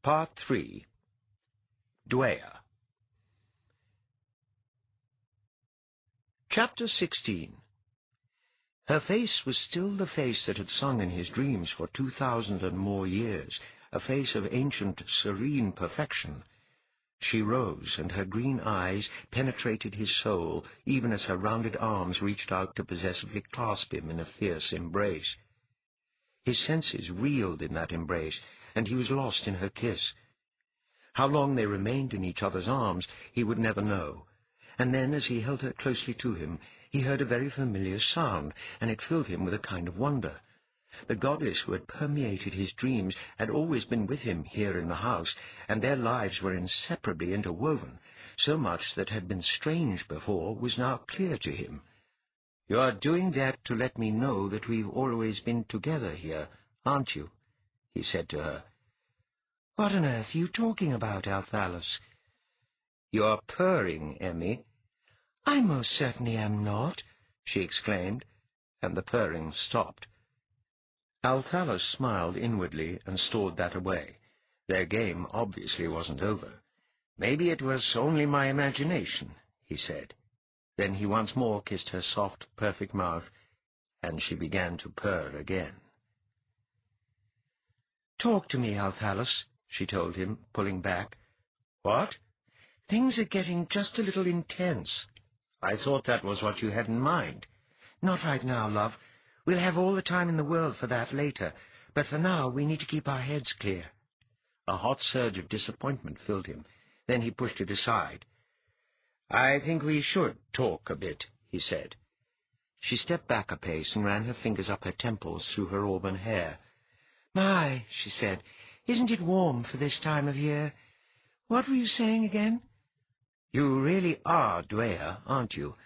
Part 3. Dweia. Chapter 16. Her face was still the face that had sung in his dreams for 2,000 and more years, a face of ancient, serene perfection. She rose, and her green eyes penetrated his soul, even as her rounded arms reached out to possessively clasp him in a fierce embrace. His senses reeled in that embrace, and he was lost in her kiss. How long they remained in each other's arms he would never know. And then, as he held her closely to him, he heard a very familiar sound, and it filled him with a kind of wonder. The goddess who had permeated his dreams had always been with him here in the house, and their lives were inseparably interwoven. So much that had been strange before was now clear to him. "You are doing that to let me know that we've always been together here, aren't you?" he said to her. "What on earth are you talking about, Althalus?" "You're purring, Emmy." "I most certainly am not," she exclaimed, and the purring stopped. Althalus smiled inwardly and stored that away. Their game obviously wasn't over. "Maybe it was only my imagination," he said. Then he once more kissed her soft, perfect mouth, and she began to purr again. "Talk to me, Althalus," she told him, pulling back. "What?" "Things are getting just a little intense." "I thought that was what you had in mind." "Not right now, love. We'll have all the time in the world for that later, but for now we need to keep our heads clear." A hot surge of disappointment filled him. Then he pushed it aside. "I think we should talk a bit," he said. She stepped back a pace and ran her fingers up her temples through her auburn hair. "My," she said, "isn't it warm for this time of year? What were you saying again?" "You really are Dweia, aren't you?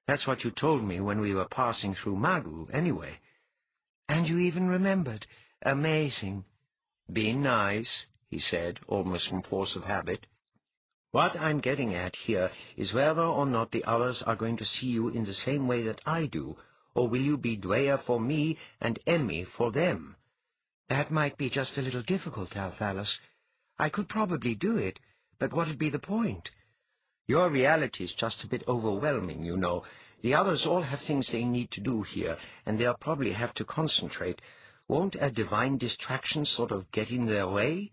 That's what you told me when we were passing through Magu, anyway." "And you even remembered. Amazing." "Be nice," he said, almost from force of habit. "What I'm getting at here is whether or not the others are going to see you in the same way that I do, or will you be Dweia for me and Emmy for them?" "That might be just a little difficult, Althalus. I could probably do it, but what'd be the point?" "Your reality's just a bit overwhelming, you know. The others all have things they need to do here, and they'll probably have to concentrate. Won't a divine distraction sort of get in their way?"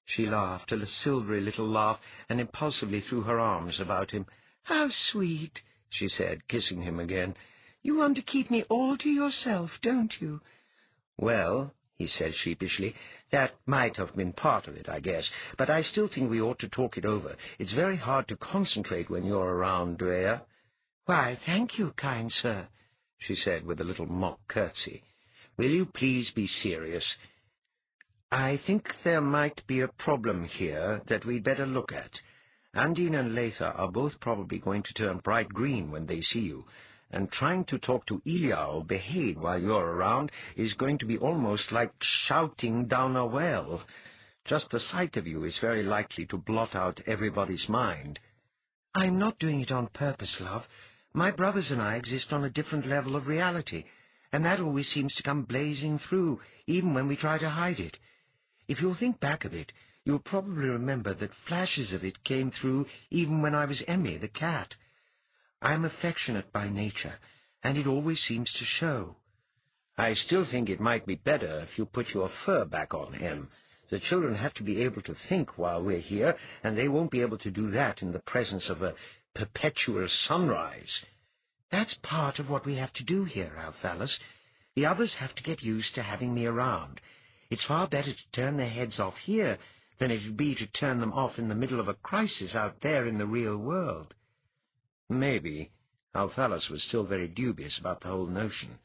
She laughed, a silvery little laugh, and impulsively threw her arms about him. "How sweet," she said, kissing him again. "You want to keep me all to yourself, don't you?" "Well," he said sheepishly, "that might have been part of it, I guess, but I still think we ought to talk it over. It's very hard to concentrate when you're around, Dweia." "Why, thank you, kind sir," she said with a little mock curtsy. "Will you please be serious? I think there might be a problem here that we'd better look at. Undine and Leigh are both probably going to turn bright green when they see you, and trying to talk to Elia or Behave while you're around is going to be almost like shouting down a well. Just the sight of you is very likely to blot out everybody's mind." "I'm not doing it on purpose, love. My brothers and I exist on a different level of reality, and that always seems to come blazing through, even when we try to hide it. If you'll think back a bit, you'll probably remember that flashes of it came through even when I was Emmy, the cat. I'm affectionate by nature, and it always seems to show." "I still think it might be better if you put your fur back on, Em. The children have to be able to think while we're here, and they won't be able to do that in the presence of a perpetual sunrise." "That's part of what we have to do here, Althalus. The others have to get used to having me around. It's far better to turn their heads off here than it would be to turn them off in the middle of a crisis out there in the real world." "Maybe." Althalus was still very dubious about the whole notion.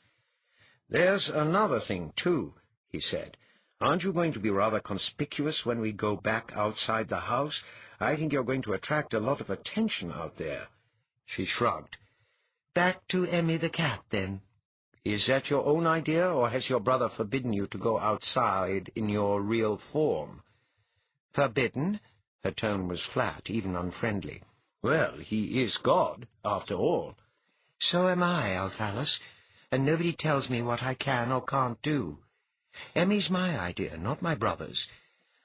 "There's another thing, too," he said. "Aren't you going to be rather conspicuous when we go back outside the house? I think you're going to attract a lot of attention out there." She shrugged. "Back to Emmy the cat, then." "Is that your own idea, or has your brother forbidden you to go outside in your real form?" "Forbidden?" Her tone was flat, even unfriendly. "Well, he is God, after all." "So am I, Althalus, and nobody tells me what I can or can't do. Emmy's my idea, not my brother's.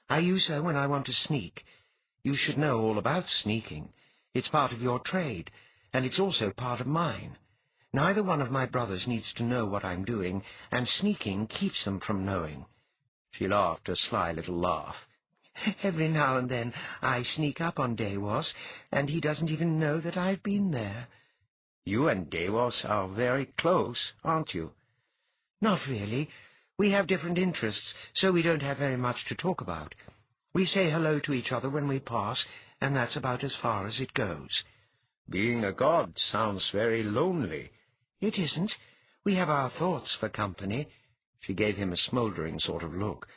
I use her when I want to sneak. You should know all about sneaking. It's part of your trade, and it's also part of mine. Neither one of my brothers needs to know what I'm doing, and sneaking keeps them from knowing." She laughed a sly little laugh. "Every now and then I sneak up on Dweia, and he doesn't even know that I've been there." "You and Dweia are very close, aren't you?" "Not really. We have different interests, so we don't have very much to talk about. We say hello to each other when we pass, and that's about as far as it goes." "Being a god sounds very lonely." "It isn't. We have our thoughts for company." She gave him a smouldering sort of look.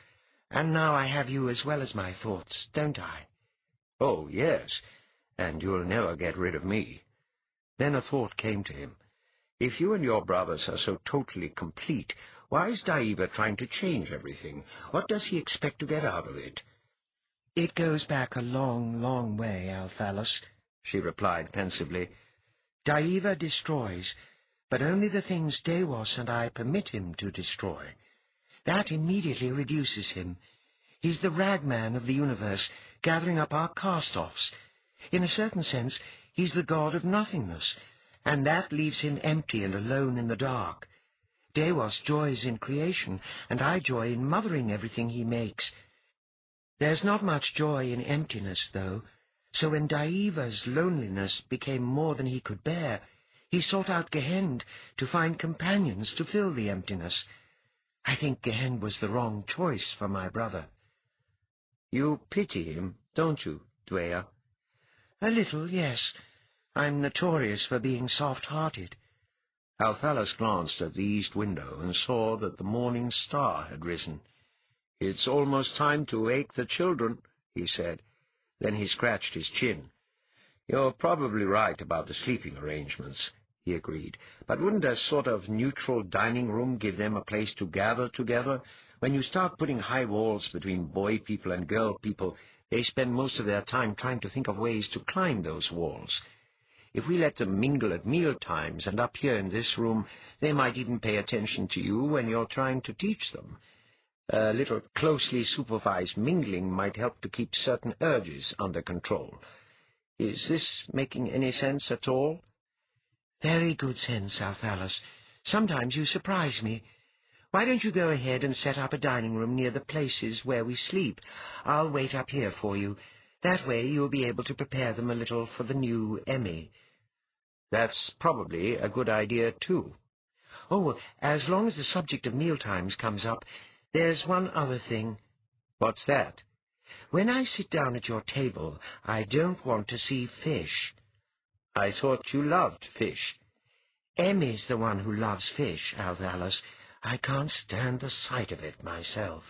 "And now I have you as well as my thoughts, don't I?" "Oh, yes, and you'll never get rid of me." Then a thought came to him. If you and your brothers are so totally complete, why is Dweia trying to change everything? What does he expect to get out of it? "It goes back a long, long way, Althalus," she replied pensively. "Dweia destroys, but only the things Dweia and I permit him to destroy. That immediately reduces him. He's the ragman of the universe, gathering up our cast-offs. In a certain sense, he's the god of nothingness, and that leaves him empty and alone in the dark. Dweia joys in creation, and I joy in mothering everything he makes. There's not much joy in emptiness, though, so when Dweia's loneliness became more than he could bear, he sought out Gehend to find companions to fill the emptiness. I think Gehend was the wrong choice for my brother." "You pity him, don't you, Dweia?" "A little, yes. I'm notorious for being soft-hearted." Althalus glanced at the east window and saw that the morning star had risen. "It's almost time to wake the children," he said. Then he scratched his chin. "You're probably right about the sleeping arrangements," he agreed. "But wouldn't a sort of neutral dining room give them a place to gather together? When you start putting high walls between boy people and girl people, they spend most of their time trying to think of ways to climb those walls. If we let them mingle at meal times and up here in this room, they might even pay attention to you when you're trying to teach them. A little closely supervised mingling might help to keep certain urges under control. Is this making any sense at all?" "Very good sense, Althalus. Sometimes you surprise me. Why don't you go ahead and set up a dining room near the places where we sleep? I'll wait up here for you. That way you'll be able to prepare them a little for the new Emmy." "That's probably a good idea, too." "Oh, as long as the subject of mealtimes comes up, there's one other thing." "What's that?" "When I sit down at your table, I don't want to see fish." "I thought you loved fish." "Emmy's the one who loves fish, Althalus. I can't stand the sight of it myself."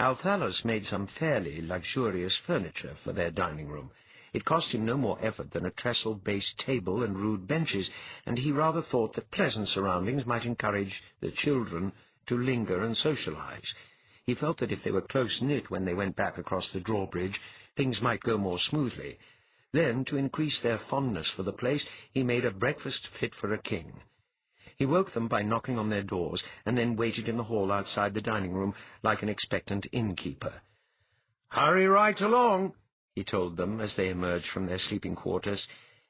Althalus made some fairly luxurious furniture for their dining room. It cost him no more effort than a trestle-based table and rude benches, and he rather thought that pleasant surroundings might encourage the children to linger and socialize. He felt that if they were close-knit when they went back across the drawbridge, things might go more smoothly. Then, to increase their fondness for the place, he made a breakfast fit for a king. He woke them by knocking on their doors, and then waited in the hall outside the dining room like an expectant innkeeper. "Hurry right along," he told them as they emerged from their sleeping quarters.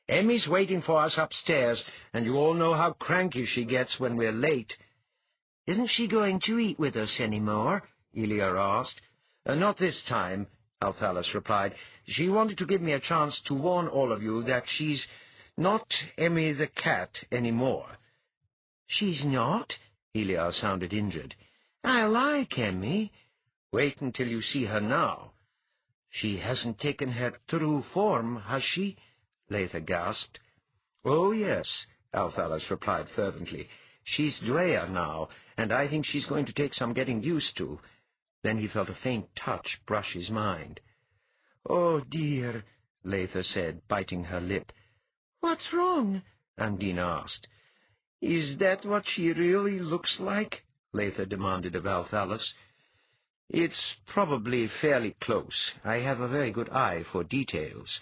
"Emmy's waiting for us upstairs, and you all know how cranky she gets when we're late." "Isn't she going to eat with us any more?" Elia asked. "Not this time," Althalus replied. "She wanted to give me a chance to warn all of you that she's not Emmy the cat any more." "She's not?" Elia sounded injured. "I like Emmy." "Wait until you see her now." "She hasn't taken her true form, has she?" Leigh gasped. "Oh, yes," Althalus replied fervently. "She's Dweia now, and I think she's going to take some getting used to." Then he felt a faint touch brush his mind. "Oh, dear," Leigh said, biting her lip. "What's wrong?" Undine asked. "Is that what she really looks like?" Leigh demanded of Althalus. "It's probably fairly close. I have a very good eye for details."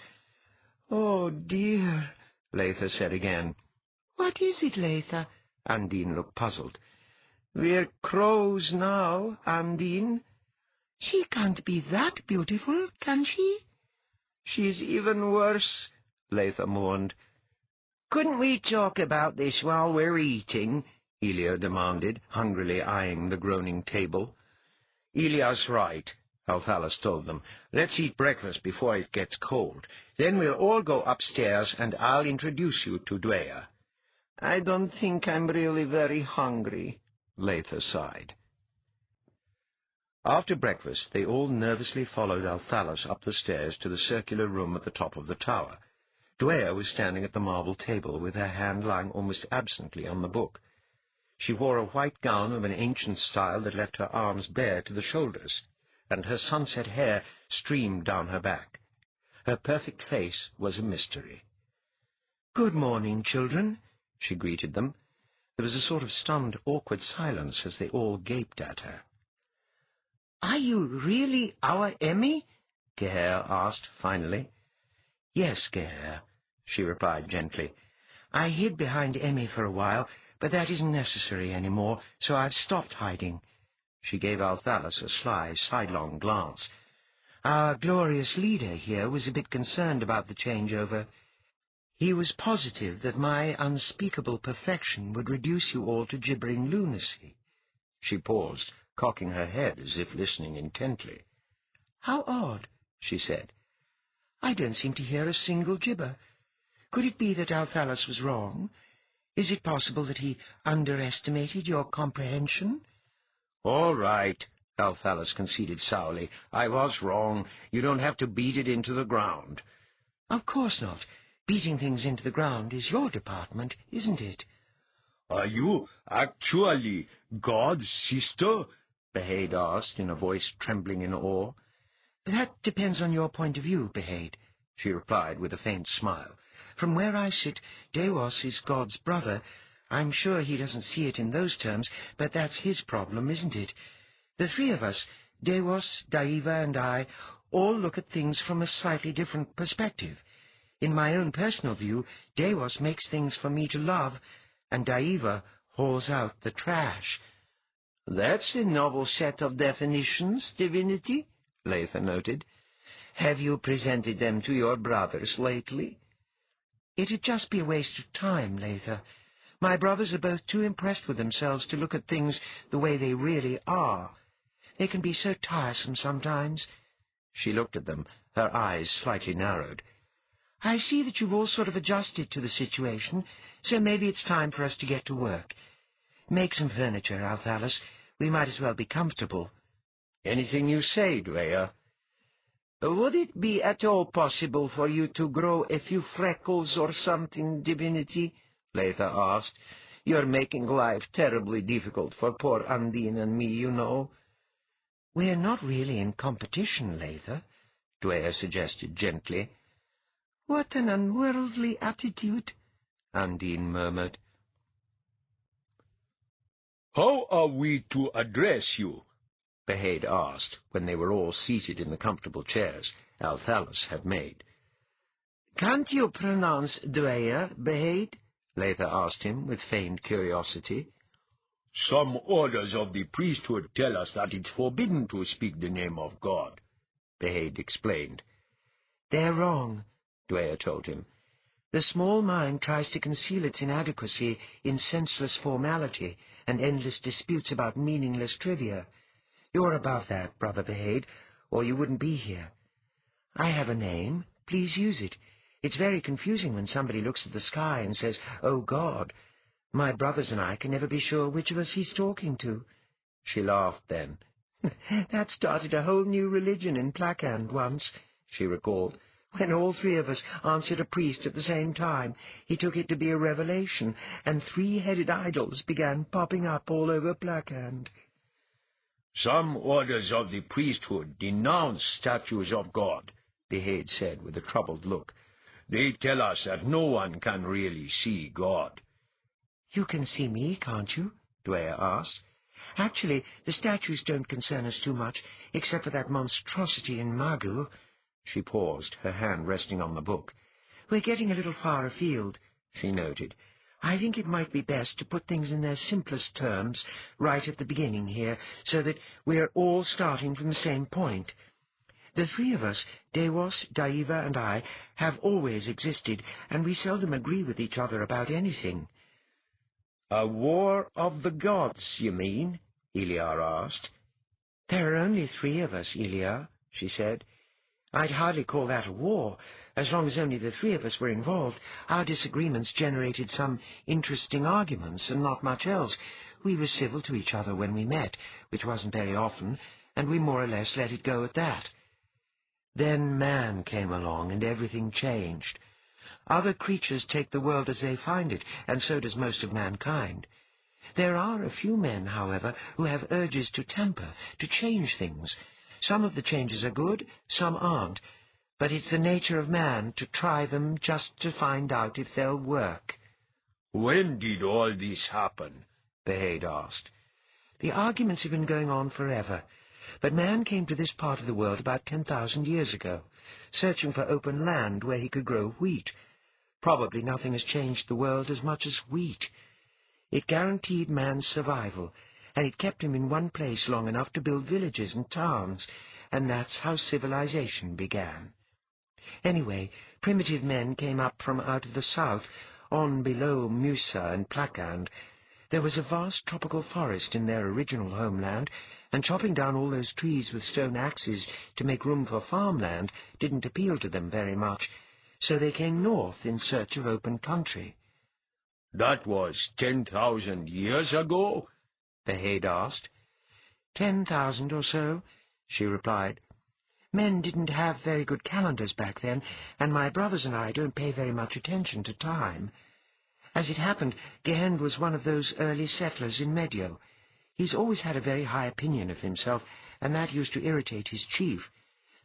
"Oh, dear," Leigh said again. "What is it, Leigh?" Undine looked puzzled. "We're crows now, Undine." She can't be that beautiful, can she? She's even worse, Leigh mourned. Couldn't we talk about this while we're eating? Elia demanded, hungrily eyeing the groaning table. Elia's right, Althalus told them. Let's eat breakfast before it gets cold. Then we'll all go upstairs, and I'll introduce you to Dweia. I don't think I'm really very hungry, Leigh sighed. After breakfast, they all nervously followed Althalus up the stairs to the circular room at the top of the tower. Dweia was standing at the marble table with her hand lying almost absently on the book. She wore a white gown of an ancient style that left her arms bare to the shoulders, and her sunset hair streamed down her back. Her perfect face was a mystery. "Good morning, children," she greeted them. There was a sort of stunned, awkward silence as they all gaped at her. "Are you really our Emmy?" Gehair asked finally. "Yes, Gehair," she replied gently. "I hid behind Emmy for a while, but that isn't necessary any more, so I've stopped hiding." She gave Althalus a sly, sidelong glance. "Our glorious leader here was a bit concerned about the changeover. He was positive that my unspeakable perfection would reduce you all to gibbering lunacy." She paused, cocking her head as if listening intently. "How odd," she said. "I don't seem to hear a single gibber. Could it be that Althalus was wrong? Is it possible that he underestimated your comprehension?" "All right," Althalus conceded sourly. "I was wrong. You don't have to beat it into the ground." "Of course not. Beating things into the ground is your department, isn't it?" "Are you actually God's sister?" Behaid asked in a voice trembling in awe. "That depends on your point of view, Behaid," she replied with a faint smile. "From where I sit, Dewas is God's brother. I'm sure he doesn't see it in those terms, but that's his problem, isn't it? The three of us, Dewas, Dweia, and I, all look at things from a slightly different perspective. In my own personal view, Dewas makes things for me to love, and Dweia hauls out the trash." "That's a novel set of definitions, divinity," Leigh noted. "Have you presented them to your brothers lately?" "It'd just be a waste of time, Leigh. My brothers are both too impressed with themselves to look at things the way they really are. They can be so tiresome sometimes." She looked at them, her eyes slightly narrowed. "I see that you've all sort of adjusted to the situation, so maybe it's time for us to get to work. Make some furniture, Althalus. We might as well be comfortable." "Anything you say, Dweia." "Would it be at all possible for you to grow a few freckles or something, divinity?" Leigh asked. "You're making life terribly difficult for poor Undine and me, you know." "We're not really in competition, Leigh," Dweia suggested gently. "What an unworldly attitude," Undine murmured. "How are we to address you?" Behaid asked, when they were all seated in the comfortable chairs Althalus had made. "Can't you pronounce Dweia, Behaid?" Leigh asked him with feigned curiosity. "Some orders of the priesthood tell us that it's forbidden to speak the name of God," Behaid explained. "They're wrong," Dweia told him. "The small mind tries to conceal its inadequacy in senseless formality and endless disputes about meaningless trivia. You're above that, Brother Behaid, or you wouldn't be here. I have a name. Please use it. It's very confusing when somebody looks at the sky and says, 'Oh, God.' My brothers and I can never be sure which of us he's talking to." She laughed then. "That started a whole new religion in Placand once," she recalled. "When all three of us answered a priest at the same time, he took it to be a revelation, and three-headed idols began popping up all over Placand." "Some orders of the priesthood denounce statues of God," Behaid said with a troubled look. "They tell us that no one can really see God." "You can see me, can't you?" Dweia asked. "Actually, the statues don't concern us too much, except for that monstrosity in Magu." She paused, her hand resting on the book. "We're getting a little far afield," she noted. I think it might be best to put things in their simplest terms right at the beginning here, so that we're all starting from the same point. The three of us, Dewas, Dweia, and I, have always existed, and we seldom agree with each other about anything. A war of the gods, you mean? Eliar asked. There are only three of us, Eliar, she said. I'd hardly call that a war. As long as only the three of us were involved, our disagreements generated some interesting arguments and not much else. We were civil to each other when we met, which wasn't very often, and we more or less let it go at that. Then man came along, and everything changed. Other creatures take the world as they find it, and so does most of mankind. There are a few men, however, who have urges to tamper, to change things. Some of the changes are good, some aren't, but it's the nature of man to try them just to find out if they'll work. When did all this happen? Behaid asked. The arguments have been going on forever, but man came to this part of the world about 10,000 years ago, searching for open land where he could grow wheat. Probably nothing has changed the world as much as wheat. It guaranteed man's survival, and it kept him in one place long enough to build villages and towns, and that's how civilization began. Anyway, primitive men came up from out of the south, on below Musa and Plakand. There was a vast tropical forest in their original homeland, and chopping down all those trees with stone axes to make room for farmland didn't appeal to them very much, so they came north in search of open country. That was 10,000 years ago? Behaid asked. 10,000 or so, she replied. Men didn't have very good calendars back then, and my brothers and I don't pay very much attention to time. As it happened, Gehend was one of those early settlers in Medio. He's always had a very high opinion of himself, and that used to irritate his chief.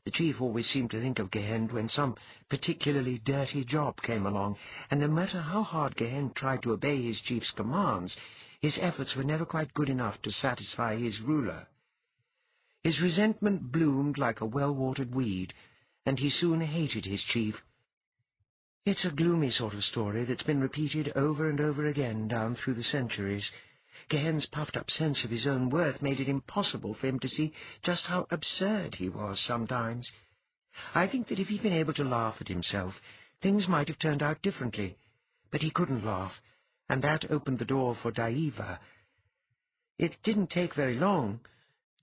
The chief always seemed to think of Gehend when some particularly dirty job came along, and no matter how hard Gehend tried to obey his chief's commands, his efforts were never quite good enough to satisfy his ruler. His resentment bloomed like a well-watered weed, and he soon hated his chief. It's a gloomy sort of story that's been repeated over and over again down through the centuries. Gehend's puffed-up sense of his own worth made it impossible for him to see just how absurd he was sometimes. I think that if he'd been able to laugh at himself, things might have turned out differently. But he couldn't laugh, and that opened the door for Dweia. It didn't take very long.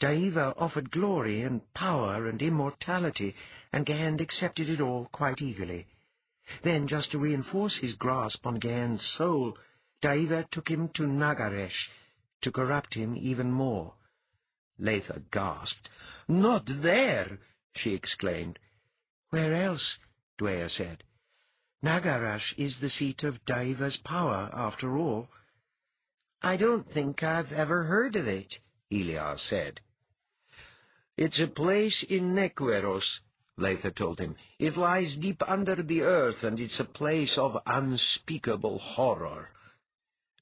Dweia offered glory and power and immortality, and Gehend accepted it all quite eagerly. Then, just to reinforce his grasp on Gehend's soul, Dweia took him to Nagaresh to corrupt him even more. Leigh gasped. "Not there!" she exclaimed. "Where else?" Dweia said. "Nagaresh is the seat of Dweia's power, after all." "I don't think I've ever heard of it," Eliar said. "It's a place in Nekweros," Leigh told him. "It lies deep under the earth, and it's a place of unspeakable horror."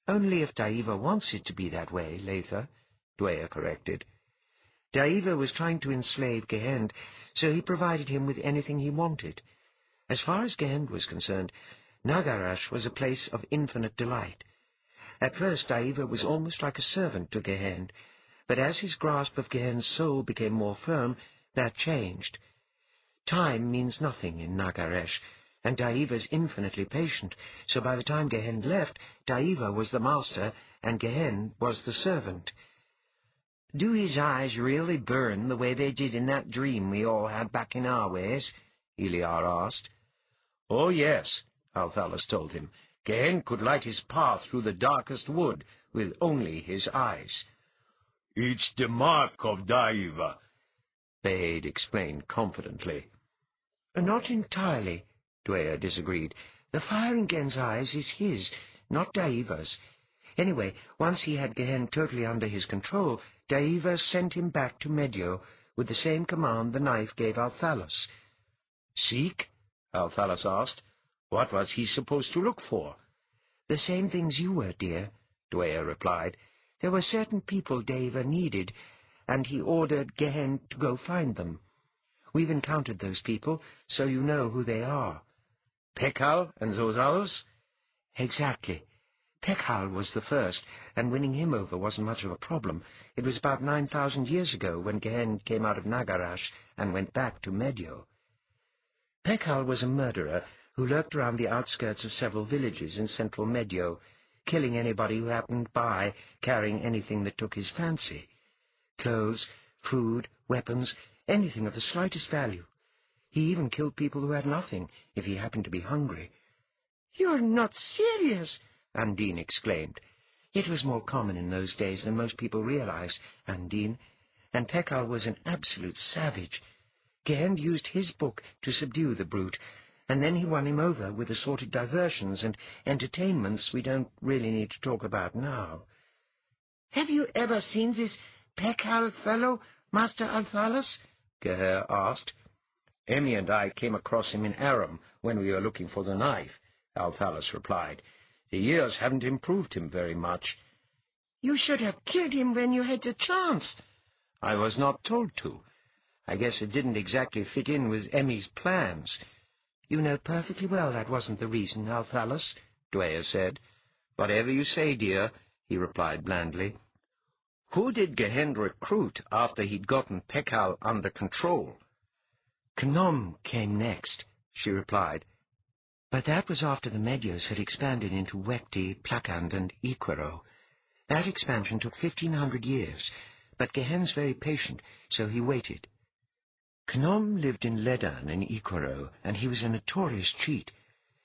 "Only if Dweia wants it to be that way, Leigh," Dweia corrected. Dweia was trying to enslave Gehend, so he provided him with anything he wanted. As far as Gehend was concerned, Nagaresh was a place of infinite delight. At first Dweia was almost like a servant to Gehend, but as his grasp of Gehend's soul became more firm, that changed. Time means nothing in Nagaresh, and Dweia's infinitely patient, so by the time Gehend left, Dweia was the master, and Gehend was the servant. "Do his eyes really burn the way they did in that dream we all had back in our ways?" Eliar asked. "Oh, yes," Althalus told him. "Gehend could light his path through the darkest wood with only his eyes." "It's the mark of Dweia," Behaid explained confidently. "Not entirely," Dweia disagreed. "The fire in Gehend's eyes is his, not Dweia's. Anyway, once he had Gehend totally under his control, Dweia sent him back to Medio with the same command the knife gave Althalus." "Seek?" Althalus asked. "What was he supposed to look for?" "The same things you were, dear," Dweia replied. "There were certain people Dweia needed, and he ordered Gehend to go find them. We've encountered those people, so you know who they are." "Pekal and those others?" "Exactly. Pekhal was the first, and winning him over wasn't much of a problem. It was about 9,000 years ago when Gehen came out of Nagarash and went back to Medio. Pekhal was a murderer who lurked around the outskirts of several villages in central Medio, killing anybody who happened by, carrying anything that took his fancy. Clothes, food, weapons, anything of the slightest value. He even killed people who had nothing, if he happened to be hungry. "You're not serious!" Undine exclaimed. It was more common in those days than most people realize, Undine, and Pekhal was an absolute savage. Gehen used his book to subdue the brute, and then he won him over with assorted diversions and entertainments we don't really need to talk about now. "Have you ever seen this Pekhal fellow, Master Althalus?" Gehen asked. Emmy and I came across him in Aram when we were looking for the knife, Althalus replied. The years haven't improved him very much. "You should have killed him when you had the chance." I was not told to. I guess it didn't exactly fit in with Emmy's plans. "You know perfectly well that wasn't the reason, Althalus," Dweia said. "Whatever you say, dear," he replied blandly. "Who did Gehen recruit after he'd gotten Pekhal under control?" "Knom came next," she replied. "But that was after the Medios had expanded into Wekti, Plakand, and Iquero. That expansion took 1,500 years, but Gehen's very patient, so he waited. Knom lived in Ledan in Iquero, and he was a notorious cheat.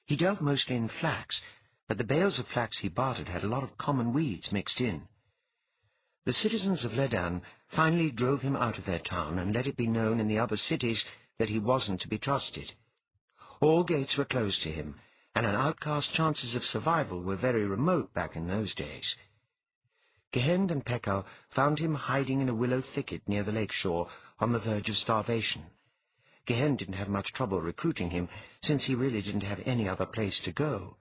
He dealt mostly in flax, but the bales of flax he bartered had a lot of common weeds mixed in. The citizens of Ledan finally drove him out of their town and let it be known in the other cities that he wasn't to be trusted. All gates were closed to him, and an outcast's chances of survival were very remote back in those days. Gehen and Pekhal found him hiding in a willow thicket near the lake shore on the verge of starvation. Gehen didn't have much trouble recruiting him, since he really didn't have any other place to go.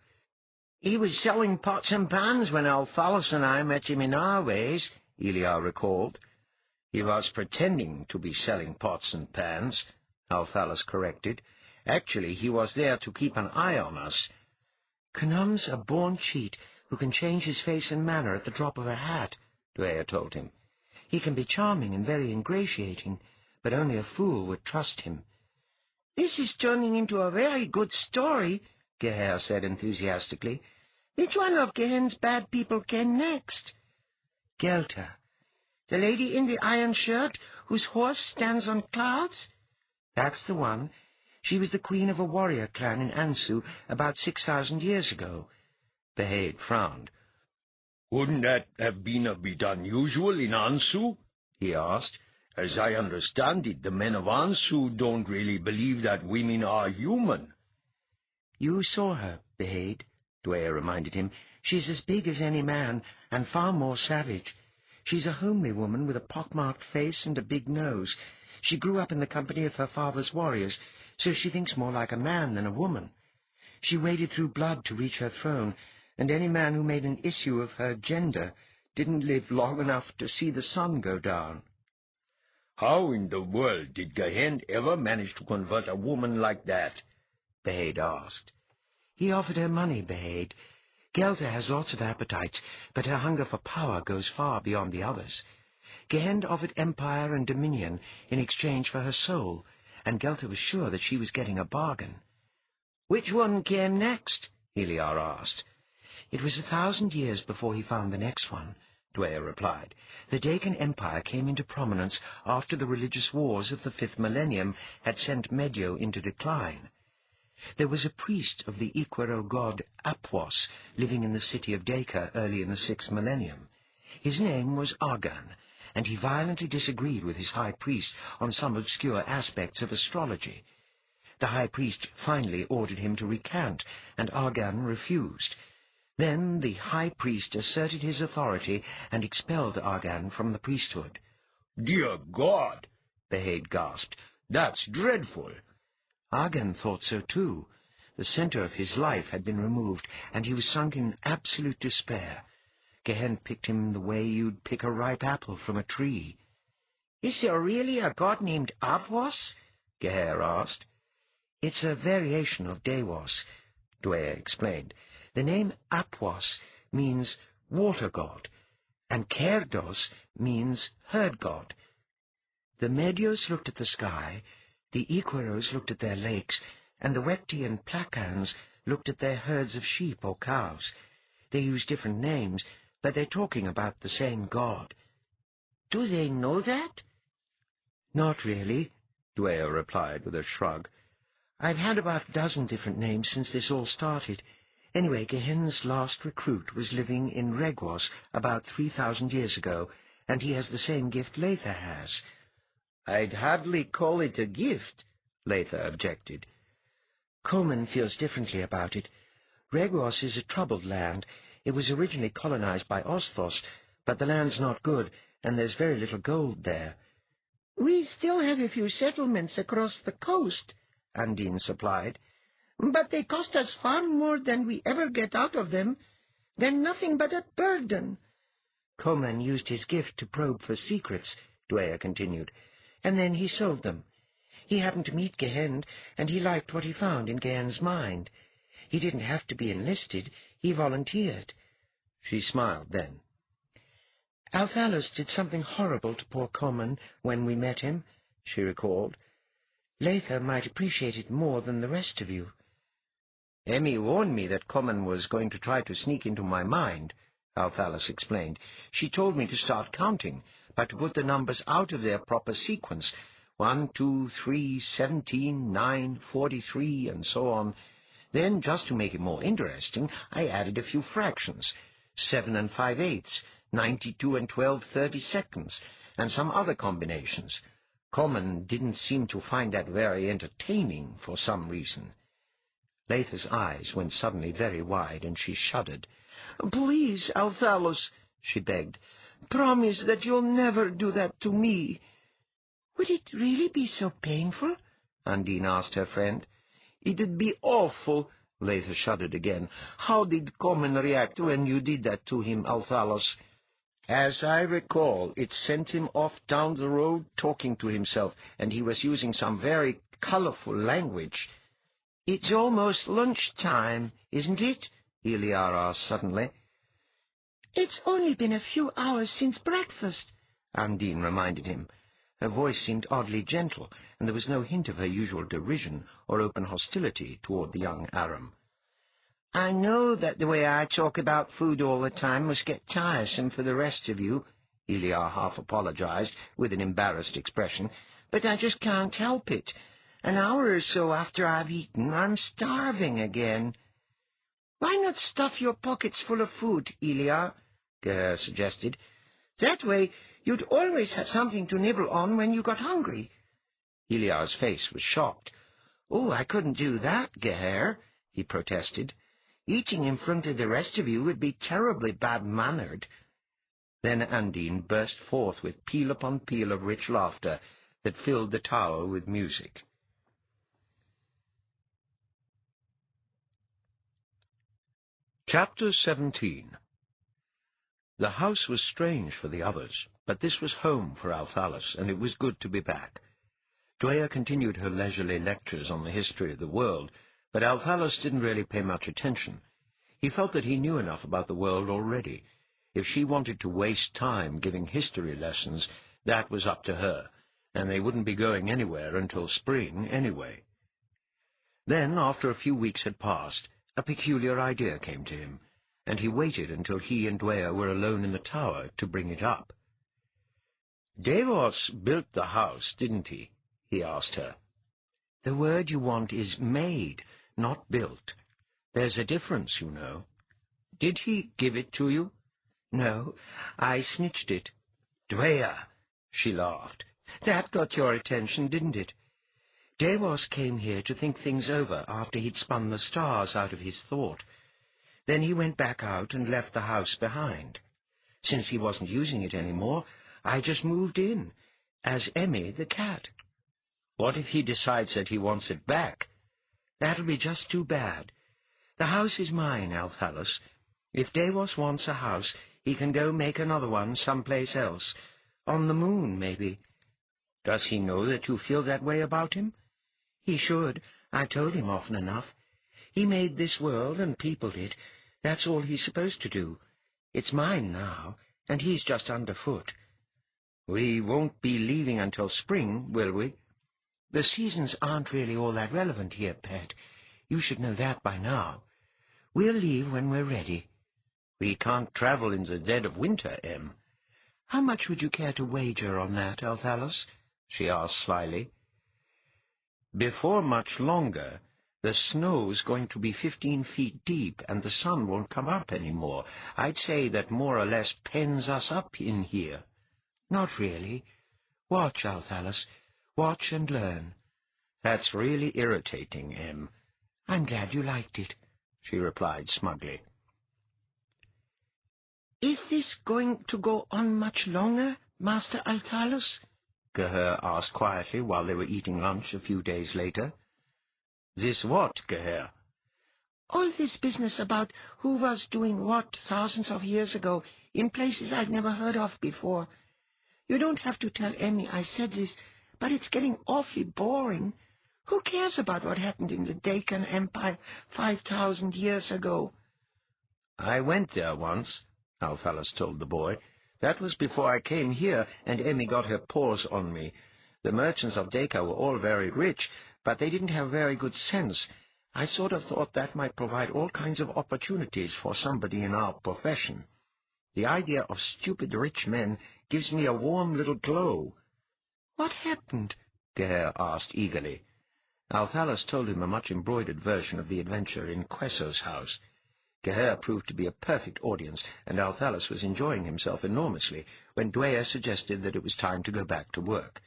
"He was selling pots and pans when Althalus and I met him in our ways," Eliar recalled. "He was pretending to be selling pots and pans," Althalus corrected. "Actually, he was there to keep an eye on us." "Knom's a born cheat who can change his face and manner at the drop of a hat," Dweia told him. "He can be charming and very ingratiating, but only a fool would trust him." "This is turning into a very good story," Geher said enthusiastically. "Which one of Gehen's bad people came next?" "Gelta." "The lady in the iron shirt whose horse stands on clouds?" "That's the one. She was the queen of a warrior clan in Ansu about 6,000 years ago." Behaid frowned. "Wouldn't that have been a bit unusual in Ansu?" he asked. "As I understand it, the men of Ansu don't really believe that women are human." "You saw her, Behaid," Dweia reminded him. "She's as big as any man, and far more savage. She's a homely woman with a pockmarked face and a big nose. She grew up in the company of her father's warriors, so she thinks more like a man than a woman. She waded through blood to reach her throne, and any man who made an issue of her gender didn't live long enough to see the sun go down." "How in the world did Gehen ever manage to convert a woman like that?" Behaid asked. "He offered her money, Behaid. Gelta has lots of appetites, but her hunger for power goes far beyond the others. Gehen offered empire and dominion in exchange for her soul, and Gelta was sure that she was getting a bargain." "Which one came next?" Eliar asked. "It was 1,000 years before he found the next one," Dweia replied. "The Dacan Empire came into prominence after the religious wars of the 5th millennium had sent Medio into decline. There was a priest of the Iquero god Apwos living in the city of Daca early in the 6th millennium. His name was Argan, and he violently disagreed with his high priest on some obscure aspects of astrology. The high priest finally ordered him to recant, and Argan refused. Then the high priest asserted his authority and expelled Argan from the priesthood." "Dear God!" Behaid gasped. "That's dreadful." Argan thought so too. The center of his life had been removed, and he was sunk in absolute despair. Gehen picked him the way you'd pick a ripe apple from a tree. "Is there really a god named Apwos?" Geher asked. "It's a variation of Dewas," Dweia explained. "The name Apwos means water god, and Kerdos means herd god. The Medios looked at the sky, the Equiros looked at their lakes, and the Wecti and Placans looked at their herds of sheep or cows. They use different names, but they're talking about the same god. Do they know that? Not really, Dweia replied with a shrug. I've had about a dozen different names since this all started. Anyway, Gehen's last recruit was living in Regwas about 3,000 years ago, and he has the same gift Leigh has. I'd hardly call it a gift, Leigh objected. Coleman feels differently about it. Regwas is a troubled land. It was originally colonized by Osthos, but the land's not good, and there's very little gold there. We still have a few settlements across the coast, Undine supplied. but they cost us far more than we ever get out of them. They're nothing but a burden. Coleman used his gift to probe for secrets, Dweia continued, and then he sold them. He happened to meet Gehen, and he liked what he found in Gehen's mind. He didn't have to be enlisted. He volunteered. She smiled then. Althalus did something horrible to poor Coleman when we met him, she recalled. Leigh might appreciate it more than the rest of you. Emmy warned me that Coleman was going to try to sneak into my mind, Althalus explained. She told me to start counting, but to put the numbers out of their proper sequence. 1, 2, 3, 17, 9, 43, and so on. Then, just to make it more interesting, I added a few fractions. 7 and 5/8, 92 and 12/32, and some other combinations. Coleman didn't seem to find that very entertaining for some reason. Leith's eyes went suddenly very wide, and she shuddered. "Please, Althalus," she begged, "promise that you'll never do that to me." "Would it really be so painful?" Undine asked her friend. "It'd be awful," Leigh shuddered again. "How did Coleman react when you did that to him, Althalus?" "As I recall, it sent him off down the road talking to himself, and he was using some very colorful language." "It's almost lunchtime, isn't it?" Eliar asked suddenly. "It's only been a few hours since breakfast," Undine reminded him. Her voice seemed oddly gentle, and there was no hint of her usual derision or open hostility toward the young Aram. "I know that the way I talk about food all the time must get tiresome for the rest of you," Eliar half apologized, with an embarrassed expression, "but I just can't help it. An hour or so after I've eaten, I'm starving again." "Why not stuff your pockets full of food, Eliar?" Geher suggested. "That way you'd always have something to nibble on when you got hungry." Eliar's face was shocked. "Oh, I couldn't do that, Geher," he protested. "Eating in front of the rest of you would be terribly bad-mannered." Then Undine burst forth with peal upon peal of rich laughter that filled the tower with music. Chapter 17. The house was strange for the others, but this was home for Althalus, and it was good to be back. Dweia continued her leisurely lectures on the history of the world, but Althalus didn't really pay much attention. He felt that he knew enough about the world already. If she wanted to waste time giving history lessons, that was up to her, and they wouldn't be going anywhere until spring anyway. Then, after a few weeks had passed, a peculiar idea came to him, and he waited until he and Dweia were alone in the tower to bring it up. "Davos built the house, didn't he?" he asked her. "The word you want is made, not built. There's a difference, you know." "Did he give it to you?" "No, I snitched it." "Dweia!" she laughed. "That got your attention, didn't it? Davos came here to think things over after he'd spun the stars out of his thought. Then he went back out and left the house behind. Since he wasn't using it anymore, I just moved in, as Emmy the cat." "What if he decides that he wants it back?" "That'll be just too bad. The house is mine, Althalus. If Davos wants a house, he can go make another one someplace else. On the moon, maybe." "Does he know that you feel that way about him?" "He should. I told him often enough. He made this world and peopled it. That's all he's supposed to do. It's mine now, and he's just underfoot. We won't be leaving until spring, will we? The seasons aren't really all that relevant here, Pet. You should know that by now. We'll leave when we're ready. We can't travel in the dead of winter, Em. How much would you care to wager on that, Althalus? She asked slyly. Before much longer, the snow's going to be 15 feet deep, and the sun won't come up any more. I'd say that more or less pens us up in here. Not really. Watch, Althalus. Watch and learn. That's really irritating, Em. I'm glad you liked it, she replied smugly. Is this going to go on much longer, Master Althalus? Geher asked quietly while they were eating lunch a few days later. This what, Geher? All this business about who was doing what thousands of years ago in places I'd never heard of before. You don't have to tell Emmy I said this, but it's getting awfully boring. Who cares about what happened in the Deccan Empire 5,000 years ago? I went there once, Althalus told the boy. That was before I came here, and Emmy got her paws on me. The merchants of Decca were all very rich, but they didn't have very good sense. I sort of thought that might provide all kinds of opportunities for somebody in our profession. The idea of stupid rich men gives me a warm little glow. What happened? Geher asked eagerly. Althalus told him a much-embroidered version of the adventure in Queso's house. Geher proved to be a perfect audience, and Althalus was enjoying himself enormously when Dweia suggested that it was time to go back to work.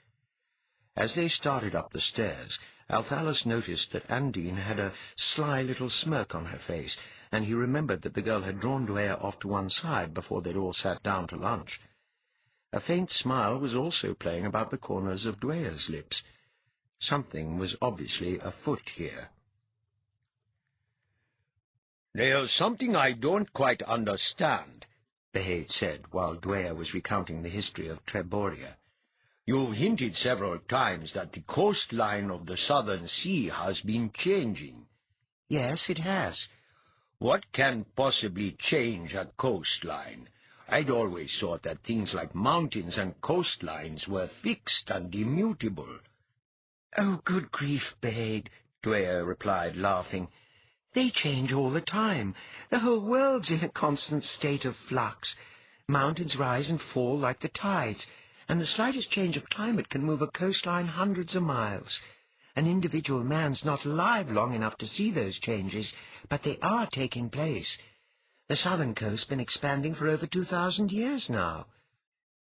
As they started up the stairs, Althalus noticed that Undine had a sly little smirk on her face, and he remembered that the girl had drawn Dweia off to one side before they'd all sat down to lunch. A faint smile was also playing about the corners of Dweia's lips. Something was obviously afoot here. "There's something I don't quite understand," Behaid said, while Dweia was recounting the history of Treboria. "You've hinted several times that the coastline of the southern sea has been changing." Yes, it has. "What can possibly change a coastline? I'd always thought that things like mountains and coastlines were fixed and immutable." "Oh, good grief, Behaid," Dweia replied, laughing. "They change all the time. The whole world's in a constant state of flux. Mountains rise and fall like the tides, and the slightest change of climate can move a coastline hundreds of miles. An individual man's not alive long enough to see those changes, but they are taking place. The southern coast's been expanding for over 2,000 years now."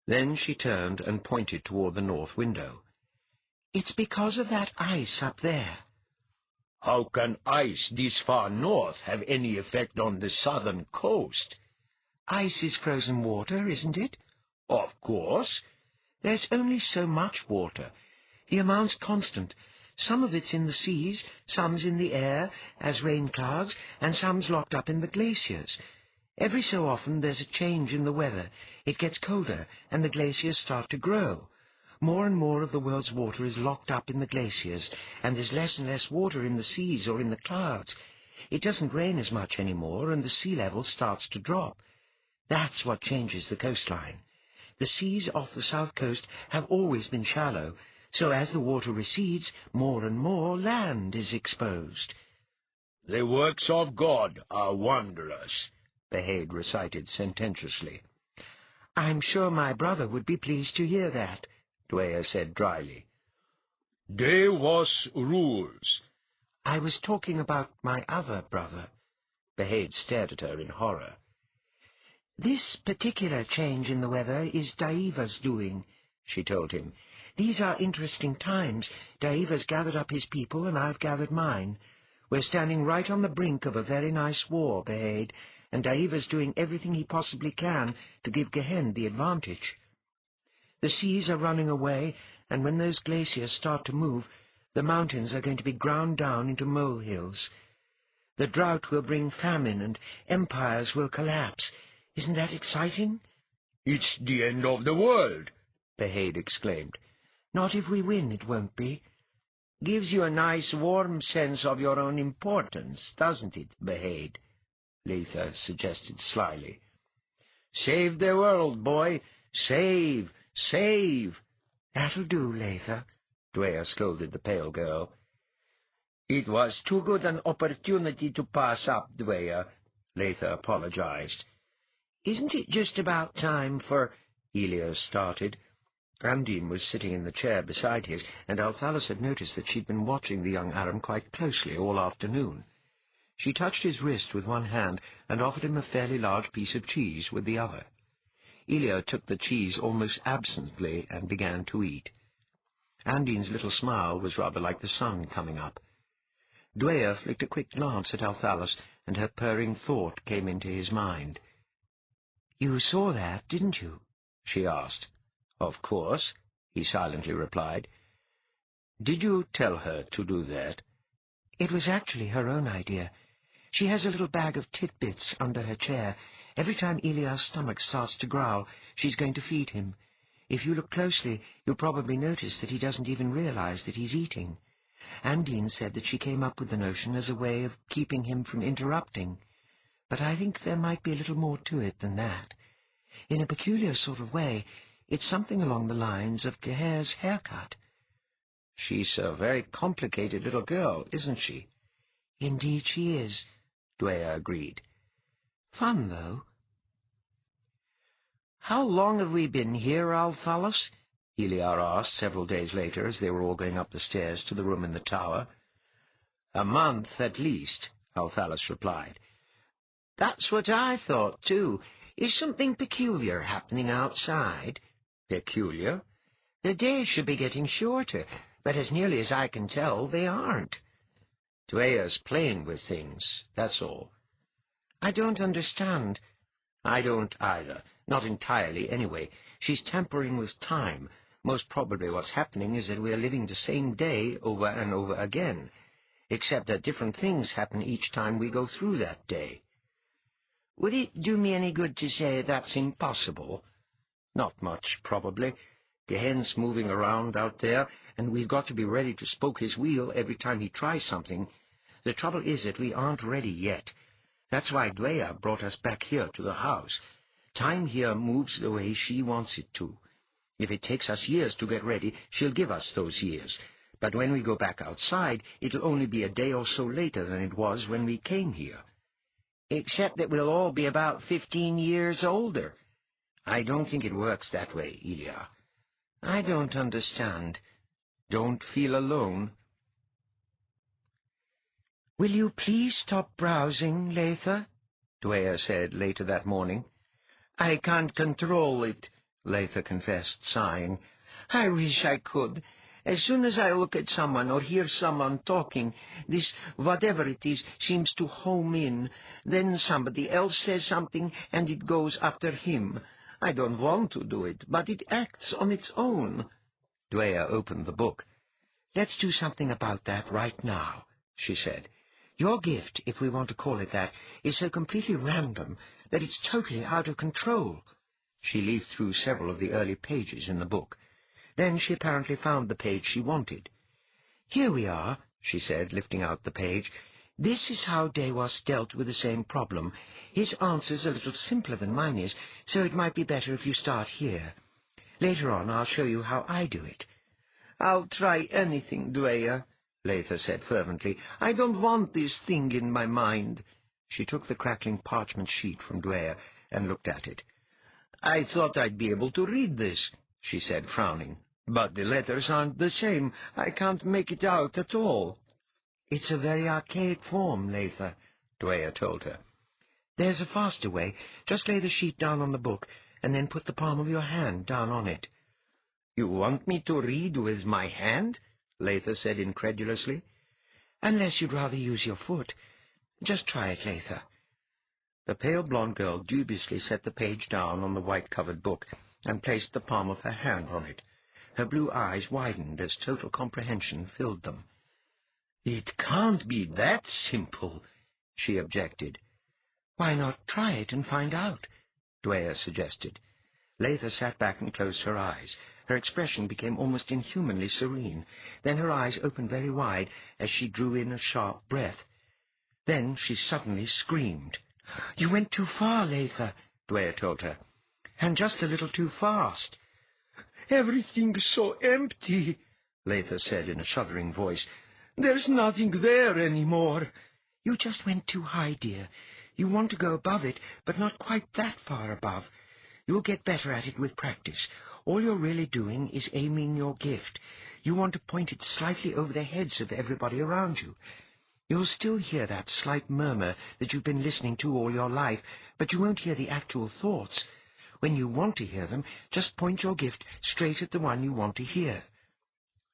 Then she turned and pointed toward the north window. "It's because of that ice up there." "How can ice this far north have any effect on the southern coast?" "Ice is frozen water, isn't it?" "Of course." "There's only so much water. The amount's constant. Some of it's in the seas, some's in the air, as rain clouds, and some's locked up in the glaciers. Every so often there's a change in the weather. It gets colder, and the glaciers start to grow. More and more of the world's water is locked up in the glaciers, and there's less and less water in the seas or in the clouds. It doesn't rain as much anymore, and the sea level starts to drop. That's what changes the coastline. The seas off the south coast have always been shallow, so as the water recedes, more and more land is exposed." "The works of God are wondrous," Behaid recited sententiously. "I'm sure my brother would be pleased to hear that," Dweia said dryly. "There was rules." "I was talking about my other brother." Behaid stared at her in horror. "This particular change in the weather is Daiva's doing," she told him. "These are interesting times. Daiva's gathered up his people, and I've gathered mine. We're standing right on the brink of a very nice war, Behaid, and Daiva's doing everything he possibly can to give Gehen the advantage. The seas are running away, and when those glaciers start to move, the mountains are going to be ground down into molehills. The drought will bring famine, and empires will collapse. Isn't that exciting?" "It's the end of the world," Behaid exclaimed. "Not if we win, it won't be." "Gives you a nice warm sense of your own importance, doesn't it, Behaid?" Leigh suggested slyly. "Save the world, boy! Save! Save!" "That'll do, Leigh," Dweia scolded the pale girl. "It was too good an opportunity to pass up, Dweia," Leigh apologized. "Isn't it just about time for—" Helios started. Undine was sitting in the chair beside his, and Althalus had noticed that she'd been watching the young Aram quite closely all afternoon. She touched his wrist with one hand and offered him a fairly large piece of cheese with the other. Elio took the cheese almost absently and began to eat. Undine's little smile was rather like the sun coming up. Dweia flicked a quick glance at Althalus, and her purring thought came into his mind. "You saw that, didn't you?" she asked. "Of course," he silently replied. "Did you tell her to do that?" "It was actually her own idea. She has a little bag of tidbits under her chair. Every time Elia's stomach starts to growl, she's going to feed him. If you look closely, you'll probably notice that he doesn't even realize that he's eating. Undine said that she came up with the notion as a way of keeping him from interrupting. But I think there might be a little more to it than that. In a peculiar sort of way, it's something along the lines of Gehair's haircut." "She's a very complicated little girl, isn't she?" "Indeed she is," Dweia agreed. "Fun, though." "How long have we been here, Althalus?" Heliar asked several days later as they were all going up the stairs to the room in the tower. "A month, at least," Althalus replied. "That's what I thought, too. Is something peculiar happening outside?" "Peculiar?" "The days should be getting shorter, but as nearly as I can tell, they aren't." "Dweia's playing with things, that's all." "I don't understand." "I don't either. Not entirely, anyway. She's tampering with time. Most probably what's happening is that we're living the same day over and over again, except that different things happen each time we go through that day." "Would it do me any good to say that's impossible?" "Not much, probably. Gehen's moving around out there, and we've got to be ready to spoke his wheel every time he tries something. The trouble is that we aren't ready yet. That's why Dweia brought us back here to the house. Time here moves the way she wants it to. If it takes us years to get ready, she'll give us those years. But when we go back outside, it'll only be a day or so later than it was when we came here." "Except that we'll all be about 15 years older." "I don't think it works that way, Elia." "I don't understand." "Don't feel alone." "Will you please stop browsing, Leigh?" Dweia said later that morning. "I can't control it," Leigh confessed, sighing. "I wish I could. As soon as I look at someone or hear someone talking, this whatever it is seems to home in. Then somebody else says something, and it goes after him. I don't want to do it, but it acts on its own." Dweia opened the book. "Let's do something about that right now," she said. "Your gift, if we want to call it that, is so completely random that it's totally out of control." She leafed through several of the early pages in the book. Then she apparently found the page she wanted. "Here we are," she said, lifting out the page. "This is how Dewas dealt with the same problem. His answer's a little simpler than mine is, so it might be better if you start here. Later on I'll show you how I do it." "I'll try anything, Dweia," Leigh said fervently. "I don't want this thing in my mind." She took the crackling parchment sheet from Dweia and looked at it. "I thought I'd be able to read this," she said, frowning. "But the letters aren't the same. I can't make it out at all." "It's a very archaic form, Leigh," Dweia told her. "There's a faster way. Just lay the sheet down on the book, and then put the palm of your hand down on it." "You want me to read with my hand?" Leigh said incredulously. "Unless you'd rather use your foot. Just try it, Leigh." The pale blonde girl dubiously set the page down on the white-covered book and placed the palm of her hand on it. Her blue eyes widened as total comprehension filled them. "It can't be that simple," she objected. "Why not try it and find out?" Dweia suggested. Leigh sat back and closed her eyes. Her expression became almost inhumanly serene. Then her eyes opened very wide as she drew in a sharp breath. Then she suddenly screamed. "You went too far, Leigh," Dweia told her, "and just a little too fast." "Everything's so empty," Leigh said in a shuddering voice. "There's nothing there anymore." "You just went too high, dear. You want to go above it, but not quite that far above. You'll get better at it with practice. All you're really doing is aiming your gift. You want to point it slightly over the heads of everybody around you. You'll still hear that slight murmur that you've been listening to all your life, but you won't hear the actual thoughts. When you want to hear them, just point your gift straight at the one you want to hear."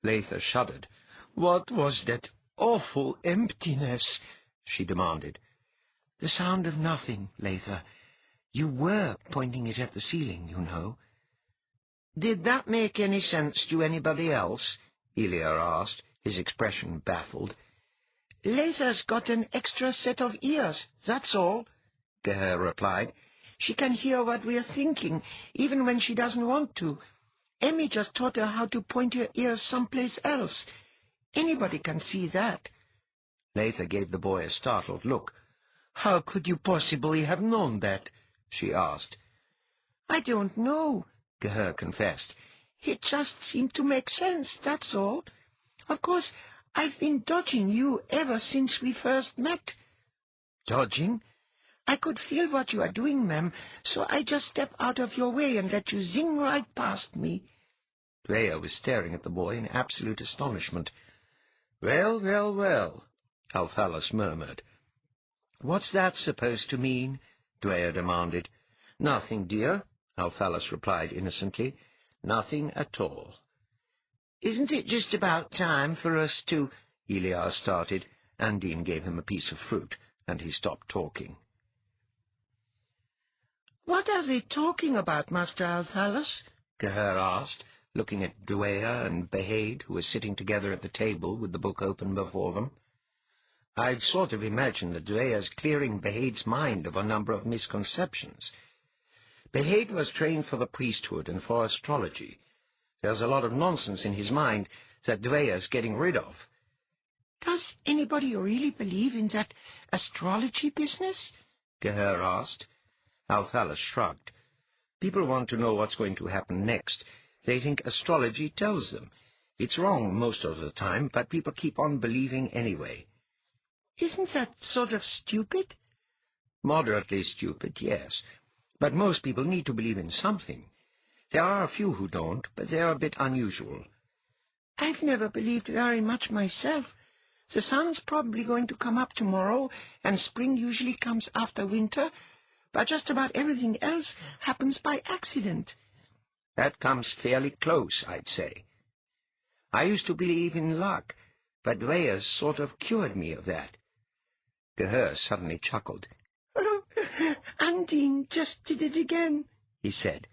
Leigh shuddered. "What was that awful emptiness?" she demanded. "The sound of nothing, Leigh. You were pointing it at the ceiling, you know." "Did that make any sense to anybody else?" Elia asked, his expression baffled. "Leigh's got an extra set of ears, that's all," Geher replied. "She can hear what we're thinking, even when she doesn't want to. Emmy just taught her how to point her ears someplace else. Anybody can see that." Leigh gave the boy a startled look. "How could you possibly have known that?" she asked. "I don't know," Geher confessed. "It just seemed to make sense, that's all. Of course, I've been dodging you ever since we first met." "Dodging?" "I could feel what you are doing, ma'am, so I just stepped out of your way and let you zing right past me." Dweia was staring at the boy in absolute astonishment. "Well, well, well," Althalus murmured. "What's that supposed to mean?" Dweia demanded. "Nothing, dear," Althalus replied innocently. "Nothing at all." "Isn't it just about time for us to—" Elia started. Undine gave him a piece of fruit, and he stopped talking. "What are they talking about, Master Althalus?" Geher asked, looking at Dweia and Behaid, who were sitting together at the table with the book open before them. I'd sort of imagined that Dweia's clearing Behaid's mind of a number of misconceptions. Behaid was trained for the priesthood and for astrology. There's a lot of nonsense in his mind that Dweia's getting rid of. "Does anybody really believe in that astrology business?" Geher asked. Althalus shrugged. "People want to know what's going to happen next. They think astrology tells them. It's wrong most of the time, but people keep on believing anyway." "Isn't that sort of stupid?" "Moderately stupid, yes. But most people need to believe in something. There are a few who don't, but they're a bit unusual." "I've never believed very much myself. The sun's probably going to come up tomorrow, and spring usually comes after winter, but just about everything else happens by accident." "That comes fairly close, I'd say. I used to believe in luck, but Dweia's sort of cured me of that." Geher suddenly chuckled. "Undine just did it again," he said.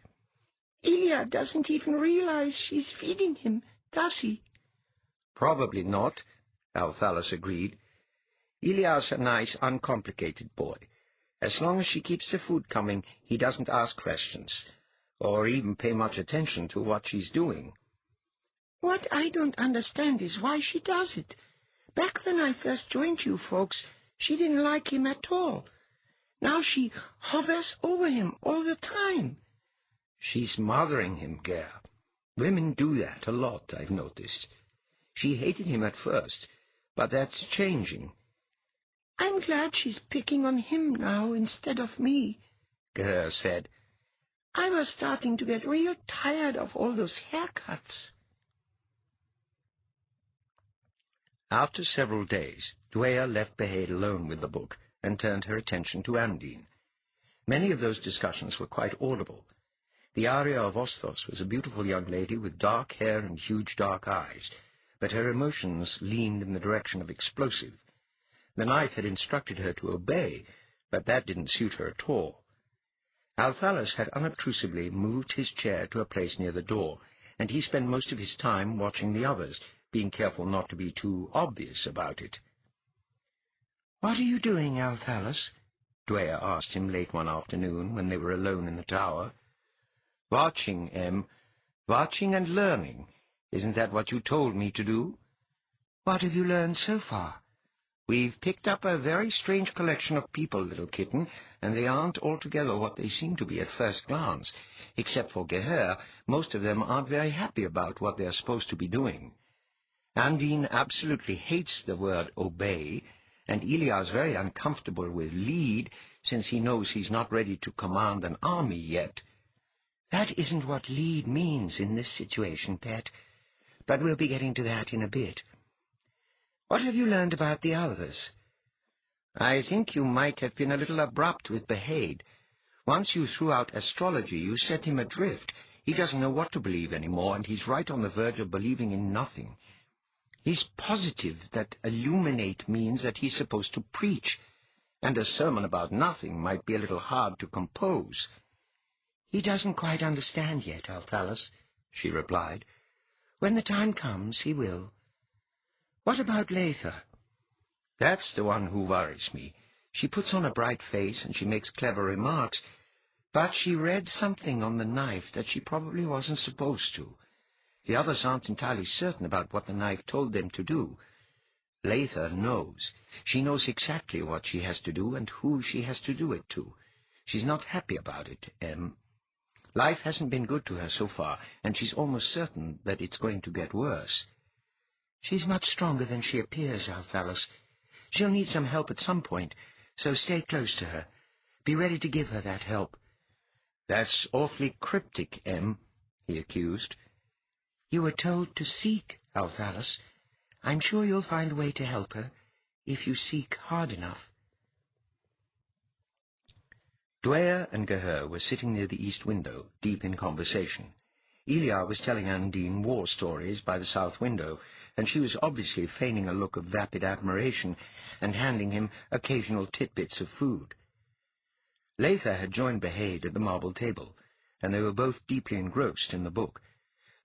"Elia doesn't even realize she's feeding him, does he?" "Probably not," Althalus agreed. "Elia's a nice, uncomplicated boy. As long as she keeps the food coming, he doesn't ask questions, or even pay much attention to what she's doing." "What I don't understand is why she does it. Back when I first joined you folks, she didn't like him at all. Now she hovers over him all the time." "She's mothering him, Ger. Women do that a lot, I've noticed. She hated him at first, but that's changing." "I'm glad she's picking on him now instead of me," Geher said. "I was starting to get real tired of all those haircuts." After several days, Dweia left Behaid alone with the book and turned her attention to Undine. Many of those discussions were quite audible. The Aria of Osthos was a beautiful young lady with dark hair and huge dark eyes, but her emotions leaned in the direction of explosive. The knight had instructed her to obey, but that didn't suit her at all. Althalus had unobtrusively moved his chair to a place near the door, and he spent most of his time watching the others, being careful not to be too obvious about it. "What are you doing, Althalus?" Dweia asked him late one afternoon when they were alone in the tower. "Watching, Em. Watching and learning. Isn't that what you told me to do?" "What have you learned so far?" "We've picked up a very strange collection of people, little kitten, and they aren't altogether what they seem to be at first glance. Except for Geher, most of them aren't very happy about what they're supposed to be doing. Undine absolutely hates the word obey, and Eliar's very uncomfortable with lead, since he knows he's not ready to command an army yet." "That isn't what lead means in this situation, pet, but we'll be getting to that in a bit. What have you learned about the others?" "I think you might have been a little abrupt with Behaid. Once you threw out astrology, you set him adrift. He doesn't know what to believe anymore, and he's right on the verge of believing in nothing. He's positive that illuminate means that he's supposed to preach, and a sermon about nothing might be a little hard to compose." "He doesn't quite understand yet, Althalus," she replied. "When the time comes, he will. What about Leigh? That's the one who worries me. She puts on a bright face and she makes clever remarks, but she read something on the knife that she probably wasn't supposed to. The others aren't entirely certain about what the knife told them to do. Leigh knows. She knows exactly what she has to do and who she has to do it to. She's not happy about it, Em. Life hasn't been good to her so far, and she's almost certain that it's going to get worse." "She's much stronger than she appears, Althalus. She'll need some help at some point, so stay close to her. Be ready to give her that help." "That's awfully cryptic, Em," he accused. "You were told to seek, Althalus. I'm sure you'll find a way to help her, if you seek hard enough." Dweia and Geher were sitting near the east window, deep in conversation. Eliar was telling Undine war stories by the south window, and she was obviously feigning a look of vapid admiration and handing him occasional titbits of food. Leigh had joined Behaid at the marble table, and they were both deeply engrossed in the book.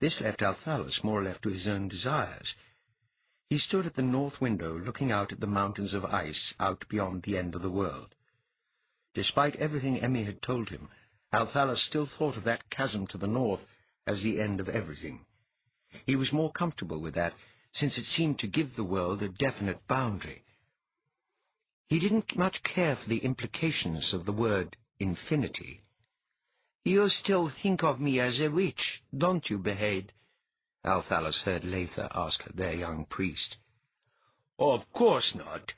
This left Althalus more left to his own desires. He stood at the north window, looking out at the mountains of ice out beyond the end of the world. Despite everything Emmy had told him, Althalus still thought of that chasm to the north as the end of everything. He was more comfortable with that, since it seemed to give the world a definite boundary. He didn't much care for the implications of the word infinity. "You still think of me as a witch, don't you, Behaid?" Althalus heard Leigh ask their young priest. "Of course not,"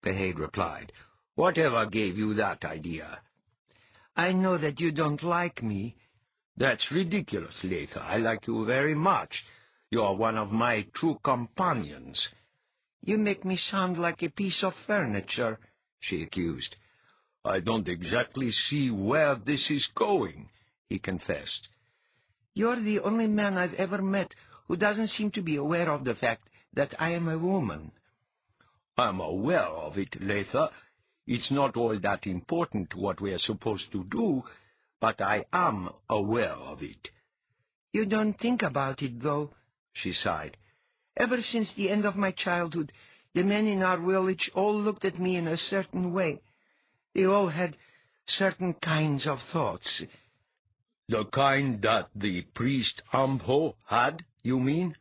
Behaid replied. "Whatever gave you that idea?" "I know that you don't like me." "That's ridiculous, Leigh. I like you very much. You are one of my true companions." "You make me sound like a piece of furniture," she accused. "I don't exactly see where this is going," he confessed. "You're the only man I've ever met who doesn't seem to be aware of the fact that I am a woman." "I'm aware of it, Leigh. It's not all that important what we are supposed to do, but I am aware of it." "You don't think about it, though," she sighed. "Ever since the end of my childhood, the men in our village all looked at me in a certain way. They all had certain kinds of thoughts." "The kind that the priest Amho had, you mean?"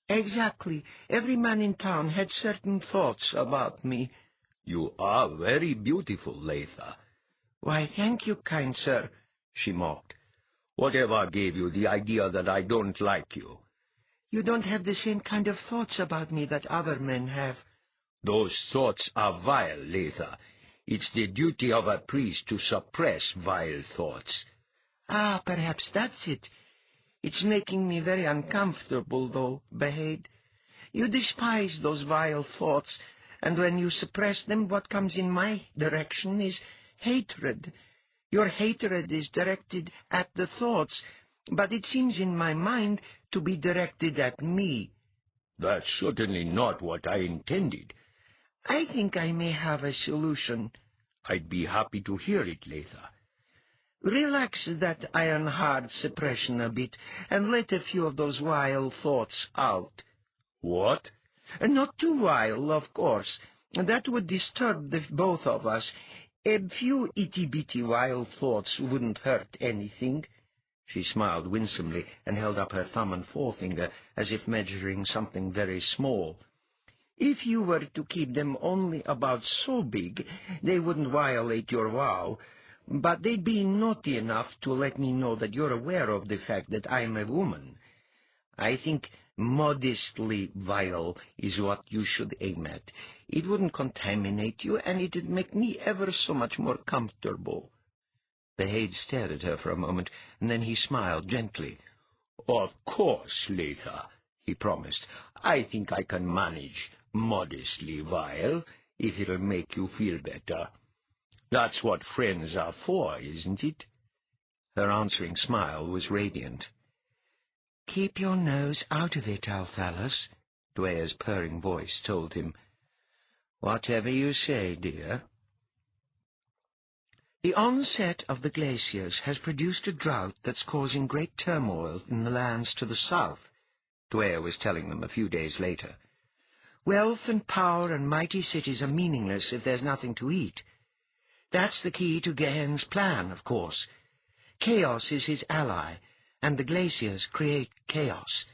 "Exactly. Every man in town had certain thoughts about me." "You are very beautiful, Leigh." "Why, thank you, kind sir," she mocked. "Whatever gave you the idea that I don't like you?" "You don't have the same kind of thoughts about me that other men have." "Those thoughts are vile, Leigh. It's the duty of a priest to suppress vile thoughts." "Ah, perhaps that's it. It's making me very uncomfortable, though, Behaid. You despise those vile thoughts, and when you suppress them, what comes in my direction is hatred. Your hatred is directed at the thoughts, but it seems in my mind to be directed at me." "That's certainly not what I intended." "I think I may have a solution." "I'd be happy to hear it, Leigh." "Relax that iron-hard suppression a bit, and let a few of those vile thoughts out." "What?" "Not too vile, of course. That would disturb the both of us. A few itty-bitty vile thoughts wouldn't hurt anything." She smiled winsomely and held up her thumb and forefinger as if measuring something very small. If you were to keep them only about so big, they wouldn't violate your vow, but they'd be naughty enough to let me know that you're aware of the fact that I'm a woman. I think modestly vile is what you should aim at. It wouldn't contaminate you, and it'd make me ever so much more comfortable." The Haid stared at her for a moment, and then he smiled gently. "Of course, Leigh," he promised. "I think I can manage modestly vile, if it'll make you feel better. That's what friends are for, isn't it?" Her answering smile was radiant. "Keep your nose out of it, Althalus," Dweia's purring voice told him. "Whatever you say, dear." "The onset of the glaciers has produced a drought that's causing great turmoil in the lands to the south," Dweia was telling them a few days later. "Wealth and power and mighty cities are meaningless if there's nothing to eat. That's the key to Gehen's plan, of course. Chaos is his ally, and the glaciers create chaos."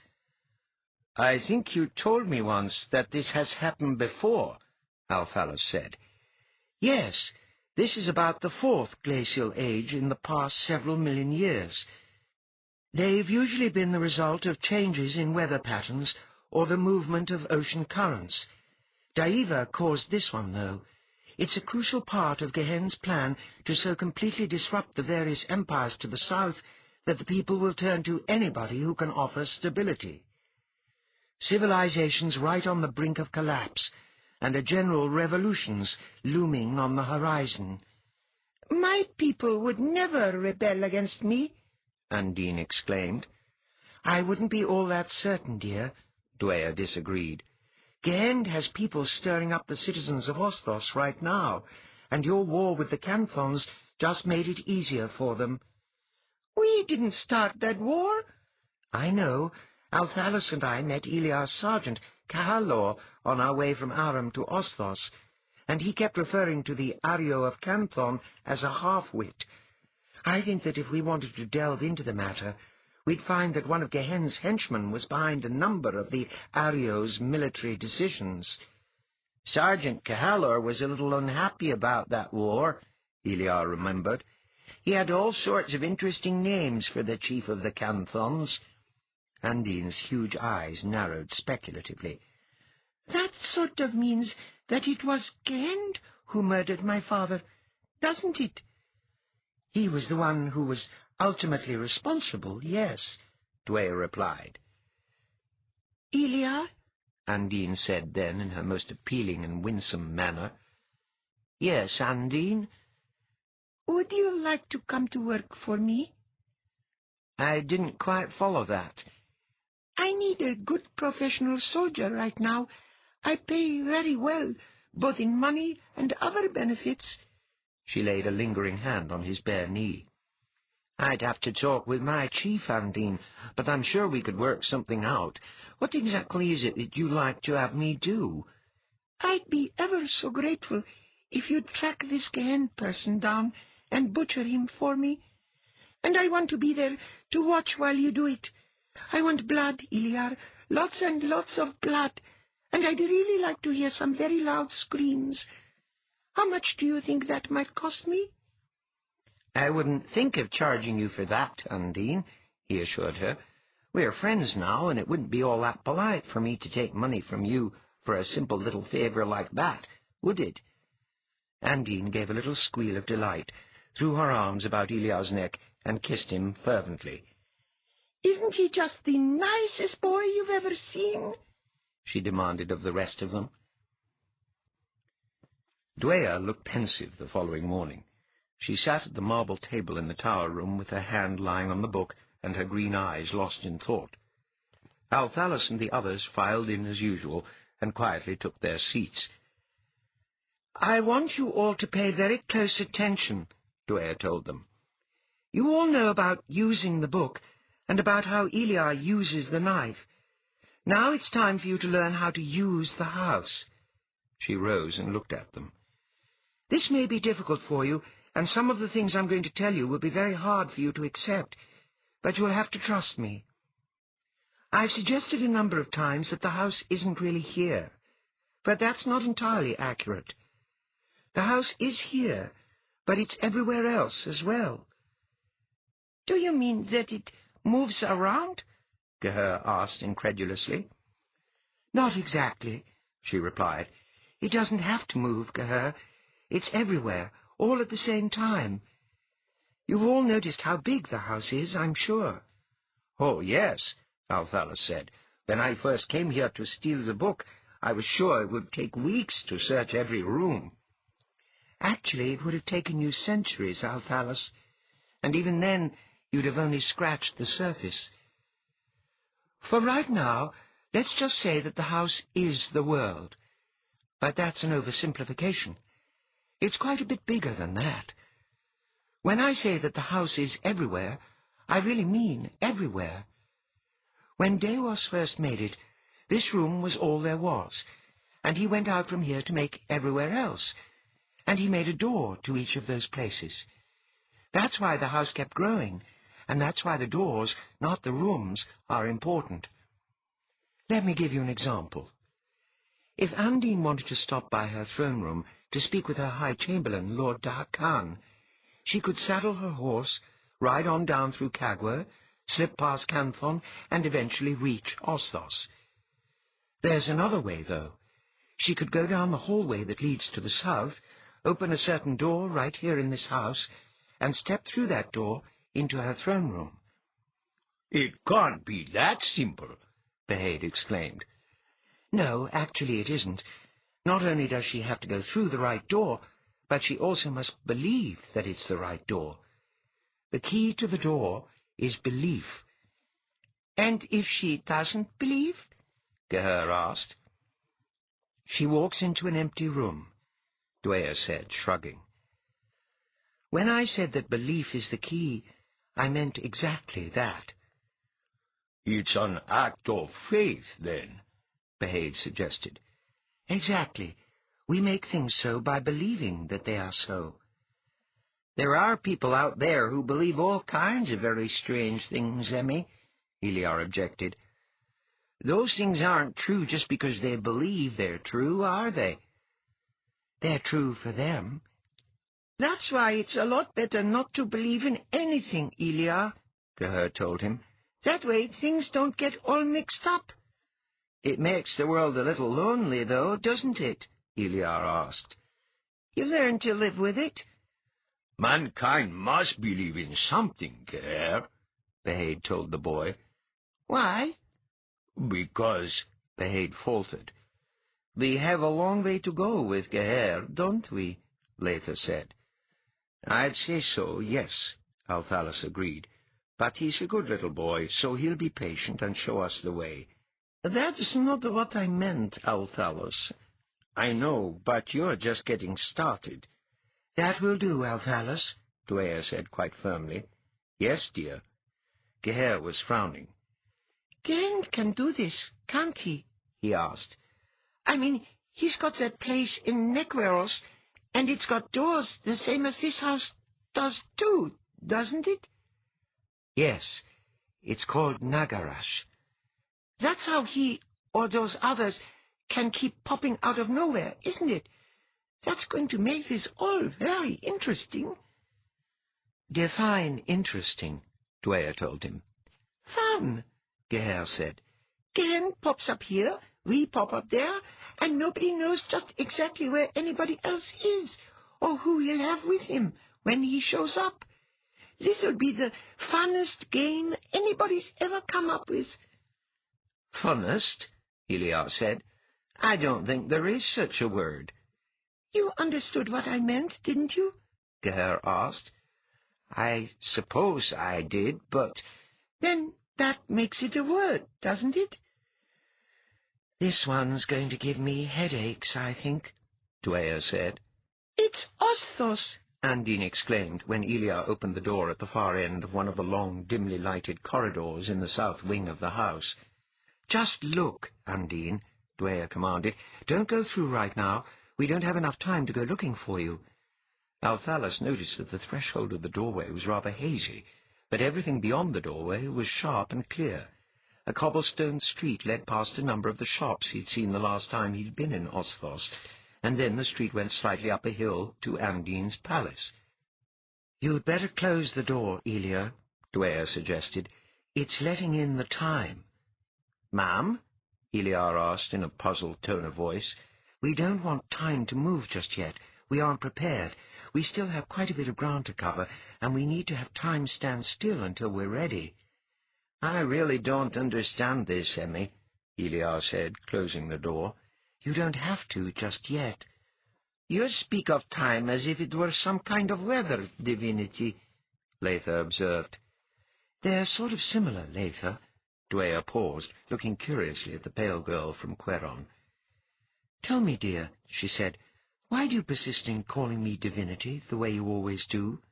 "I think you told me once that this has happened before," Althalus said. "Yes, this is about the fourth glacial age in the past several million years. They've usually been the result of changes in weather patterns or the movement of ocean currents. Dweia caused this one, though. It's a crucial part of Gehen's plan to so completely disrupt the various empires to the south that the people will turn to anybody who can offer stability. Civilization's right on the brink of collapse, and a general revolution's looming on the horizon." "My people would never rebel against me," Undine exclaimed. "I wouldn't be all that certain, dear," Dweia disagreed. "Gehen has people stirring up the citizens of Osthos right now, and your war with the Canthons just made it easier for them." "We didn't start that war." "I know. Althalus and I met Eliar's sergeant, Cahalor, on our way from Aram to Osthos, and he kept referring to the Ario of Canthon as a half-wit. I think that if we wanted to delve into the matter, we'd find that one of Gehen's henchmen was behind a number of the Ario's military decisions." "Sergeant Cahalor was a little unhappy about that war," Eliar remembered. "He had all sorts of interesting names for the chief of the Canthons." Undine's huge eyes narrowed speculatively. "That sort of means that it was Gehen who murdered my father, doesn't it?" "He was the one who was ultimately responsible, yes," Dweia replied. "Eliar?" Undine said then in her most appealing and winsome manner. "Yes, Undine?" "Would you like to come to work for me?" "I didn't quite follow that." "I need a good professional soldier right now. I pay very well, both in money and other benefits." She laid a lingering hand on his bare knee. "I'd have to talk with my chief, Undine, but I'm sure we could work something out. What exactly is it that you'd like to have me do?" "I'd be ever so grateful if you'd track this Gehen person down and butcher him for me. And I want to be there to watch while you do it. I want blood, Eliar, lots and lots of blood, and I'd really like to hear some very loud screams. How much do you think that might cost me?" "I wouldn't think of charging you for that, Undine," he assured her. "We're friends now, and it wouldn't be all that polite for me to take money from you for a simple little favor like that, would it?" Undine gave a little squeal of delight, threw her arms about Eliar's neck, and kissed him fervently. "Isn't he just the nicest boy you've ever seen?" she demanded of the rest of them. Dweia looked pensive the following morning. She sat at the marble table in the tower room with her hand lying on the book and her green eyes lost in thought. Althalus and the others filed in as usual and quietly took their seats. "I want you all to pay very close attention," Dweia told them. "You all know about using the book and about how Eliar uses the knife. Now it's time for you to learn how to use the house." She rose and looked at them. "This may be difficult for you, and some of the things I'm going to tell you will be very hard for you to accept, but you'll have to trust me. I've suggested a number of times that the house isn't really here. But that's not entirely accurate. The house is here, but it's everywhere else as well. Do you mean that it moves around? Geher asked incredulously. Not exactly, she replied. It doesn't have to move, Geher. It's everywhere, all at the same time. You've all noticed how big the house is, I'm sure. Oh, yes, Althalus said. When I first came here to steal the book, I was sure it would take weeks to search every room. Actually, it would have taken you centuries, Althalus, and even then you'd have only scratched the surface. For right now, let's just say that the house is the world. But that's an oversimplification. It's quite a bit bigger than that. When I say that the house is everywhere, I really mean everywhere. When Dweia first made it, this room was all there was, and he went out from here to make everywhere else, and he made a door to each of those places. That's why the house kept growing, and that's why the doors, not the rooms, are important. Let me give you an example. If Undine wanted to stop by her throne room to speak with her High Chamberlain, Lord Dahak Khan, she could saddle her horse, ride on down through Kagwer, slip past Canthon, and eventually reach Osthos. There's another way, though. She could go down the hallway that leads to the south, open a certain door right here in this house, and step through that door into her throne room. It can't be that simple, Behaid exclaimed. No, actually it isn't. Not only does she have to go through the right door, but she also must believe that it's the right door. The key to the door is belief. And if she doesn't believe? Geher asked. She walks into an empty room, Dweia said, shrugging. When I said that belief is the key, I meant exactly that. It's an act of faith, then, Behaid suggested. Exactly. We make things so by believing that they are so. There are people out there who believe all kinds of very strange things, Emmy, Eliar objected. Those things aren't true just because they believe they're true, are they? They're true for them. That's why it's a lot better not to believe in anything, Eliar, Geher told him. That way things don't get all mixed up. It makes the world a little lonely, though, doesn't it? Eliar asked. You learn to live with it. Mankind must believe in something, Geher, Behaid told the boy. Why? Because, Behaid faltered. We have a long way to go with Geher, don't we? Leigh said. I'd say so, yes, Althalus agreed. But he's a good little boy, so he'll be patient and show us the way. That's not what I meant, Althalus. I know, but you're just getting started. That will do, Althalus, Dweia said quite firmly. Yes, dear. Geher was frowning. Geraint can do this, can't he? He asked. I mean, he's got that place in Nekweros, and it's got doors the same as this house does too, doesn't it? Yes, it's called Nagarash. That's how he, or those others, can keep popping out of nowhere, isn't it? That's going to make this all very interesting. Define interesting, Dweia told him. Fun, Geher said. Geraint pops up here, we pop up there, and nobody knows just exactly where anybody else is, or who he'll have with him when he shows up. This'll be the funnest game anybody's ever come up with. Funnest? Eliar said. I don't think there is such a word. You understood what I meant, didn't you? Geher asked. I suppose I did, but... Then that makes it a word, doesn't it? This one's going to give me headaches, I think, Dweia said. It's Osthos, Undine exclaimed when Eliar opened the door at the far end of one of the long, dimly lighted corridors in the south wing of the house. Just look, Undine, Dweia commanded. Don't go through right now. We don't have enough time to go looking for you. Althalus noticed that the threshold of the doorway was rather hazy, but everything beyond the doorway was sharp and clear. A cobblestone street led past a number of the shops he'd seen the last time he'd been in Osthos, and then the street went slightly up a hill to Andine's palace. "You'd better close the door, Elia," Dweia suggested. "It's letting in the time." "Ma'am?" Eliar asked in a puzzled tone of voice. "We don't want time to move just yet. We aren't prepared. We still have quite a bit of ground to cover, and we need to have time stand still until we're ready." "I really don't understand this, Emmy," Eliar said, closing the door. "You don't have to just yet." "You speak of time as if it were some kind of weather, divinity," Leitha observed. "They're sort of similar, Leitha." Dweia paused, looking curiously at the pale girl from Queron. "Tell me, dear," she said, "why do you persist in calling me divinity the way you always do?"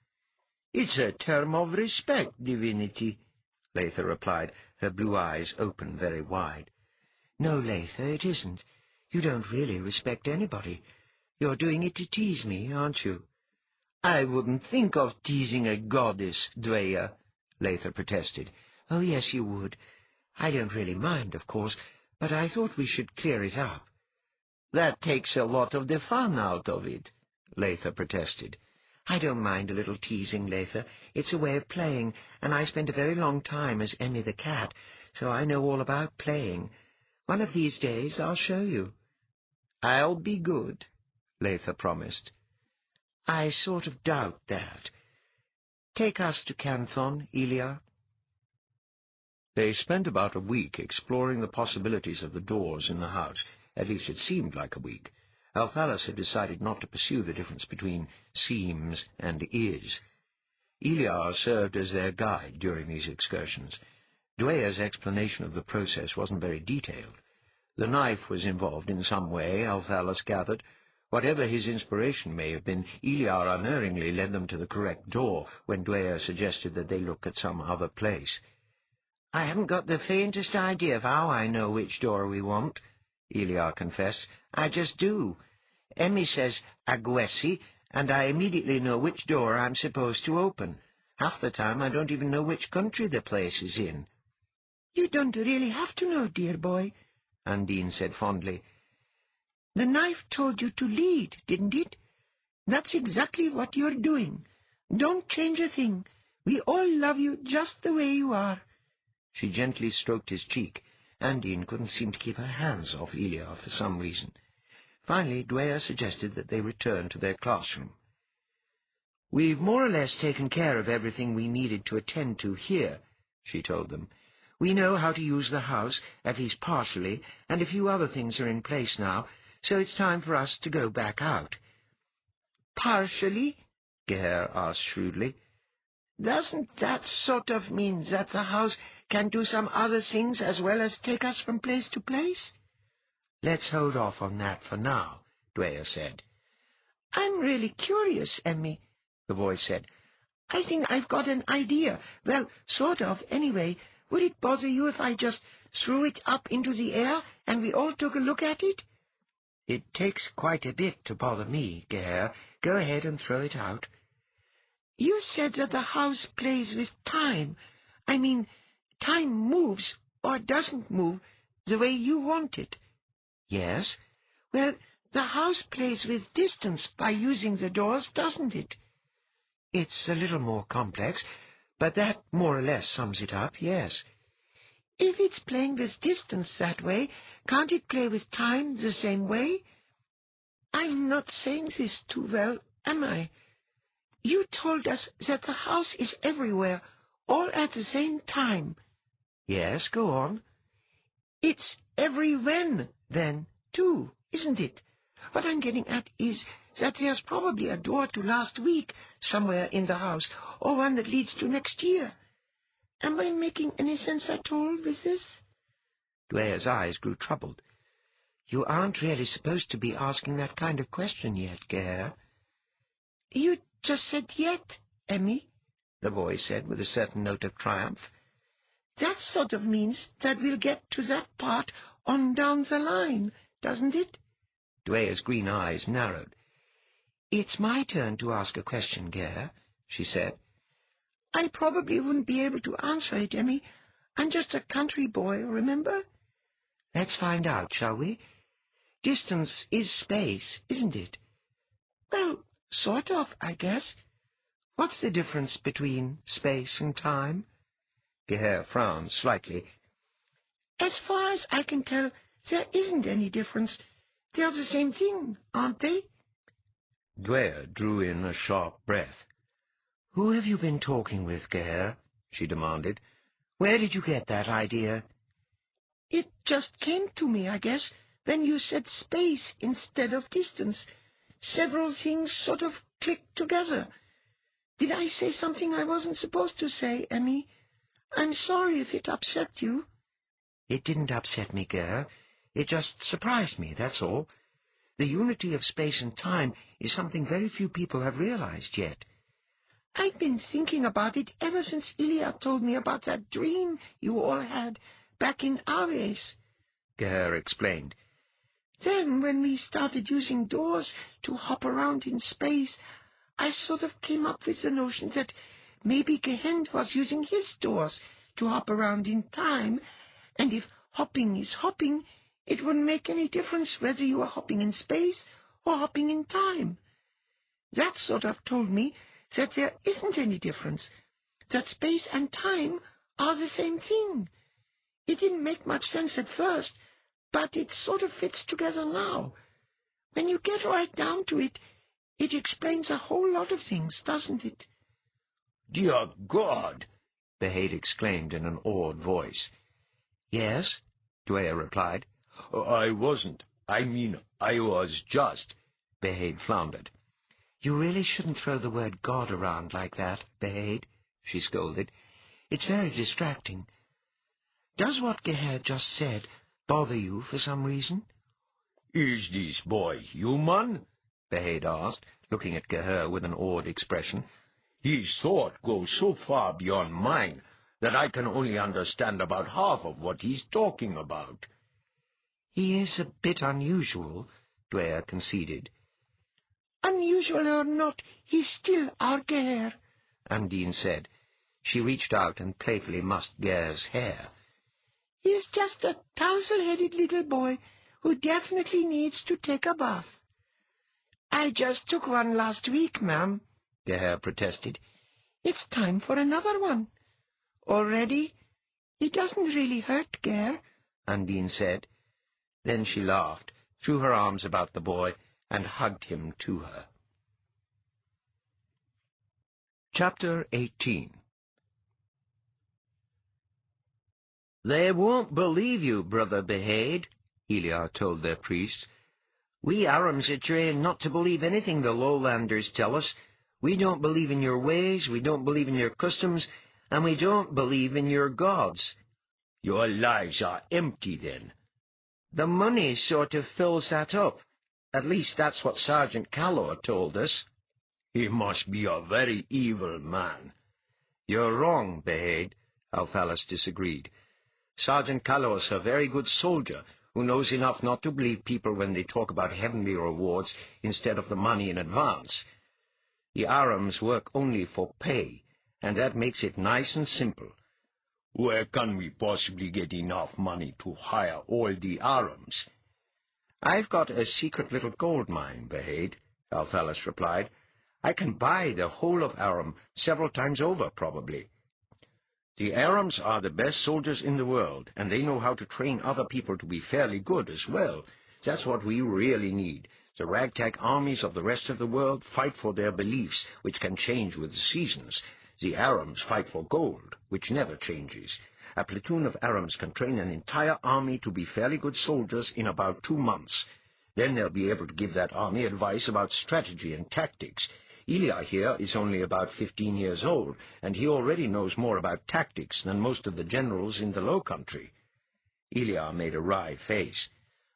"It's a term of respect, divinity," Leitha replied, her blue eyes open very wide. "No, Leitha, it isn't. You don't really respect anybody. You're doing it to tease me, aren't you?" "I wouldn't think of teasing a goddess, Dweia," Leitha protested. "Oh, yes, you would. I don't really mind, of course, but I thought we should clear it up." "That takes a lot of the fun out of it," Leitha protested. "I don't mind a little teasing, Leitha. It's a way of playing, and I spent a very long time as Emmy the cat, so I know all about playing. One of these days I'll show you." "I'll be good," Leitha promised. "I sort of doubt that. Take us to Canthon, Elia." They spent about a week exploring the possibilities of the doors in the house. At least it seemed like a week. Althalus had decided not to pursue the difference between seems and is. Eliar served as their guide during these excursions. Dweia's explanation of the process wasn't very detailed. The knife was involved in some way, Althalus gathered. Whatever his inspiration may have been, Eliar unerringly led them to the correct door when Dweia suggested that they look at some other place. "I haven't got the faintest idea of how I know which door we want," Eliar confessed. "I just do. Emmy says Agwesi, and I immediately know which door I'm supposed to open. Half the time I don't even know which country the place is in." "You don't really have to know, dear boy," Undine said fondly. "The knife told you to lead, didn't it? That's exactly what you're doing. Don't change a thing. We all love you just the way you are." She gently stroked his cheek. Undine couldn't seem to keep her hands off Eliar for some reason. Finally, Dweia suggested that they return to their classroom. "We've more or less taken care of everything we needed to attend to here," she told them. "We know how to use the house, at least partially, and a few other things are in place now, so it's time for us to go back out." "Partially?" Geher asked shrewdly. "Doesn't that sort of mean that the house can do some other things as well as take us from place to place?" "Let's hold off on that for now," Dweia said. "I'm really curious, Emmy," the boy said. "I think I've got an idea. Well, sort of, anyway. Would it bother you if I just threw it up into the air and we all took a look at it?" "It takes quite a bit to bother me, Geher. Go ahead and throw it out." "You said that the house plays with time. I mean, time moves or doesn't move the way you want it." "Yes?" "Well, the house plays with distance by using the doors, doesn't it?" "It's a little more complex, but that more or less sums it up, yes." "If it's playing with distance that way, can't it play with time the same way? I'm not saying this too well, am I? You told us that the house is everywhere, all at the same time." "Yes, go on." "It's every when, then, too, isn't it? What I'm getting at is that there's probably a door to last week somewhere in the house, or one that leads to next year. Am I making any sense at all with this?" Dweia's eyes grew troubled. "You aren't really supposed to be asking that kind of question yet, Geher." "You just said yet, Emmy," the boy said with a certain note of triumph. "That sort of means that we'll get to that part on down the line, doesn't it?" Dweia's green eyes narrowed. "It's my turn to ask a question, Geher," she said. "I probably wouldn't be able to answer it, Emmy. I'm just a country boy, remember? Let's find out, shall we? Distance is space, isn't it? Well, sort of, I guess. What's the difference between space and time? Geher frowned slightly. As far as I can tell, there isn't any difference. They're the same thing, aren't they? Dweia drew in a sharp breath. Who have you been talking with, Geher? She demanded. Where did you get that idea? It just came to me, I guess, when you said space instead of distance. Several things sort of clicked together. Did I say something I wasn't supposed to say, Emmy? I'm sorry if it upset you. It didn't upset me, Geher. It just surprised me, that's all. The unity of space and time is something very few people have realized yet. I've been thinking about it ever since Ilya told me about that dream you all had back in Ares, Geher explained. Then, when we started using doors to hop around in space, I sort of came up with the notion that maybe Gehend was using his doors to hop around in time, and if hopping is hopping, it wouldn't make any difference whether you were hopping in space or hopping in time. That sort of told me that there isn't any difference, that space and time are the same thing. It didn't make much sense at first, but it sort of fits together now. When you get right down to it, it explains a whole lot of things, doesn't it? Dear God! Behaid exclaimed in an awed voice. Yes, Dweia replied. I wasn't. I was just, Behaid floundered. You really shouldn't throw the word God around like that, Behaid, she scolded. It's very distracting. Does what Geher just said bother you for some reason? Is this boy human? Behaid asked, looking at Geher with an awed expression. His thought goes so far beyond mine that I can only understand about half of what he's talking about. He is a bit unusual, Dweia conceded. Unusual or not, he's still our Geher, Undine said. She reached out and playfully mussed Geher's hair. He's just a tousle-headed little boy who definitely needs to take a bath. I just took one last week, ma'am, Geher protested. It's time for another one. Already? It doesn't really hurt, Geher, Undine said. Then she laughed, threw her arms about the boy, and hugged him to her. Chapter 18. They won't believe you, Brother Behaid, Eliar told their priest. We Arams are trained not to believe anything the lowlanders tell us. We don't believe in your ways, we don't believe in your customs, and we don't believe in your gods. Your lives are empty, then. The money sort of fills that up. At least that's what Sergeant Callor told us. He must be a very evil man. You're wrong, Behaid, Althalus disagreed. Sergeant Callor's a very good soldier who knows enough not to believe people when they talk about heavenly rewards instead of the money in advance. The Arams work only for pay, and that makes it nice and simple. Where can we possibly get enough money to hire all the Arams? I've got a secret little gold mine, Behaid, Althalus replied. I can buy the whole of Aram several times over, probably. The Arams are the best soldiers in the world, and they know how to train other people to be fairly good as well. That's what we really need. The ragtag armies of the rest of the world fight for their beliefs, which can change with the seasons. The Arams fight for gold, which never changes. A platoon of Arams can train an entire army to be fairly good soldiers in about 2 months. Then they'll be able to give that army advice about strategy and tactics. Ilya here is only about 15 years old, and he already knows more about tactics than most of the generals in the Low Country. Ilya made a wry face.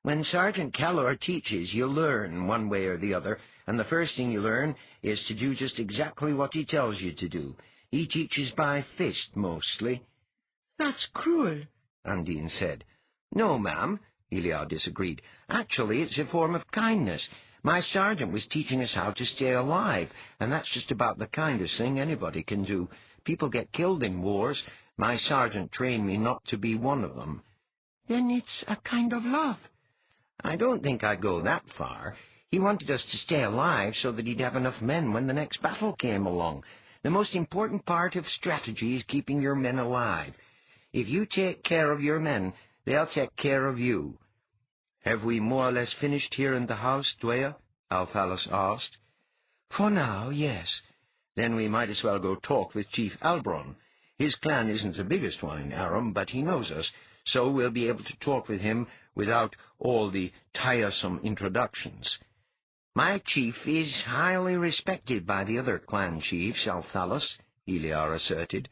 When Sergeant Callor teaches, you learn one way or the other, and the first thing you learn is to do just exactly what he tells you to do. He teaches by fist, mostly. That's cruel, Undine said. No, ma'am, Ilya disagreed. Actually, it's a form of kindness. My sergeant was teaching us how to stay alive, and that's just about the kindest thing anybody can do. People get killed in wars. My sergeant trained me not to be one of them. Then it's a kind of love. I don't think I'd go that far. He wanted us to stay alive so that he'd have enough men when the next battle came along. The most important part of strategy is keeping your men alive. If you take care of your men, they'll take care of you. Have we more or less finished here in the house, Dweia? Althalus asked. For now, yes. Then we might as well go talk with Chief Albron. His clan isn't the biggest one in Aram, but he knows us, so we'll be able to talk with him without all the tiresome introductions. My chief is highly respected by the other clan chiefs, Althalus, Eliar asserted.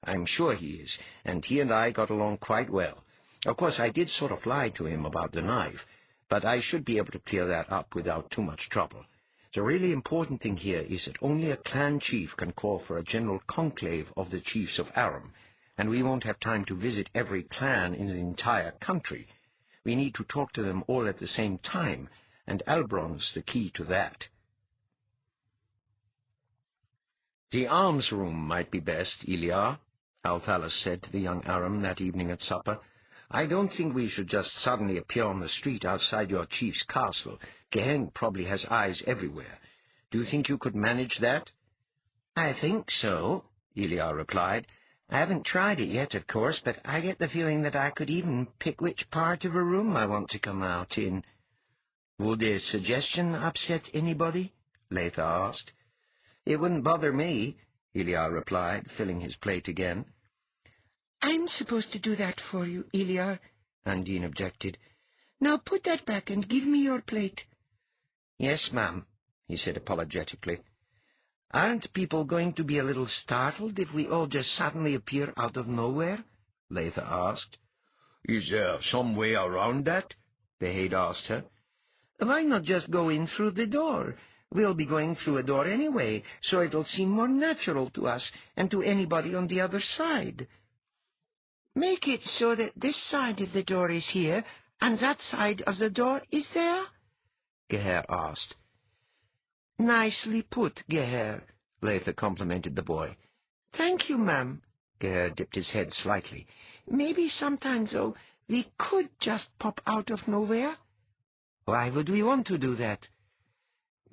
I'm sure he is, and he and I got along quite well. Of course, I did sort of lie to him about the knife, but I should be able to clear that up without too much trouble. The really important thing here is that only a clan chief can call for a general conclave of the chiefs of Aram, and we won't have time to visit every clan in the entire country. We need to talk to them all at the same time, and Albron's the key to that. The arms room might be best, Eliar, Althalus said to the young Aram that evening at supper. I don't think we should just suddenly appear on the street outside your chief's castle. Geheng probably has eyes everywhere. Do you think you could manage that? I think so, Eliar replied. I haven't tried it yet, of course, but I get the feeling that I could even pick which part of a room I want to come out in. Would a suggestion upset anybody? Leigh asked. It wouldn't bother me, Eliar replied, filling his plate again. I'm supposed to do that for you, Eliar, Undine objected. Now put that back and give me your plate. Yes, ma'am, he said apologetically. Aren't people going to be a little startled if we all just suddenly appear out of nowhere? Leigh asked. Is there some way around that? Behaid asked her. Why not just go in through the door? We'll be going through a door anyway, so it'll seem more natural to us and to anybody on the other side. Make it so that this side of the door is here, and that side of the door is there? Geher asked. Nicely put, Geher, Leigh complimented the boy. Thank you, ma'am. Geher dipped his head slightly. Maybe sometimes, though, we could just pop out of nowhere. Why would we want to do that?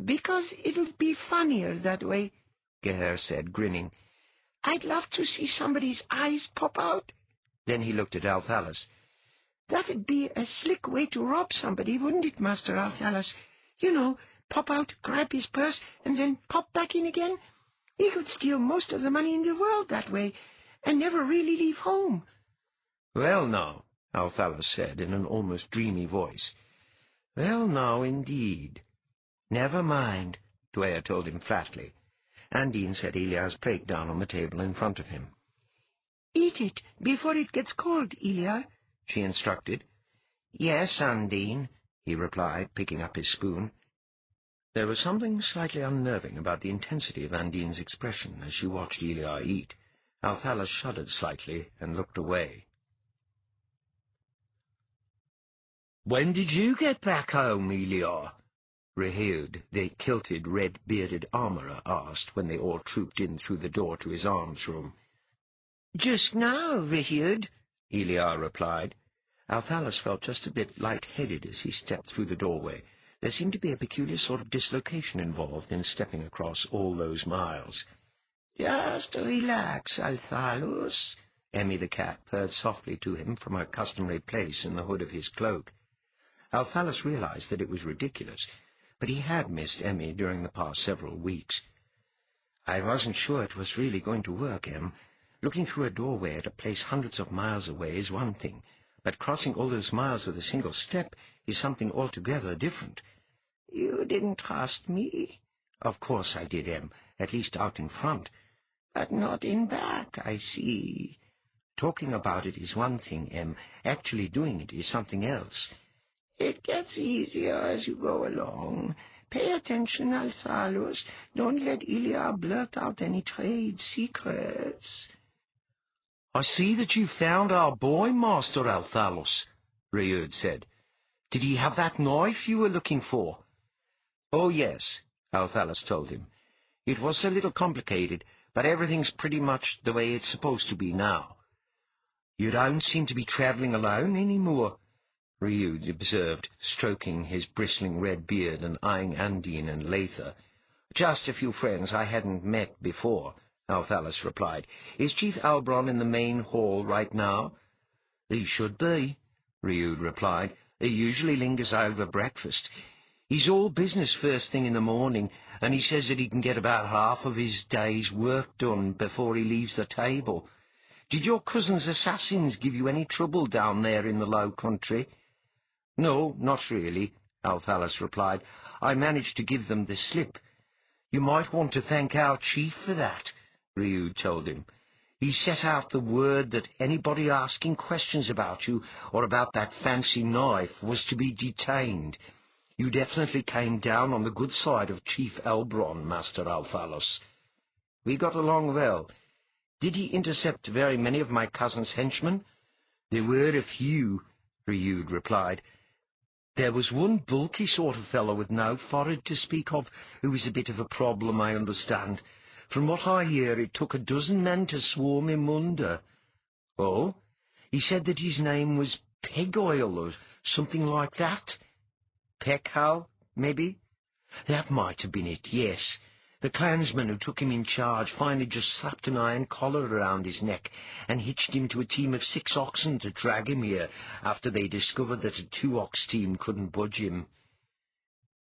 Because it'll be funnier that way, Geher said, grinning. I'd love to see somebody's eyes pop out. Then he looked at Althalus. That'd be a slick way to rob somebody, wouldn't it, Master Althalus? You know, pop out, grab his purse, and then pop back in again. We could steal most of the money in the world that way, and never really leave home. Well, now, Althalus said in an almost dreamy voice. Well, now, indeed. Never mind, Dweia told him flatly. Undine set Eliar's plate down on the table in front of him. Eat it before it gets cold, Eliar, she instructed. Yes, Undine, he replied, picking up his spoon. There was something slightly unnerving about the intensity of Undine's expression as she watched Eliar eat. Althalus shuddered slightly and looked away. When did you get back home, Eliar? Reheud, the kilted, red-bearded armourer, asked when they all trooped in through the door to his arms room. Just now, Reheud, Eliar replied. Althalus felt just a bit light-headed as he stepped through the doorway. There seemed to be a peculiar sort of dislocation involved in stepping across all those miles. Just relax, Althalus, Emmy the cat purred softly to him from her customary place in the hood of his cloak. Althalus realized that it was ridiculous, but he had missed Emmy during the past several weeks. I wasn't sure it was really going to work, Em. Looking through a doorway at a place hundreds of miles away is one thing, but crossing all those miles with a single step is something altogether different. You didn't trust me? Of course I did, Em, at least out in front. But not in back, I see. Talking about it is one thing, Em. Actually doing it is something else. It gets easier as you go along. Pay attention, Althalus. Don't let Eliar blurt out any trade secrets. I see that you found our boy, Master Althalus, Reheud said. Did he have that knife you were looking for? Oh, yes, Althalus told him. It was a little complicated, but everything's pretty much the way it's supposed to be now." "You don't seem to be travelling alone any more," Riud observed, stroking his bristling red beard and eyeing Undine and Leigh. "Just a few friends I hadn't met before," Althalus replied. "Is Chief Albron in the main hall right now?" "He should be," Riud replied. "He usually lingers over breakfast. He's all business first thing in the morning, and he says that he can get about half of his day's work done before he leaves the table. Did your cousin's assassins give you any trouble down there in the Low Country?" "No, not really," Althalus replied. "I managed to give them the slip." "You might want to thank our chief for that," Riud told him. "He set out the word that anybody asking questions about you or about that fancy knife was to be detained. You definitely came down on the good side of Chief Albron, Master Althalus." "We got along well. Did he intercept very many of my cousin's henchmen?" "There were a few," Riud replied. "There was one bulky sort of fellow with no forehead to speak of, who was a bit of a problem, I understand. From what I hear, it took a dozen men to swarm him under." "Oh? He said that his name was Peg-Oil or something like that." "Peckhal, maybe?" "That might have been it, yes. The clansman who took him in charge finally just slapped an iron collar around his neck and hitched him to a team of 6 oxen to drag him here after they discovered that a 2-ox team couldn't budge him."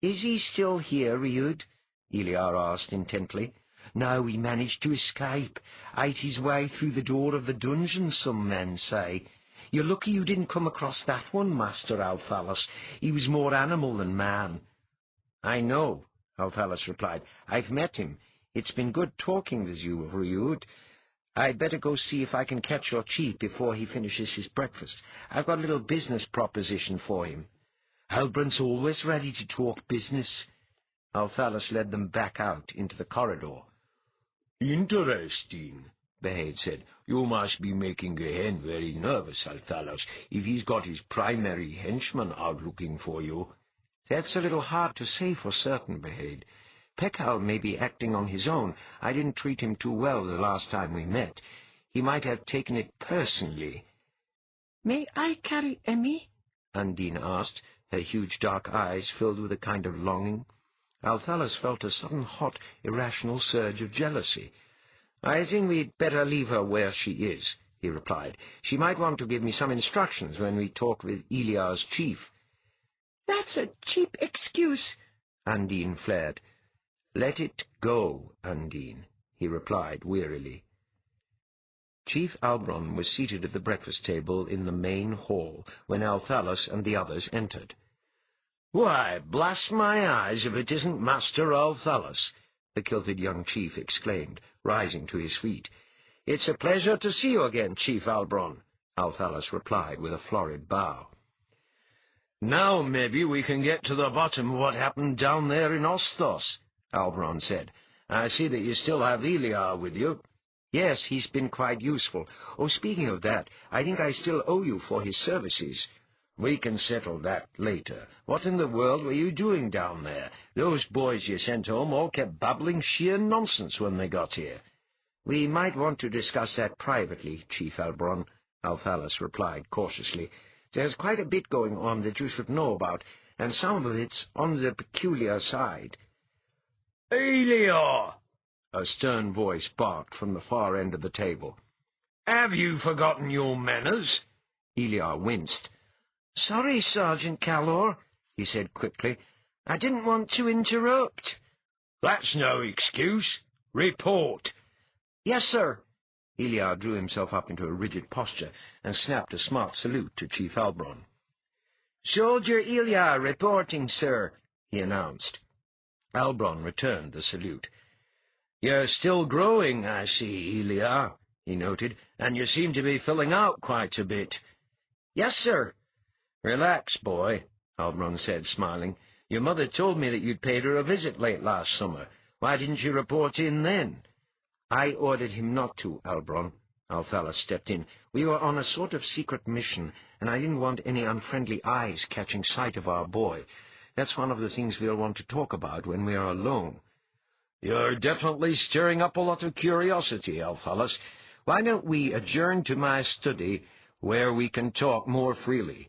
"Is he still here, Riud?" Eliar asked intently. "No, he managed to escape. Ate his way through the door of the dungeon, some men say. You're lucky you didn't come across that one, Master Althalus. He was more animal than man." "I know," Althalus replied. "I've met him. It's been good talking with you, Riud. I'd better go see if I can catch your chief before he finishes his breakfast. I've got a little business proposition for him." "Halbrand's always ready to talk business." Althalus led them back out into the corridor. "Interesting," Behaid said. "You must be making a hen very nervous, Althalus, if he's got his primary henchman out looking for you." "That's a little hard to say for certain, Behaid. Peckhal may be acting on his own. I didn't treat him too well the last time we met. He might have taken it personally." "May I carry Emmy?" Undine asked, her huge dark eyes filled with a kind of longing. Althalus felt a sudden hot, irrational surge of jealousy. "I think we'd better leave her where she is," he replied. "She might want to give me some instructions when we talk with Eliar's chief." "That's a cheap excuse," Undine flared. "Let it go, Undine," he replied wearily. Chief Albron was seated at the breakfast table in the main hall when Althalus and the others entered. "Why, blast my eyes if it isn't Master Althalus," the kilted young chief exclaimed, rising to his feet. "It's a pleasure to see you again, Chief Albron," Althalus replied with a florid bow. "Now maybe we can get to the bottom of what happened down there in Osthos," Albron said. "I see that you still have Eliar with you." "Yes, he's been quite useful. Oh, speaking of that, I think I still owe you for his services." "We can settle that later. What in the world were you doing down there? Those boys you sent home all kept babbling sheer nonsense when they got here." "We might want to discuss that privately, Chief Albron," Althalus replied cautiously. "There's quite a bit going on that you should know about, and some of it's on the peculiar side." "Eliar!" a stern voice barked from the far end of the table. "Have you forgotten your manners?" Eliar winced. "Sorry, Sergeant Calor," he said quickly. "I didn't want to interrupt." "That's no excuse. Report." "Yes, sir." Eliar drew himself up into a rigid posture and snapped a smart salute to Chief Albron. "Soldier Eliar reporting, sir," he announced. Albron returned the salute. "You're still growing, I see, Eliar," he noted, "and you seem to be filling out quite a bit." "Yes, sir." "Relax, boy," Albron said, smiling. "Your mother told me that you'd paid her a visit late last summer. Why didn't you report in then?" "I ordered him not to, Albron." Althalus stepped in. "We were on a sort of secret mission, and I didn't want any unfriendly eyes catching sight of our boy. That's one of the things we'll want to talk about when we are alone." You're definitely stirring up a lot of curiosity, Althalus. Why don't we adjourn to my study, where we can talk more freely?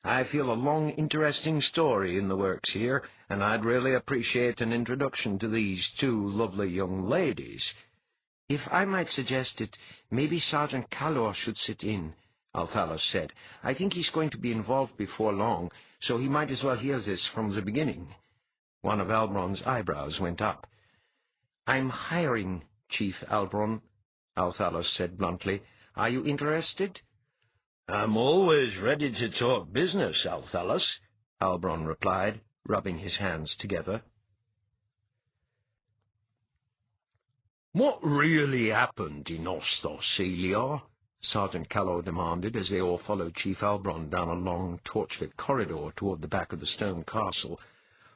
I feel a long, interesting story in the works here, and I'd really appreciate an introduction to these two lovely young ladies. If I might suggest it, maybe Sergeant Calor should sit in, Althalus said. I think he's going to be involved before long, so he might as well hear this from the beginning. One of Albron's eyebrows went up. I'm hiring, Chief Albron, Althalus said bluntly. Are you interested? I'm always ready to talk business, Althalus, Albron replied, rubbing his hands together. What really happened in Ostos, Eliar? Sergeant Calor demanded as they all followed Chief Albron down a long, torchlit corridor toward the back of the stone castle.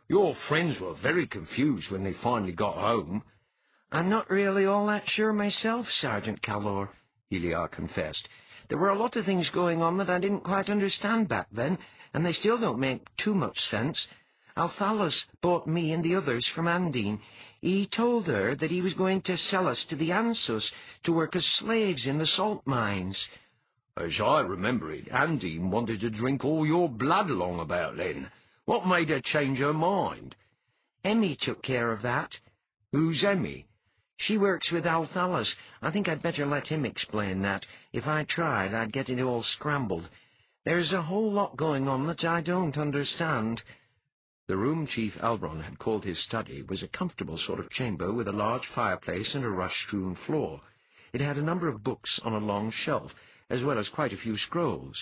Your friends were very confused when they finally got home. I'm not really all that sure myself, Sergeant Calor, Eliar confessed. There were a lot of things going on that I didn't quite understand back then, and they still don't make too much sense. Althalus bought me and the others from Andine. He told her that he was going to sell us to the Ansus to work as slaves in the salt mines. As I remember it, Andine wanted to drink all your blood along about then. What made her change her mind? Emmy took care of that. Who's Emmy? She works with Althalus. I think I'd better let him explain that. If I tried, I'd get it all scrambled. There's a whole lot going on that I don't understand. The room Chief Albron had called his study was a comfortable sort of chamber with a large fireplace and a rush-strewn floor. It had a number of books on a long shelf, as well as quite a few scrolls.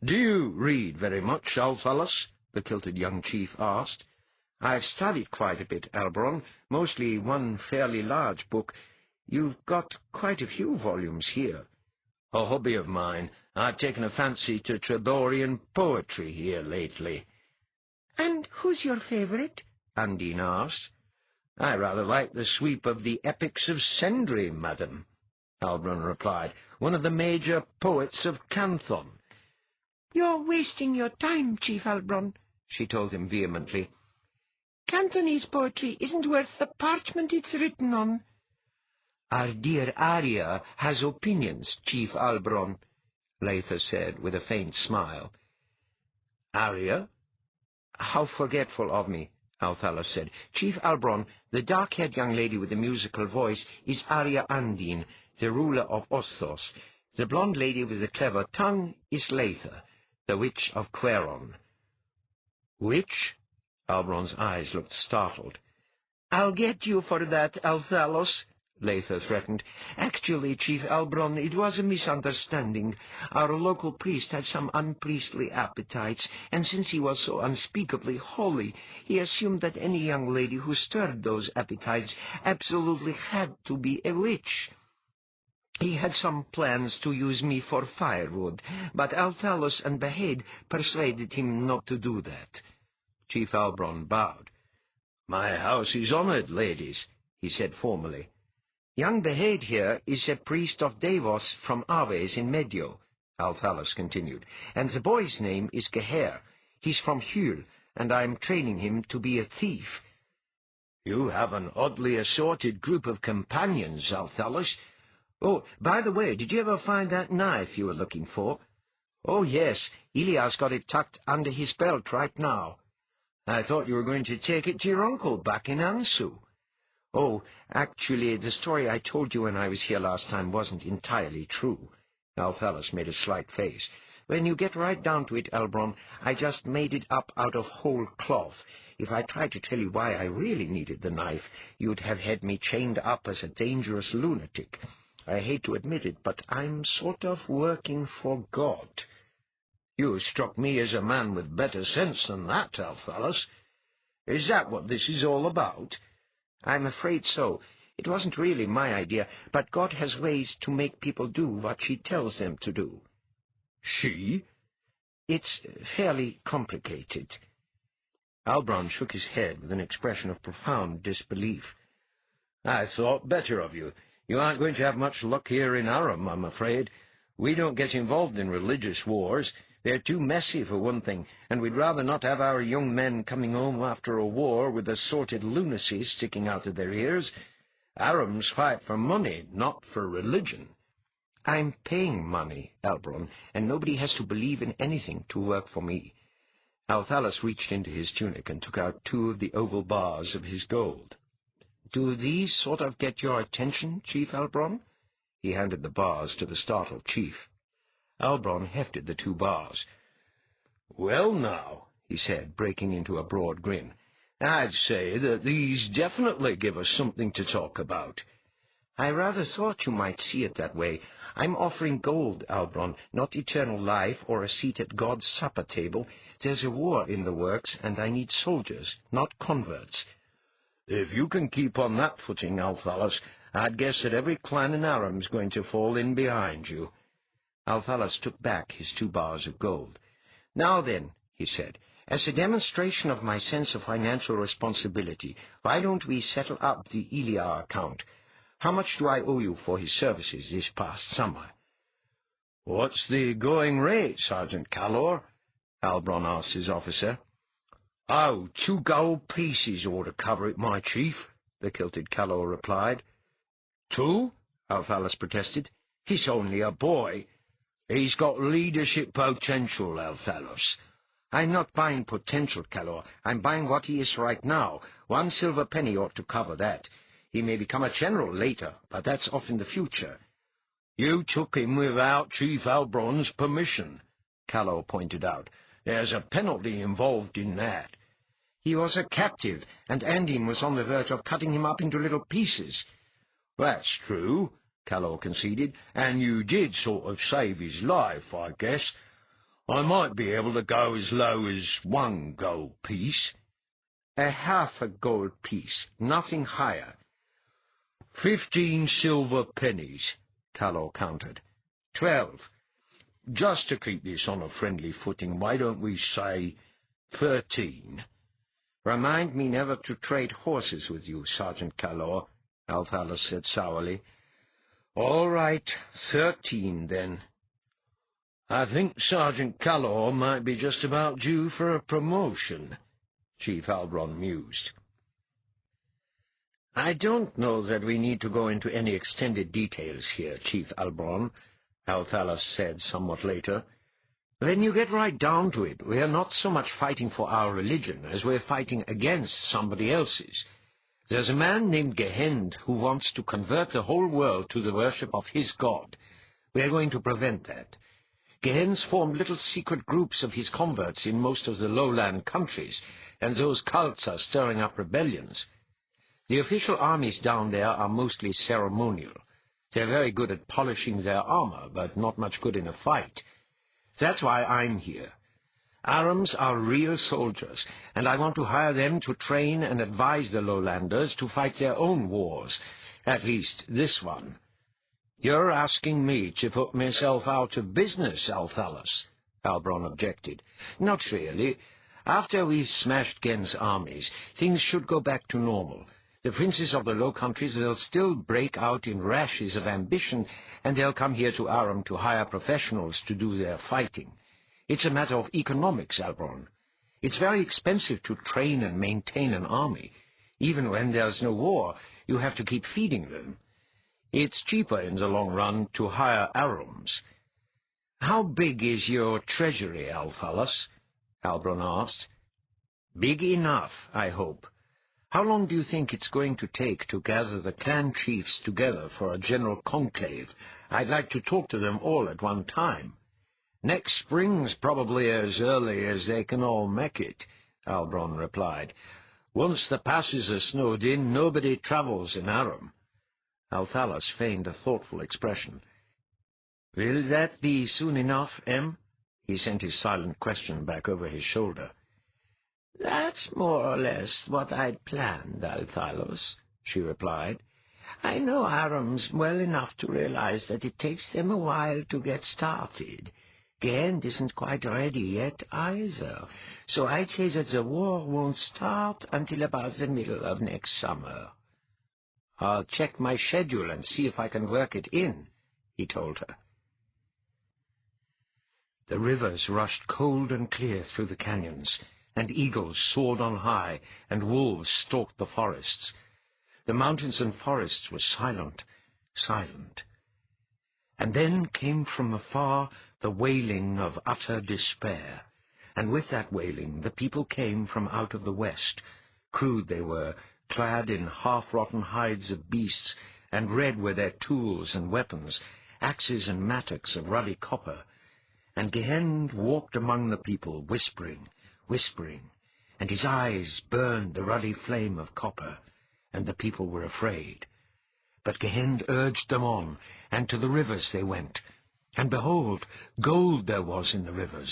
"Do you read very much, Althalus?" the kilted young chief asked. "I've studied quite a bit, Albron, mostly one fairly large book. You've got quite a few volumes here." "A hobby of mine. I've taken a fancy to Treborian poetry here lately." "And who's your favourite?" Andine asked. "I rather like the sweep of the epics of Sendri, madam," Albron replied, "one of the major poets of Canthon." "You're wasting your time, Chief Albron," she told him vehemently. "Cantonese poetry isn't worth the parchment it's written on." "Our dear Arya has opinions, Chief Albron," Leigh said with a faint smile. "Arya?" "How forgetful of me," Althalus said. "Chief Albron, the dark-haired young lady with the musical voice is Arya Andine, the ruler of Ostos. The blonde lady with the clever tongue is Leigh, the witch of Queron." "Witch?" Albron's eyes looked startled. "I'll get you for that, Althalus," Leigh threatened. "Actually, Chief Albron, it was a misunderstanding. Our local priest had some unpriestly appetites, and since he was so unspeakably holy, he assumed that any young lady who stirred those appetites absolutely had to be a witch. He had some plans to use me for firewood, but Althalus and Behaid persuaded him not to do that." Chief Albron bowed. "My house is honoured, ladies," he said formally. "Young Behaid here is a priest of Davos from Aves in Medio," Althalus continued, "and the boy's name is Geher. He's from Hul, and I'm training him to be a thief." "You have an oddly assorted group of companions, Althalus." "Oh, by the way, did you ever find that knife you were looking for?" "Oh, yes. Eliar's got it tucked under his belt right now." "I thought you were going to take it to your uncle back in Ansu." "Oh, actually, the story I told you when I was here last time wasn't entirely true." Althalus made a slight face. "When you get right down to it, Albron, I just made it up out of whole cloth. If I tried to tell you why I really needed the knife, you'd have had me chained up as a dangerous lunatic. I hate to admit it, but I'm sort of working for God." "You struck me as a man with better sense than that, Althalus. Is that what this is all about?" "I'm afraid so. It wasn't really my idea, but God has ways to make people do what she tells them to do." "She?" "It's fairly complicated." Albron shook his head with an expression of profound disbelief. "I thought better of you. You aren't going to have much luck here in Aram, I'm afraid. We don't get involved in religious wars. They're too messy, for one thing, and we'd rather not have our young men coming home after a war with assorted lunacy sticking out of their ears. Arams fight for money, not for religion. I'm paying money, Elbron, and nobody has to believe in anything to work for me. Althalus reached into his tunic and took out 2 of the oval bars of his gold. Do these sort of get your attention, Chief Elbron? He handed the bars to the startled chief. Elbron hefted the 2 bars. Well, now, he said, breaking into a broad grin, I'd say that these definitely give us something to talk about. I rather thought you might see it that way. I'm offering gold, Elbron, not eternal life or a seat at God's supper table. There's a war in the works, and I need soldiers, not converts. If you can keep on that footing, Althalus, I'd guess that every clan in Aram's going to fall in behind you. Althalus took back his 2 bars of gold. Now then, he said, as a demonstration of my sense of financial responsibility, why don't we settle up the Eliar account? How much do I owe you for his services this past summer? What's the going rate, Sergeant Calor? Elbron asked his officer. Oh, 2 gold pieces ought to cover it, my chief, the kilted Calor replied. 2? Althalus protested. He's only a boy. He's got leadership potential, Althalus. I'm not buying potential, Calor. I'm buying what he is right now. 1 silver penny ought to cover that. He may become a general later, but that's off in the future. You took him without Chief Elbron's permission, Calor pointed out. There's a penalty involved in that. He was a captive, and Andine was on the verge of cutting him up into little pieces. That's true, Calor conceded, and you did sort of save his life, I guess. I might be able to go as low as 1 gold piece. A half a gold piece, nothing higher. 15 silver pennies, Calor countered. 12. Just to keep this on a friendly footing, why don't we say 13? Remind me never to trade horses with you, Sergeant Calor, Althalus said sourly. All right, 13, then. I think Sergeant Calor might be just about due for a promotion, Chief Elbron mused. I don't know that we need to go into any extended details here, Chief Elbron, Althalus said somewhat later. When you get right down to it, we are not so much fighting for our religion as we're fighting against somebody else's. There's a man named Gehend who wants to convert the whole world to the worship of his god. We are going to prevent that. Gehend's formed little secret groups of his converts in most of the lowland countries, and those cults are stirring up rebellions. The official armies down there are mostly ceremonial. They're very good at polishing their armor, but not much good in a fight. That's why I'm here. Arams are real soldiers, and I want to hire them to train and advise the lowlanders to fight their own wars, at least this one. You're asking me to put myself out of business, Althalus, Elbron objected. Not really. After we've smashed Gen's armies, things should go back to normal. The princes of the Low Countries will still break out in rashes of ambition, and they'll come here to Aram to hire professionals to do their fighting. It's a matter of economics, Elbron. It's very expensive to train and maintain an army. Even when there's no war, you have to keep feeding them. It's cheaper in the long run to hire Arams. How big is your treasury, Althalus? Elbron asked. Big enough, I hope. How long do you think it's going to take to gather the clan chiefs together for a general conclave? I'd like to talk to them all at one time. Next spring's probably as early as they can all make it, Elbron replied. Once the passes are snowed in, nobody travels in Aram. Althalus feigned a thoughtful expression. Will that be soon enough, Em? He sent his silent question back over his shoulder. That's more or less what I'd planned, Althalus, she replied. I know Arams well enough to realize that it takes them a while to get started. Gehend isn't quite ready yet either, so I'd say that the war won't start until about the middle of next summer. I'll check my schedule and see if I can work it in, he told her. The rivers rushed cold and clear through the canyons, and eagles soared on high, and wolves stalked the forests. The mountains and forests were silent, silent. And then came from afar the wailing of utter despair, and with that wailing the people came from out of the west. Crude they were, clad in half-rotten hides of beasts, and red were their tools and weapons, axes and mattocks of ruddy copper. And Gehend walked among the people, whispering, whispering, and his eyes burned the ruddy flame of copper, and the people were afraid. But Gehend urged them on, and to the rivers they went. And behold, gold there was in the rivers.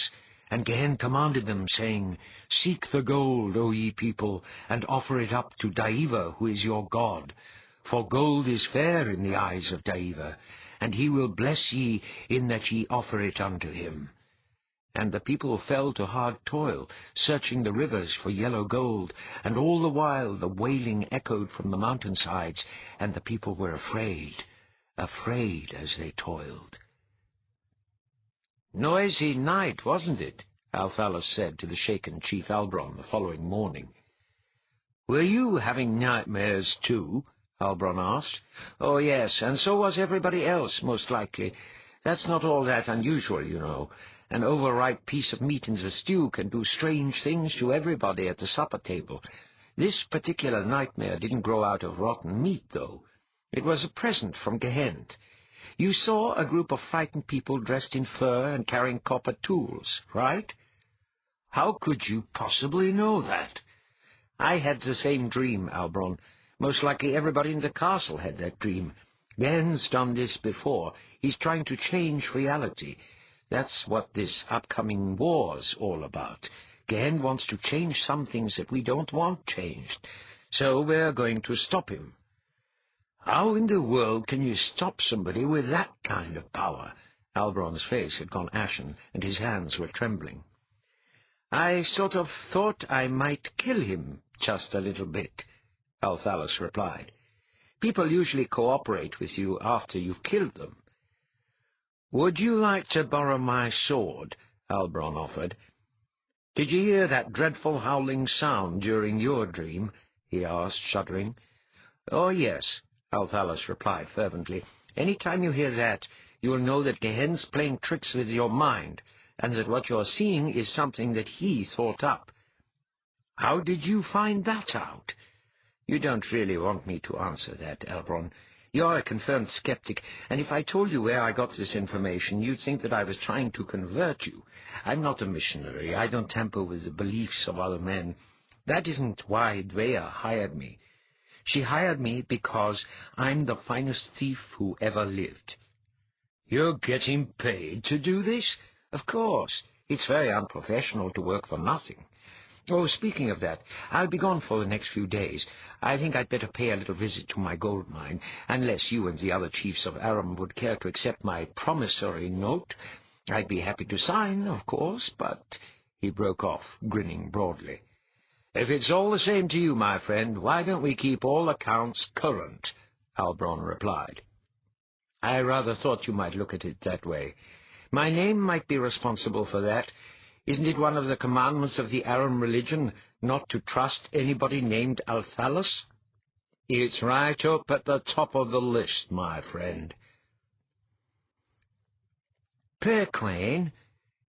And Gehend commanded them, saying, Seek the gold, O ye people, and offer it up to Dweia, who is your God. For gold is fair in the eyes of Dweia, and he will bless ye in that ye offer it unto him. And the people fell to hard toil, searching the rivers for yellow gold, and all the while the wailing echoed from the mountainsides, and the people were afraid, afraid as they toiled. "Noisy night, wasn't it?" Althalus said to the shaken Chief Albron the following morning. "Were you having nightmares too?" Albron asked. "Oh, yes, and so was everybody else, most likely. That's not all that unusual, you know. An overripe piece of meat in the stew can do strange things to everybody at the supper table. This particular nightmare didn't grow out of rotten meat, though. It was a present from Gehend. You saw a group of frightened people dressed in fur and carrying copper tools, right?" "How could you possibly know that?" "I had the same dream, Albron. Most likely everybody in the castle had that dream. Gehend's done this before. He's trying to change reality. That's what this upcoming war's all about. Gehend wants to change some things that we don't want changed. So we're going to stop him." "How in the world can you stop somebody with that kind of power?" Albron's face had gone ashen, and his hands were trembling. "I sort of thought I might kill him just a little bit," Althalus replied. "People usually cooperate with you after you've killed them." "Would you like to borrow my sword?" Albron offered. "Did you hear that dreadful howling sound during your dream?" he asked, shuddering. "Oh, yes," Althalus replied fervently. "Any time you hear that, you will know that Gehend's playing tricks with your mind, and that what you're seeing is something that he thought up." "How did you find that out?" "You don't really want me to answer that, Albron. You're a confirmed skeptic, and if I told you where I got this information, you'd think that I was trying to convert you. I'm not a missionary. I don't tamper with the beliefs of other men. That isn't why Dweia hired me. She hired me because I'm the finest thief who ever lived." "You're getting paid to do this?" "Of course. It's very unprofessional to work for nothing. Oh, speaking of that, I'll be gone for the next few days. I think I'd better pay a little visit to my gold mine, unless you and the other chiefs of Aram would care to accept my promissory note. I'd be happy to sign, of course, but—" He broke off, grinning broadly. "If it's all the same to you, my friend, why don't we keep all accounts current?" Albron replied. "I rather thought you might look at it that way. My name might be responsible for that. Isn't it one of the commandments of the Aram religion not to trust anybody named Althalus?" "It's right up at the top of the list, my friend." "Perquane,"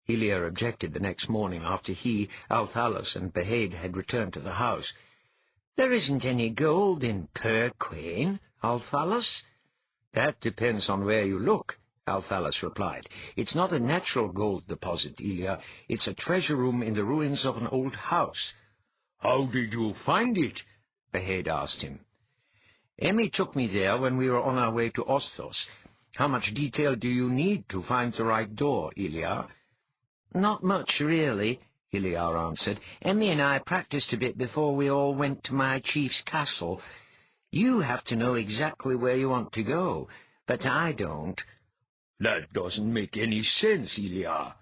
Elia objected the next morning after he, Althalus, and Behaid had returned to the house. "There isn't any gold in Perquane, Althalus." "That depends on where you look," Althalus replied. "It's not a natural gold deposit, Elia. It's a treasure room in the ruins of an old house." "How did you find it?" Behaid asked him. "Emmy took me there when we were on our way to Osthos. How much detail do you need to find the right door, Elia?" "Not much, really," Elia answered. "Emmy and I practiced a bit before we all went to my chief's castle. You have to know exactly where you want to go, but I don't." "That doesn't make any sense, Elia,"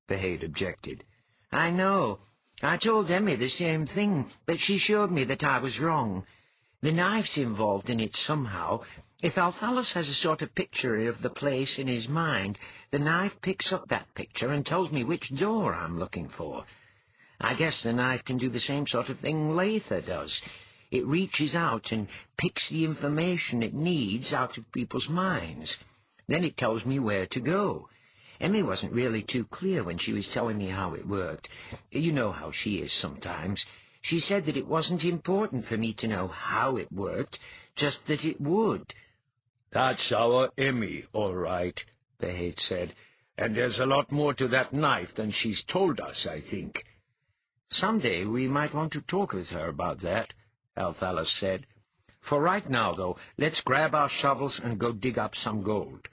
Behaid objected. "I know. I told Emmy the same thing, but she showed me that I was wrong. The knife's involved in it somehow. If Althalus has a sort of picture of the place in his mind, the knife picks up that picture and tells me which door I'm looking for. I guess the knife can do the same sort of thing Leigh does. It reaches out and picks the information it needs out of people's minds. Then it tells me where to go. Emmy wasn't really too clear when she was telling me how it worked. You know how she is sometimes. She said that it wasn't important for me to know how it worked, just that it would. "That's our Emmy, all right," Behaid said. "And there's a lot more to that knife than she's told us, I think." "Someday we might want to talk with her about that," Althalus said. "For right now, though, let's grab our shovels and go dig up some gold."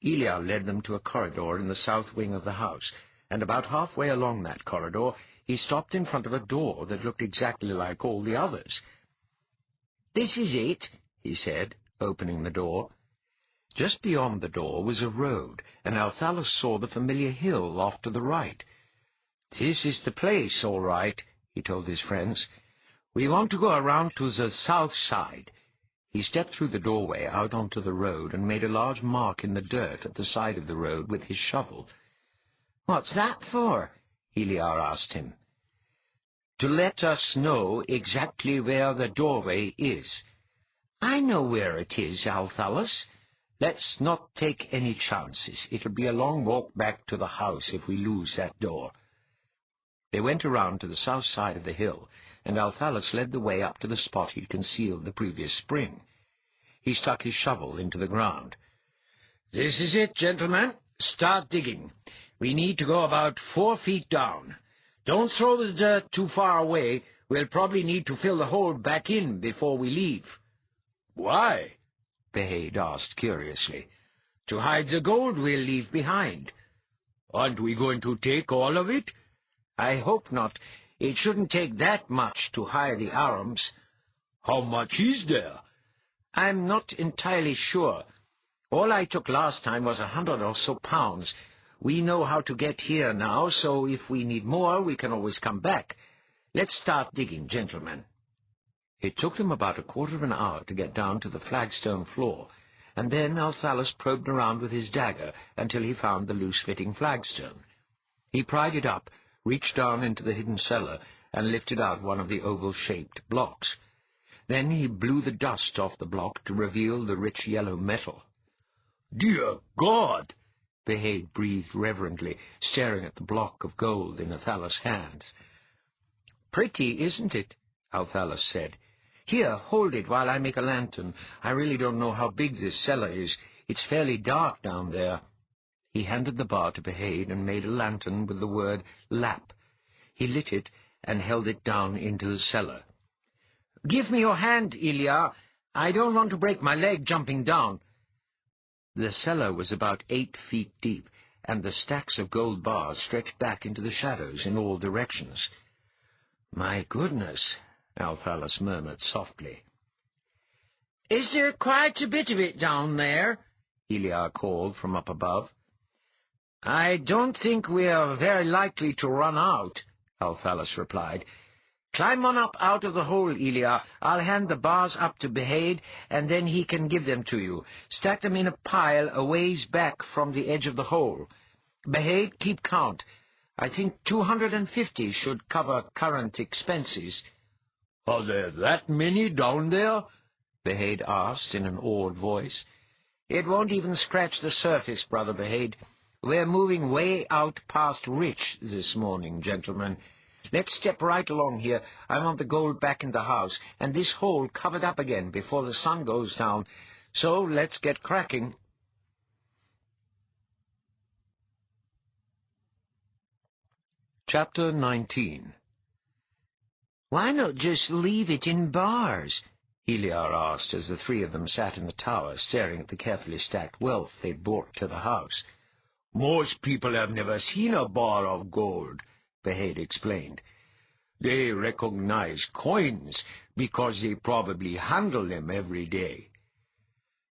Elia led them to a corridor in the south wing of the house, and about halfway along that corridor he stopped in front of a door that looked exactly like all the others. "This is it," he said, opening the door. Just beyond the door was a road, and Althalus saw the familiar hill off to the right. "This is the place, all right," he told his friends. "We want to go around to the south side." He stepped through the doorway out onto the road and made a large mark in the dirt at the side of the road with his shovel. "What's that for?" Eliar asked him. "To let us know exactly where the doorway is." "I know where it is, Althalus. Let's not take any chances. It'll be a long walk back to the house if we lose that door." They went around to the south side of the hill, and Althalus led the way up to the spot he'd concealed the previous spring. He stuck his shovel into the ground. "This is it, gentlemen. Start digging. We need to go about 4 feet down. Don't throw the dirt too far away. We'll probably need to fill the hole back in before we leave." "Why?" Behaid asked curiously. "To hide the gold we'll leave behind." "Aren't we going to take all of it?" "I hope not. It shouldn't take that much to hire the arms." "How much is there?" "I'm not entirely sure. All I took last time was 100 or so pounds. We know how to get here now, so if we need more, we can always come back. Let's start digging, gentlemen." It took them about a quarter of an hour to get down to the flagstone floor, and then Althalus probed around with his dagger until he found the loose-fitting flagstone. He pried it up, reached down into the hidden cellar, and lifted out one of the oval-shaped blocks. Then he blew the dust off the block to reveal the rich yellow metal. "Dear God!" Behaid breathed reverently, staring at the block of gold in Althalus' hands. "Pretty, isn't it?" Althalus said. "Here, hold it while I make a lantern. I really don't know how big this cellar is. It's fairly dark down there." He handed the bar to Behaid and made a lantern with the word "lap." He lit it and held it down into the cellar. "Give me your hand, Elia. I don't want to break my leg jumping down." The cellar was about 8 feet deep, and the stacks of gold bars stretched back into the shadows in all directions. "My goodness," Althalus murmured softly. "Is there quite a bit of it down there?" Eliar called from up above. "I don't think we are very likely to run out," Althalus replied. "Climb on up out of the hole, Eliar. I'll hand the bars up to Behaid, and then he can give them to you. Stack them in a pile a ways back from the edge of the hole. Behaid, keep count. I think 250 should cover current expenses." "Are there that many down there?" Behaid asked in an awed voice. "It won't even scratch the surface, Brother Behaid. We're moving way out past Rich this morning, gentlemen. Let's step right along here. I want the gold back in the house, and this hole covered up again before the sun goes down. So let's get cracking." Chapter 19. "Why not just leave it in bars?" Eliar asked as the three of them sat in the tower staring at the carefully stacked wealth they'd brought to the house. "Most people have never seen a bar of gold," Behaid explained. "They recognize coins because they probably handle them every day."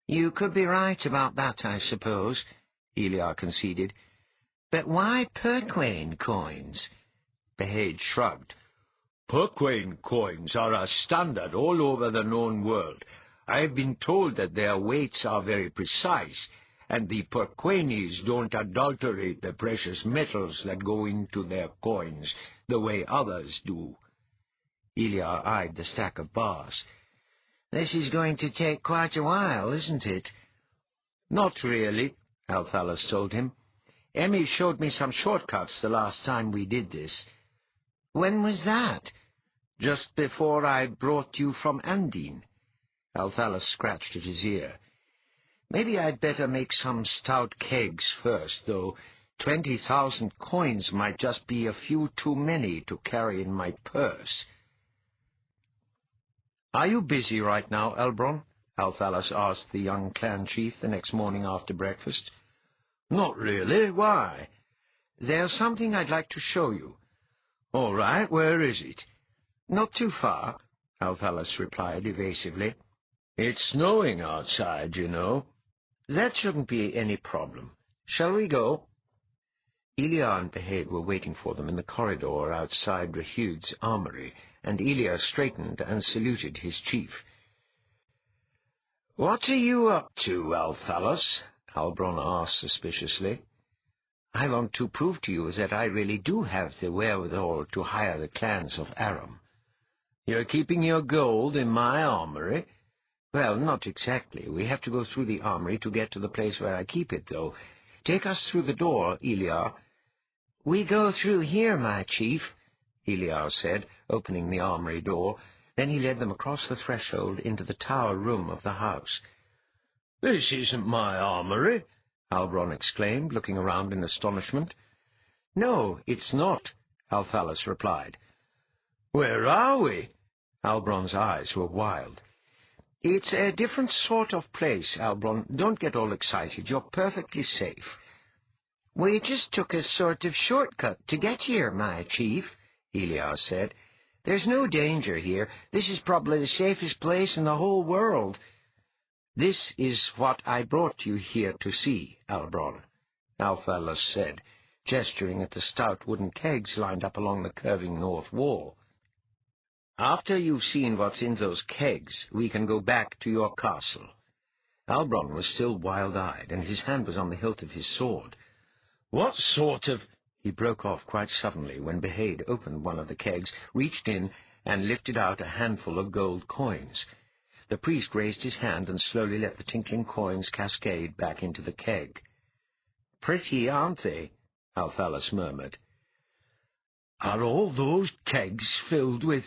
"You could be right about that, I suppose," Eliar conceded. "But why Perquane coins?" Behaid shrugged. Perquane coins are a standard all over the known world. I have been told that their weights are very precise, and the Perquanes don't adulterate the precious metals that go into their coins the way others do. Eliar eyed the stack of bars. This is going to take quite a while, isn't it? Not really, Althalus told him. Emmy showed me some shortcuts the last time we did this. When was that? Just before I brought you from Andine. Althalus scratched at his ear. Maybe I'd better make some stout kegs first, though 20,000 coins might just be a few too many to carry in my purse. Are you busy right now, Elbron? Althalus asked the young clan chief the next morning after breakfast. Not really. Why? There's something I'd like to show you. All right, where is it? Not too far, Althalus replied evasively. It's snowing outside, you know. That shouldn't be any problem. Shall we go? Eliar and Behaid were waiting for them in the corridor outside Rahud's armory, and Eliar straightened and saluted his chief. "What are you up to, Althalus?" Halbron asked suspiciously. "I want to prove to you that I really do have the wherewithal to hire the clans of Aram." "You're keeping your gold in my armory?" "Well, not exactly. We have to go through the armory to get to the place where I keep it, though. Take us through the door, Eliar." "We go through here, my chief," Eliar said, opening the armory door. Then he led them across the threshold into the tower room of the house. "This isn't my armory," Halbron exclaimed, looking around in astonishment. "No, it's not," Althalus replied. "Where are we?" Halbron's eyes were wild. "It's a different sort of place, Halbron. Don't get all excited. You're perfectly safe." "We just took a sort of shortcut to get here, my chief," Eliar said. "There's no danger here. This is probably the safest place in the whole world." "This is what I brought you here to see, Halbron," Althalus said, gesturing at the stout wooden kegs lined up along the curving north wall. "After you've seen what's in those kegs, we can go back to your castle." Halbron was still wild-eyed, and his hand was on the hilt of his sword. "What sort of—" He broke off quite suddenly when Behaid opened one of the kegs, reached in, and lifted out a handful of gold coins. The priest raised his hand and slowly let the tinkling coins cascade back into the keg. "Pretty, aren't they?" Althalus murmured. "Are all those kegs filled with—"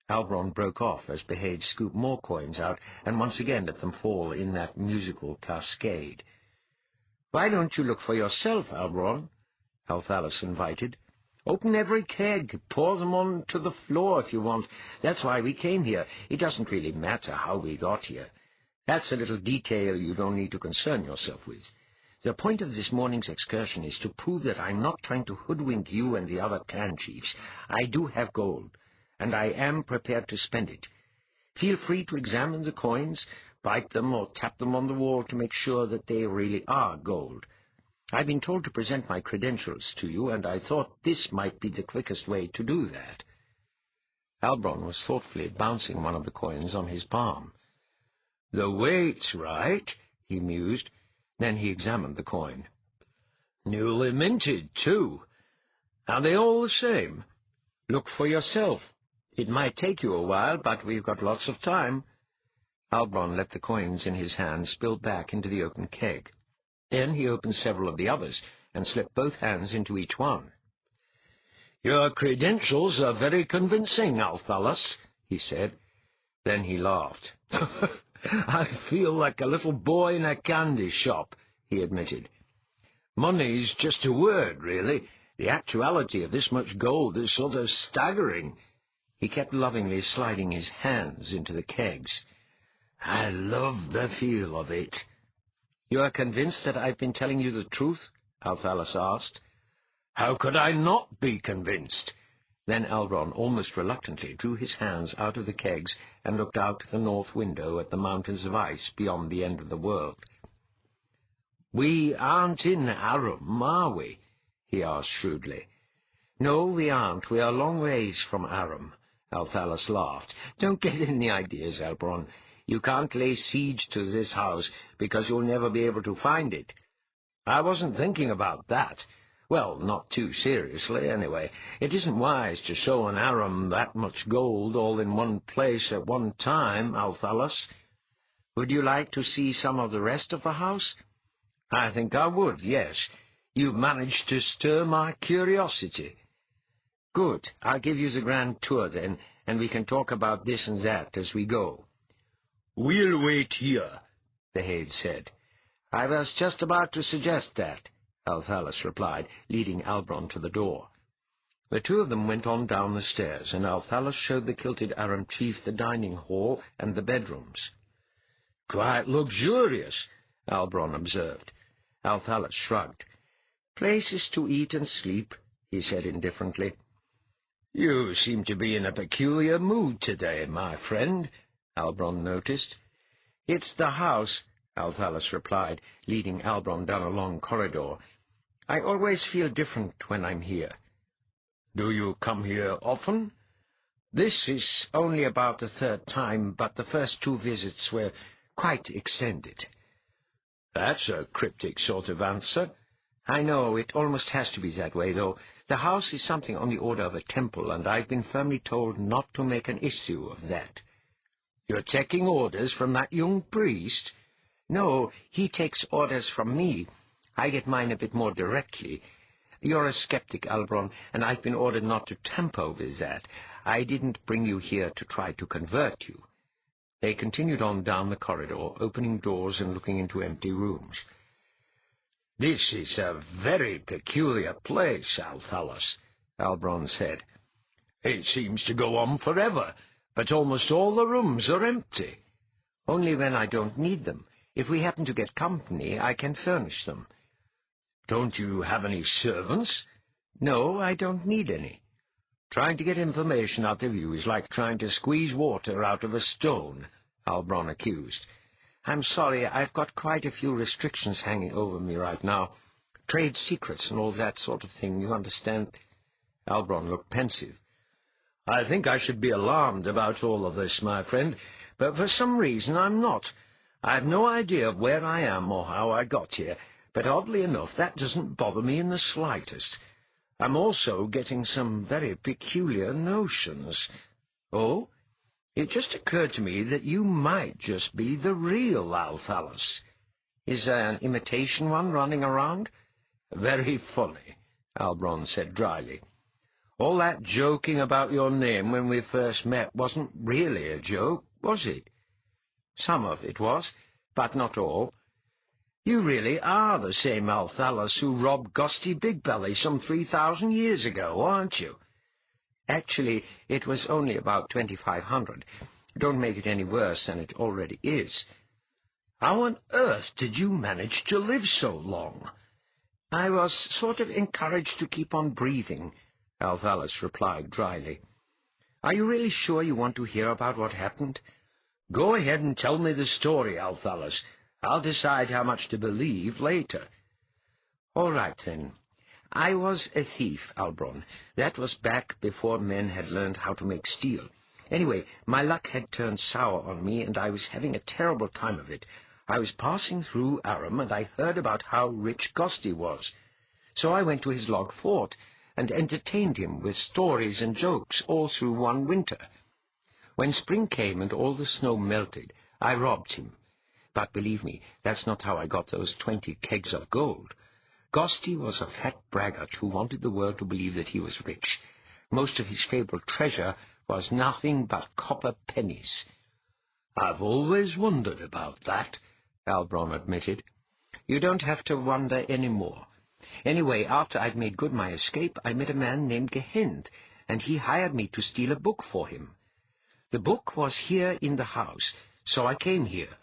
Halbron broke off as Behaid scooped more coins out and once again let them fall in that musical cascade. "Why don't you look for yourself, Halbron?" Althalus invited. "Open every keg, pour them onto the floor if you want. That's why we came here. It doesn't really matter how we got here. That's a little detail you don't need to concern yourself with. The point of this morning's excursion is to prove that I'm not trying to hoodwink you and the other clan chiefs. I do have gold, and I am prepared to spend it. Feel free to examine the coins, bite them or tap them on the wall to make sure that they really are gold. I've been told to present my credentials to you, and I thought this might be the quickest way to do that." Halbron was thoughtfully bouncing one of the coins on his palm. "The weight's right," he mused. Then he examined the coin. "Newly minted, too. Are they all the same? Look for yourself. It might take you a while, but we've got lots of time." Halbron let the coins in his hand spill back into the open keg. Then he opened several of the others and slipped both hands into each one. "Your credentials are very convincing, Althalus," he said. Then he laughed. "I feel like a little boy in a candy shop," he admitted. "Money's just a word, really. The actuality of this much gold is sort of staggering." He kept lovingly sliding his hands into the kegs. "I love the feel of it." "You are convinced that I've been telling you the truth?" Althalus asked. "How could I not be convinced?" Then Halbron almost reluctantly drew his hands out of the kegs and looked out the north window at the mountains of ice beyond the end of the world. "We aren't in Aram, are we?" he asked shrewdly. "No, we aren't. We are a long ways from Aram," Althalus laughed. "Don't get any ideas, Elbron. You can't lay siege to this house because you'll never be able to find it." "I wasn't thinking about that. Well, not too seriously, anyway. It isn't wise to show an Aram that much gold all in one place at one time, Althalus. Would you like to see some of the rest of the house?" "I think I would, yes. You've managed to stir my curiosity." "Good. I'll give you the grand tour, then, and we can talk about this and that as we go." "We'll wait here," the head said. "I was just about to suggest that," Althalus replied, leading Elbron to the door. The two of them went on down the stairs, and Althalus showed the kilted Aram chief the dining hall and the bedrooms. "Quite luxurious," Elbron observed. Althalus shrugged. "Places to eat and sleep," he said indifferently. "You seem to be in a peculiar mood today, my friend," Elbron noticed. "It's the house," Althalus replied, leading Elbron down a long corridor. "I always feel different when I'm here." "Do you come here often?" "This is only about the third time, but the first two visits were quite extended." "That's a cryptic sort of answer." "I know, it almost has to be that way, though. The house is something on the order of a temple, and I've been firmly told not to make an issue of that." "You're taking orders from that young priest?" "No, he takes orders from me. I get mine a bit more directly. You're a skeptic, Elbron, and I've been ordered not to tamper with that. I didn't bring you here to try to convert you." They continued on down the corridor, opening doors and looking into empty rooms. "This is a very peculiar place, Althalus," Elbron said. "It seems to go on forever, but almost all the rooms are empty." "Only when I don't need them. If we happen to get company, I can furnish them." "Don't you have any servants?" "No, I don't need any." "Trying to get information out of you is like trying to squeeze water out of a stone," Elbron accused. "I'm sorry, I've got quite a few restrictions hanging over me right now. Trade secrets and all that sort of thing, you understand." Elbron looked pensive. "I think I should be alarmed about all of this, my friend, but for some reason I'm not. I have no idea of where I am or how I got here, but oddly enough that doesn't bother me in the slightest. I'm also getting some very peculiar notions." "Oh?" "It just occurred to me that you might just be the real Althalus." "Is there an imitation one running around?" "Very funny," Elbron said dryly. "All that joking about your name when we first met wasn't really a joke, was it?" "Some of it was, but not all." "You really are the same Althalus who robbed Gusty Bigbelly some 3,000 years ago, aren't you?" "Actually, it was only about 2,500. Don't make it any worse than it already is." "How on earth did you manage to live so long?" "I was sort of encouraged to keep on breathing," Althalus replied dryly. "Are you really sure you want to hear about what happened?" "Go ahead and tell me the story, Althalus. I'll decide how much to believe later." "All right, then. I was a thief, Elbron. That was back before men had learned how to make steel. Anyway, my luck had turned sour on me, and I was having a terrible time of it. I was passing through Aram, and I heard about how rich Gusty was. So I went to his log fort and entertained him with stories and jokes all through one winter. When spring came and all the snow melted, I robbed him. But believe me, that's not how I got those 20 kegs of gold. Gusty was a fat braggart who wanted the world to believe that he was rich. Most of his fabled treasure was nothing but copper pennies." "I've always wondered about that," Elbron admitted. "You don't have to wonder any more. Anyway, after I'd made good my escape, I met a man named Gehend, and he hired me to steal a book for him. The book was here in the house, so I came here.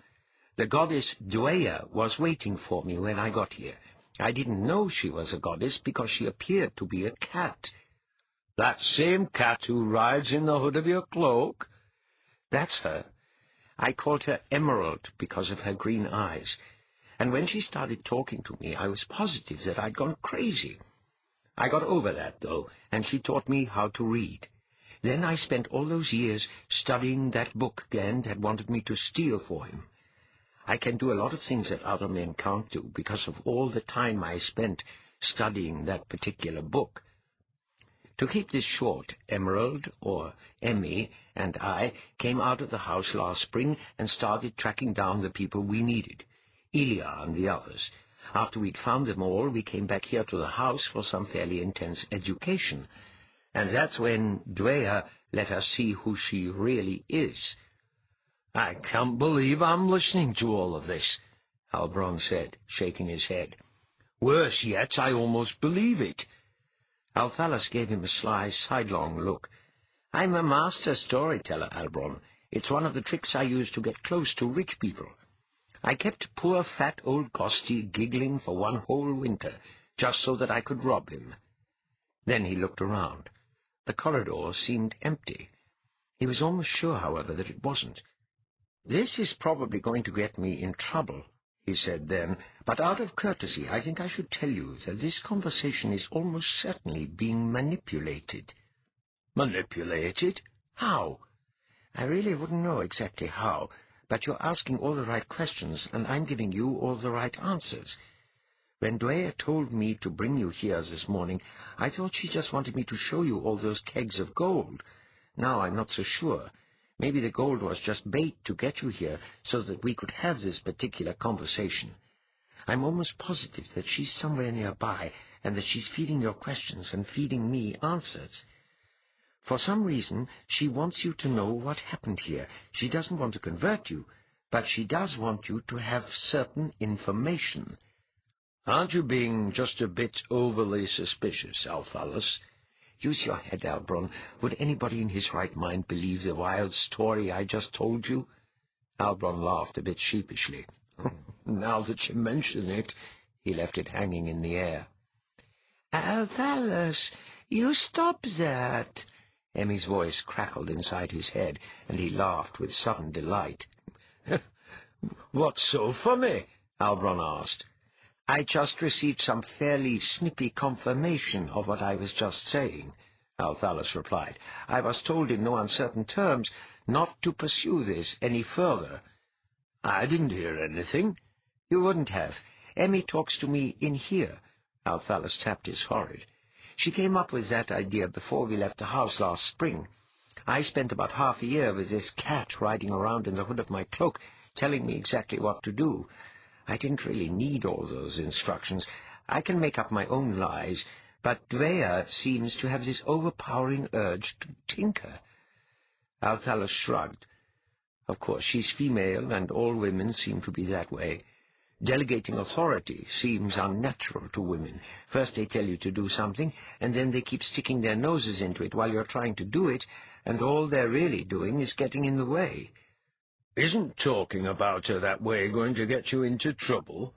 The goddess Dweia was waiting for me when I got here. I didn't know she was a goddess because she appeared to be a cat." "That same cat who rides in the hood of your cloak?" "That's her. I called her Emerald because of her green eyes. And when she started talking to me, I was positive that I'd gone crazy. I got over that, though, and she taught me how to read. Then I spent all those years studying that book Gand had wanted me to steal for him. I can do a lot of things that other men can't do because of all the time I spent studying that particular book. To keep this short, Emerald, or Emmy, and I came out of the house last spring and started tracking down the people we needed, Elia and the others. After we'd found them all, we came back here to the house for some fairly intense education, and that's when Dweia let us see who she really is. "I can't believe I'm listening to all of this," Albron said, shaking his head. "Worse yet, I almost believe it." Althalus gave him a sly, sidelong look. "I'm a master storyteller, Albron. It's one of the tricks I use to get close to rich people. I kept poor fat old Costi giggling for one whole winter, just so that I could rob him." Then he looked around. The corridor seemed empty. He was almost sure, however, that it wasn't. "This is probably going to get me in trouble," he said then, "but out of courtesy I think I should tell you that this conversation is almost certainly being manipulated." "Manipulated? How?" "I really wouldn't know exactly how, but you're asking all the right questions, and I'm giving you all the right answers. When Dweia told me to bring you here this morning, I thought she just wanted me to show you all those kegs of gold. Now I'm not so sure. Maybe the gold was just bait to get you here so that we could have this particular conversation. I'm almost positive that she's somewhere nearby and that she's feeding your questions and feeding me answers. For some reason, she wants you to know what happened here. She doesn't want to convert you, but she does want you to have certain information." "Aren't you being just a bit overly suspicious, Althalus?" "Use your head, Albron. Would anybody in his right mind believe the wild story I just told you?" Albron laughed a bit sheepishly. "Now that you mention it," he left it hanging in the air. "Althalus, you stop that." Emmy's voice crackled inside his head, and he laughed with sudden delight. "What's so funny?" Albron asked. "I just received some fairly snippy confirmation of what I was just saying," Althalus replied. "I was told in no uncertain terms not to pursue this any further." "I didn't hear anything." "You wouldn't have. Emmy talks to me in here." Althalus tapped his forehead. "She came up with that idea before we left the house last spring. I spent about half a year with this cat riding around in the hood of my cloak, telling me exactly what to do. I didn't really need all those instructions. I can make up my own lies, but Dweia seems to have this overpowering urge to tinker." Althalus shrugged. "Of course, she's female, and all women seem to be that way. Delegating authority seems unnatural to women. First they tell you to do something, and then they keep sticking their noses into it while you're trying to do it, and all they're really doing is getting in the way." "Isn't talking about her that way going to get you into trouble?"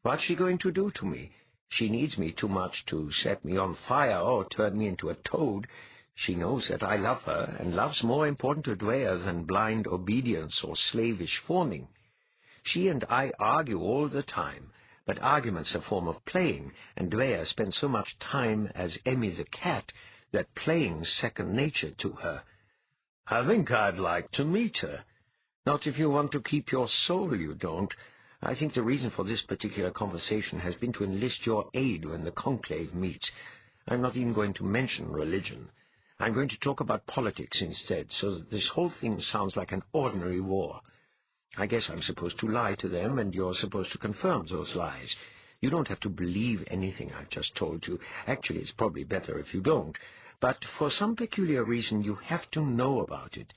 "What's she going to do to me? She needs me too much to set me on fire or turn me into a toad. She knows that I love her, and love's more important to Dweia than blind obedience or slavish fawning. She and I argue all the time, but argument's a form of playing, and Dweia spends so much time as Emmy the cat that playing's second nature to her." "I think I'd like to meet her." "Not if you want to keep your soul, you don't. I think the reason for this particular conversation has been to enlist your aid when the conclave meets. I'm not even going to mention religion. I'm going to talk about politics instead, so that this whole thing sounds like an ordinary war. I guess I'm supposed to lie to them, and you're supposed to confirm those lies. You don't have to believe anything I've just told you. Actually, it's probably better if you don't. But for some peculiar reason, you have to know about it.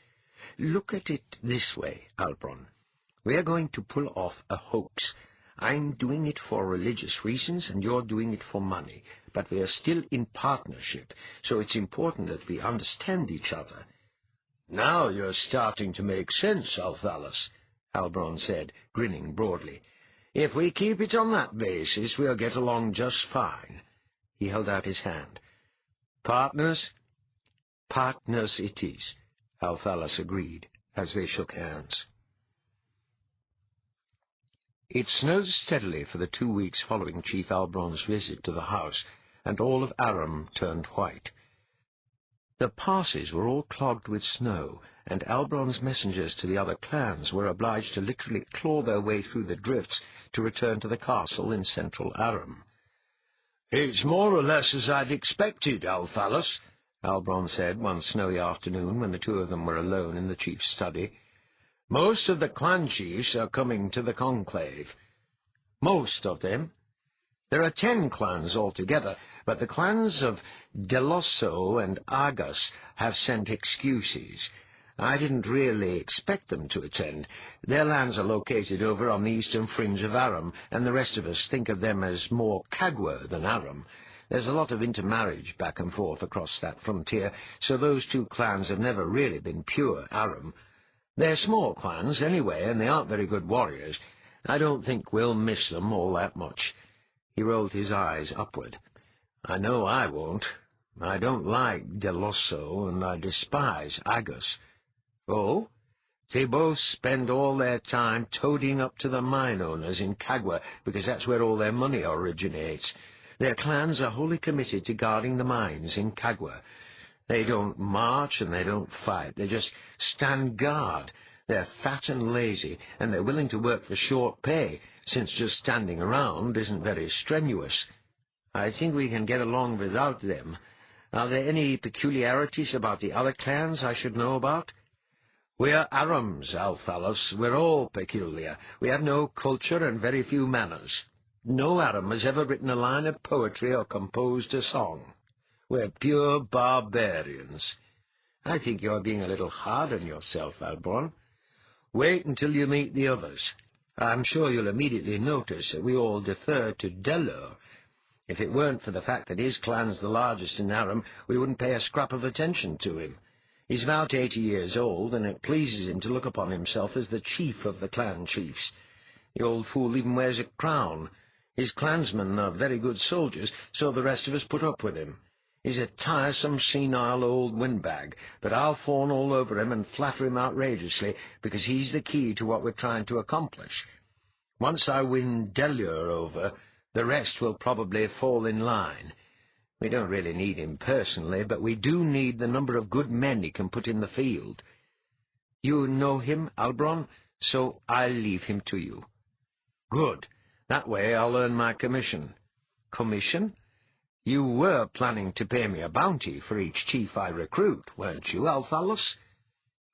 Look at it this way, Albron. We're going to pull off a hoax. I'm doing it for religious reasons, and you're doing it for money. But we are still in partnership, so it's important that we understand each other." "Now you're starting to make sense, Althalus," Albron said, grinning broadly. "If we keep it on that basis, we'll get along just fine." He held out his hand. "Partners?" "Partners it is," Althalus agreed, as they shook hands. It snowed steadily for the 2 weeks following Chief Albron's visit to the house, and all of Aram turned white. The passes were all clogged with snow, and Albron's messengers to the other clans were obliged to literally claw their way through the drifts to return to the castle in central Aram. "It's more or less as I'd expected, Althalus," Albron said one snowy afternoon when the two of them were alone in the chief's study. "Most of the clan chiefs are coming to the conclave." "Most of them?" "There are 10 clans altogether, but the clans of Delosso and Argus have sent excuses. I didn't really expect them to attend. Their lands are located over on the eastern fringe of Aram, and the rest of us think of them as more Kagwa than Aram. There's a lot of intermarriage back and forth across that frontier, so those two clans have never really been pure Aram. They're small clans anyway, and they aren't very good warriors. I don't think we'll miss them all that much." He rolled his eyes upward. "I know I won't. I don't like Delosso, and I despise Agus." "Oh?" "They both spend all their time toadying up to the mine owners in Kagwa, because that's where all their money originates. Their clans are wholly committed to guarding the mines in Kagwa. They don't march and they don't fight. They just stand guard. They're fat and lazy, and they're willing to work for short pay, since just standing around isn't very strenuous. I think we can get along without them. Are there any peculiarities about the other clans I should know about?" "We're Arams, Althalus. We're all peculiar. We have no culture and very few manners. No Aram has ever written a line of poetry or composed a song. We're pure barbarians." "I think you're being a little hard on yourself, Albron." "Wait until you meet the others. I'm sure you'll immediately notice that we all defer to Delor. If it weren't for the fact that his clan's the largest in Aram, we wouldn't pay a scrap of attention to him. He's about 80 years old, and it pleases him to look upon himself as the chief of the clan chiefs. The old fool even wears a crown. His clansmen are very good soldiers, so the rest of us put up with him. He's a tiresome, senile old windbag, but I'll fawn all over him and flatter him outrageously, because he's the key to what we're trying to accomplish. Once I win Delur over, the rest will probably fall in line. We don't really need him personally, but we do need the number of good men he can put in the field." "You know him, Albron, so I'll leave him to you." "Good. That way I'll earn my commission." "Commission? You were planning to pay me a bounty for each chief I recruit, weren't you, Althalus?"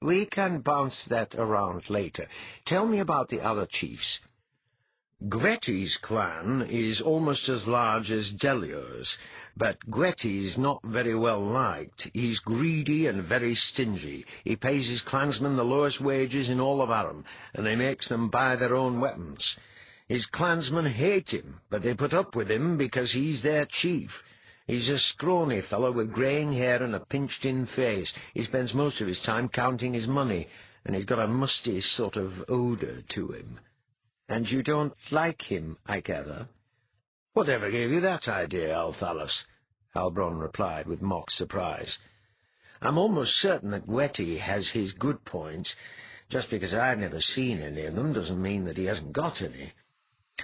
"We can bounce that around later. Tell me about the other chiefs." "Gweti's clan is almost as large as Delur's, but Gweti's not very well liked. He's greedy and very stingy. He pays his clansmen the lowest wages in all of Aram, and he makes them buy their own weapons. His clansmen hate him, but they put up with him because he's their chief. He's a scrawny fellow with greying hair and a pinched-in face. He spends most of his time counting his money, and he's got a musty sort of odour to him." "And you don't like him, I gather?" "Whatever gave you that idea, Althalus?" Albron replied with mock surprise. "I'm almost certain that Gweti has his good points. Just because I've never seen any of them doesn't mean that he hasn't got any.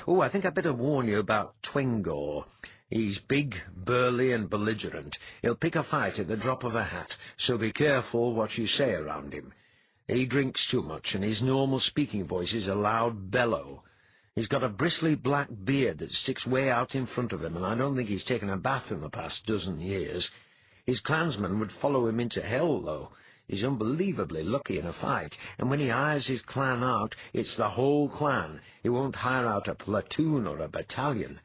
Oh, I think I'd better warn you about Twengor. He's big, burly, and belligerent. He'll pick a fight at the drop of a hat, so be careful what you say around him. He drinks too much, and his normal speaking voice is a loud bellow. He's got a bristly black beard that sticks way out in front of him, and I don't think he's taken a bath in the past dozen years. His clansmen would follow him into hell, though. He's unbelievably lucky in a fight, and when he hires his clan out, it's the whole clan. He won't hire out a platoon or a battalion.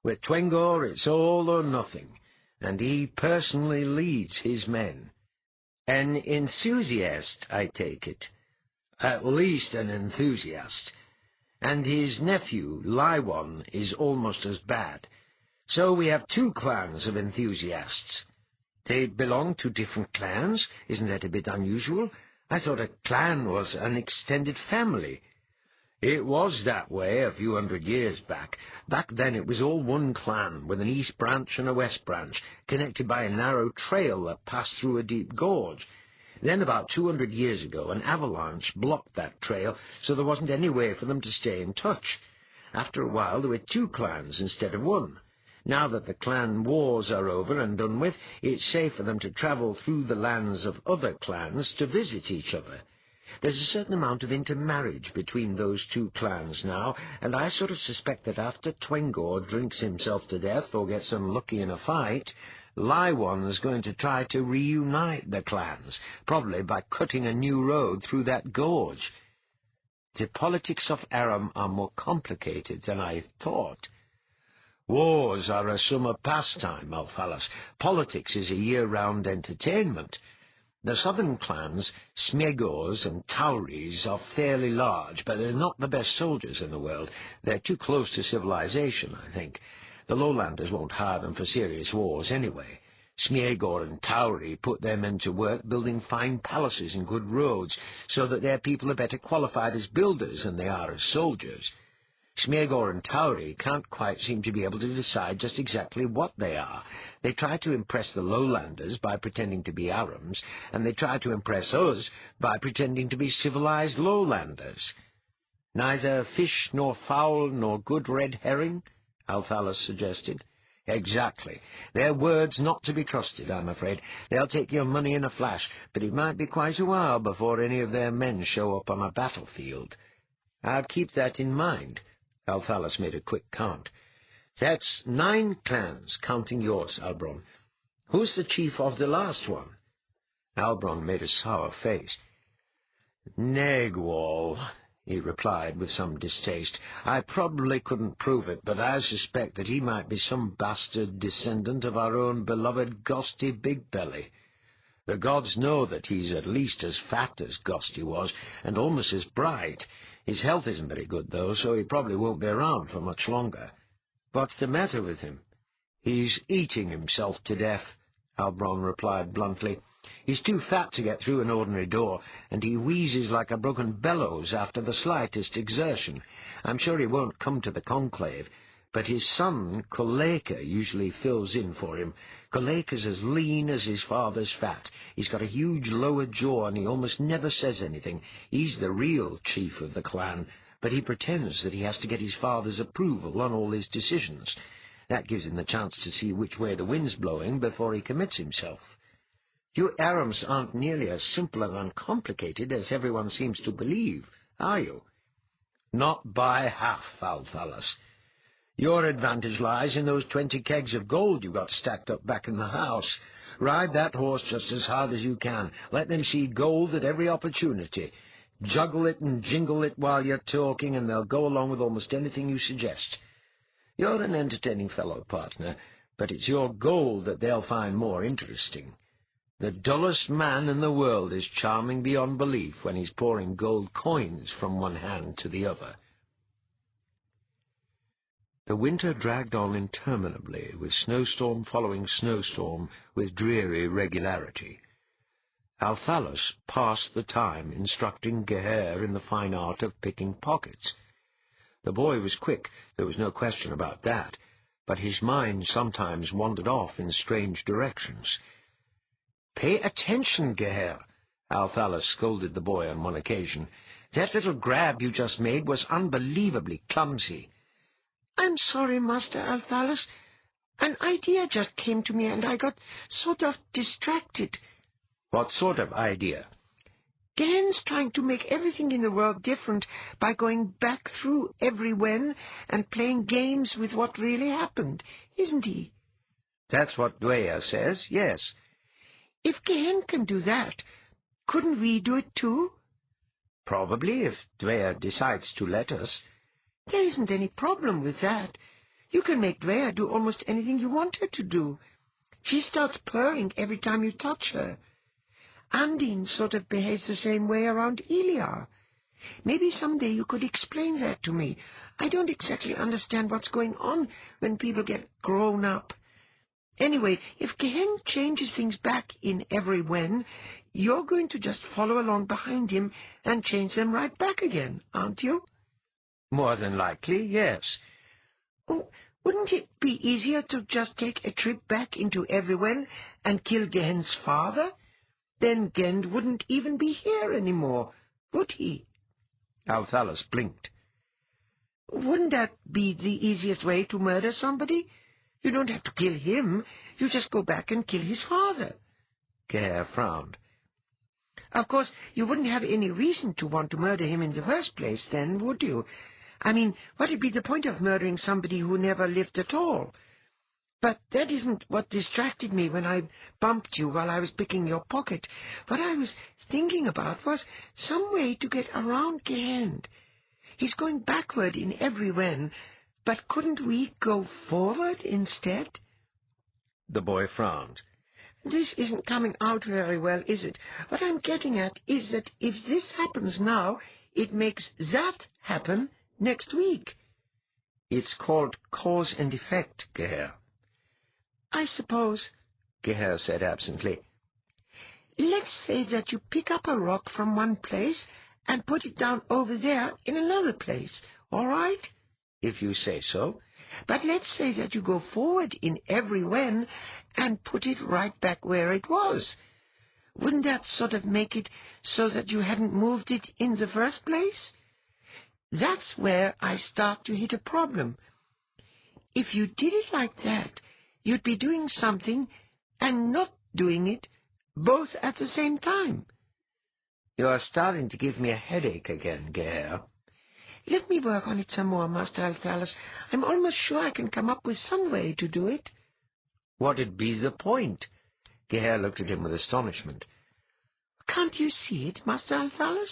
With Twengor, it's all or nothing, and he personally leads his men." "An enthusiast, I take it." "At least an enthusiast. And his nephew, Leigh, is almost as bad. So we have 2 clans of enthusiasts." "They belong to different clans? Isn't that a bit unusual? I thought a clan was an extended family." "It was that way a few hundred years back. Back then it was all one clan, with an east branch and a west branch, connected by a narrow trail that passed through a deep gorge. Then about 200 years ago, an avalanche blocked that trail, so there wasn't any way for them to stay in touch. After a while there were 2 clans instead of 1. Now that the clan wars are over and done with, it's safe for them to travel through the lands of other clans to visit each other. There's a certain amount of intermarriage between those two clans now, and I sort of suspect that after Twengor drinks himself to death or gets unlucky in a fight, Leigh's going to try to reunite the clans, probably by cutting a new road through that gorge. The politics of Aram are more complicated than I thought. Wars are a summer pastime, Althalus. Politics is a year-round entertainment. The southern clans, Smegors and Tauris, are fairly large, but they're not the best soldiers in the world. They're too close to civilization, I think. The lowlanders won't hire them for serious wars anyway. Smegor and Tauri put their men to work building fine palaces and good roads, so that their people are better qualified as builders than they are as soldiers. Smegor and Tauri can't quite seem to be able to decide just exactly what they are. They try to impress the lowlanders by pretending to be Arams, and they try to impress us by pretending to be civilized lowlanders. Neither fish nor fowl nor good red herring, Althalus suggested. Exactly. They're words not to be trusted, I'm afraid. They'll take your money in a flash, but it might be quite a while before any of their men show up on a battlefield. I'll keep that in mind. Althalus made a quick count. That's 9 clans, counting yours, Albron. Who's the chief of the last one? Albron made a sour face. Negwal, he replied with some distaste. I probably couldn't prove it, but I suspect that he might be some bastard descendant of our own beloved Gosty Big Belly. The gods know that he's at least as fat as Gosty was, and almost as bright. His health isn't very good, though, so he probably won't be around for much longer. What's the matter with him? He's eating himself to death, Albron replied bluntly. He's too fat to get through an ordinary door, and he wheezes like a broken bellows after the slightest exertion. I'm sure he won't come to the conclave, but his son, Koleka, usually fills in for him. Koleka's as lean as his father's fat. He's got a huge lower jaw, and he almost never says anything. He's the real chief of the clan, but he pretends that he has to get his father's approval on all his decisions. That gives him the chance to see which way the wind's blowing before he commits himself. You Arams aren't nearly as simple and uncomplicated as everyone seems to believe, are you? Not by half, Althalus. Your advantage lies in those 20 kegs of gold you got stacked up back in the house. Ride that horse just as hard as you can. Let them see gold at every opportunity. Juggle it and jingle it while you're talking, and they'll go along with almost anything you suggest. You're an entertaining fellow, partner, but it's your gold that they'll find more interesting. The dullest man in the world is charming beyond belief when he's pouring gold coins from one hand to the other. The winter dragged on interminably, with snowstorm following snowstorm with dreary regularity. Althalus passed the time instructing Geher in the fine art of picking pockets. The boy was quick, there was no question about that, but his mind sometimes wandered off in strange directions. "Pay attention, Geher," Althalus scolded the boy on one occasion. "That little grab you just made was unbelievably clumsy." I'm sorry, Master Althalus. An idea just came to me, and I got sort of distracted. What sort of idea? Garen's trying to make everything in the world different by going back through every when and playing games with what really happened, isn't he? That's what Dweia says, yes. If Garen can do that, couldn't we do it too? Probably, if Dweia decides to let us. There isn't any problem with that. You can make Dweia do almost anything you want her to do. She starts purring every time you touch her. Undine sort of behaves the same way around Eliar. Maybe someday you could explain that to me. I don't exactly understand what's going on when people get grown up. Anyway, if Gehen changes things back in every when, you're going to just follow along behind him and change them right back again, aren't you? More than likely, yes. Oh, wouldn't it be easier to just take a trip back into Everywhen and kill Gehen's father? Then Gend wouldn't even be here anymore, would he? Althalus blinked. Wouldn't that be the easiest way to murder somebody? You don't have to kill him. You just go back and kill his father. Gare frowned. Of course, you wouldn't have any reason to want to murder him in the first place, then, would you? I mean, what would be the point of murdering somebody who never lived at all? But that isn't what distracted me when I bumped you while I was picking your pocket. What I was thinking about was some way to get around Gehend. He's going backward in every when, but couldn't we go forward instead? The boy frowned. This isn't coming out very well, is it? What I'm getting at is that if this happens now, it makes that happen next week. It's called cause and effect, Gare. I suppose, Gare said absently. Let's say that you pick up a rock from one place and put it down over there in another place, all right? If you say so. But let's say that you go forward in every when and put it right back where it was. Wouldn't that sort of make it so that you hadn't moved it in the first place? That's where I start to hit a problem. If you did it like that, you'd be doing something and not doing it both at the same time. You are starting to give me a headache again, Gare. Let me work on it some more, Master Althalus. I'm almost sure I can come up with some way to do it. What'd be the point? Gare looked at him with astonishment. Can't you see it, Master Althalus?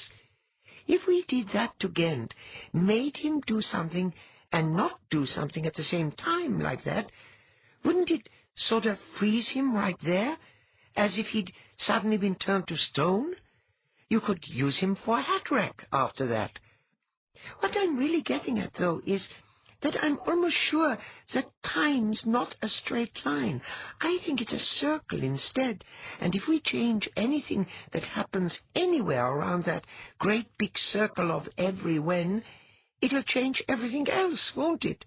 If we did that to Gehend, made him do something and not do something at the same time like that, wouldn't it sort of freeze him right there, as if he'd suddenly been turned to stone? You could use him for a hat rack after that. What I'm really getting at, though, is that I'm almost sure that time's not a straight line. I think it's a circle instead, and if we change anything that happens anywhere around that great big circle of every when, it'll change everything else, won't it?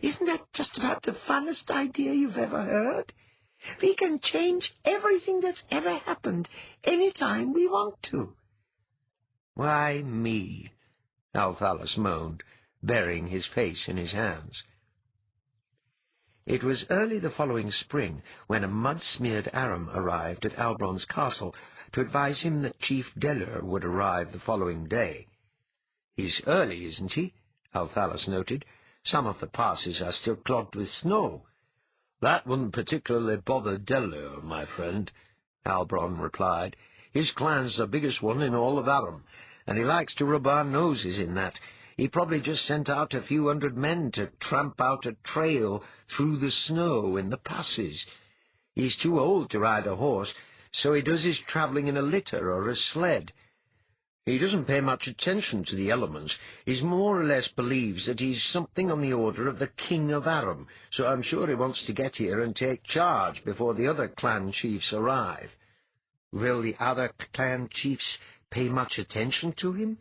Isn't that just about the funnest idea you've ever heard? We can change everything that's ever happened any time we want to. Why me? Althalus moaned, burying his face in his hands. It was early the following spring when a mud-smeared Aram arrived at Albron's castle to advise him that Chief Dweia would arrive the following day. "He's early, isn't he?" Althalus noted. "Some of the passes are still clogged with snow." "That wouldn't particularly bother Dweia, my friend," Albron replied. "His clan's the biggest one in all of Aram, and he likes to rub our noses in that. He probably just sent out a few hundred men to tramp out a trail through the snow in the passes. He's too old to ride a horse, so he does his travelling in a litter or a sled. He doesn't pay much attention to the elements. He more or less believes that he's something on the order of the king of Aram, so I'm sure he wants to get here and take charge before the other clan chiefs arrive." "Will the other clan chiefs pay much attention to him?"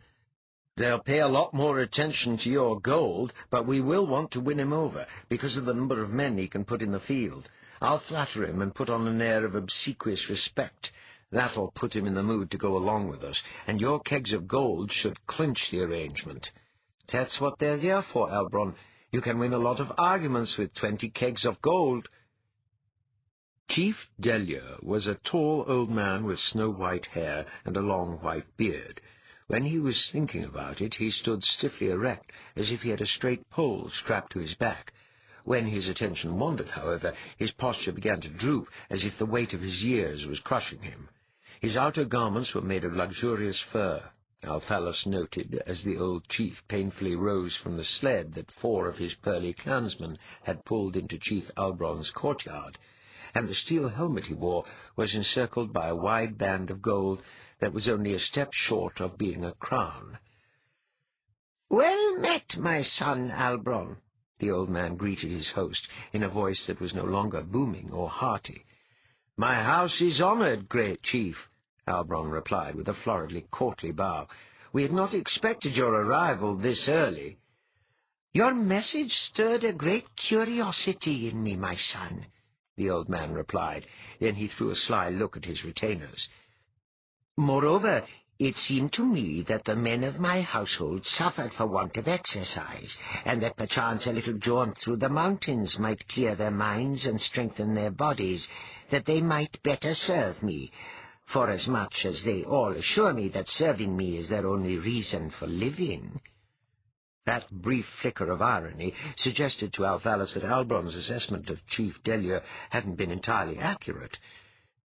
"They'll pay a lot more attention to your gold, but we will want to win him over, because of the number of men he can put in the field. I'll flatter him and put on an air of obsequious respect. That'll put him in the mood to go along with us, and your kegs of gold should clinch the arrangement." "That's what they're there for, Albron. You can win a lot of arguments with 20 kegs of gold." Chief Dweia was a tall old man with snow-white hair and a long white beard. When he was thinking about it, he stood stiffly erect, as if he had a straight pole strapped to his back. When his attention wandered, however, his posture began to droop, as if the weight of his years was crushing him. His outer garments were made of luxurious fur, Althalus noted, as the old chief painfully rose from the sled that 4 of his burly clansmen had pulled into Chief Albron's courtyard, and the steel helmet he wore was encircled by a wide band of gold that was only a step short of being a crown. "Well met, my son Albron," the old man greeted his host in a voice that was no longer booming or hearty. "My house is honored, great chief," Albron replied with a floridly courtly bow. "We had not expected your arrival this early." "Your message stirred a great curiosity in me, my son," the old man replied. Then he threw a sly look at his retainers. "Moreover, It seemed to me that the men of my household suffered for want of exercise, and that perchance a little jaunt through the mountains might clear their minds and strengthen their bodies, that they might better serve me, forasmuch as they all assure me that serving me is their only reason for living." That brief flicker of irony suggested to Althalus that Albron's assessment of Chief Dweia hadn't been entirely accurate.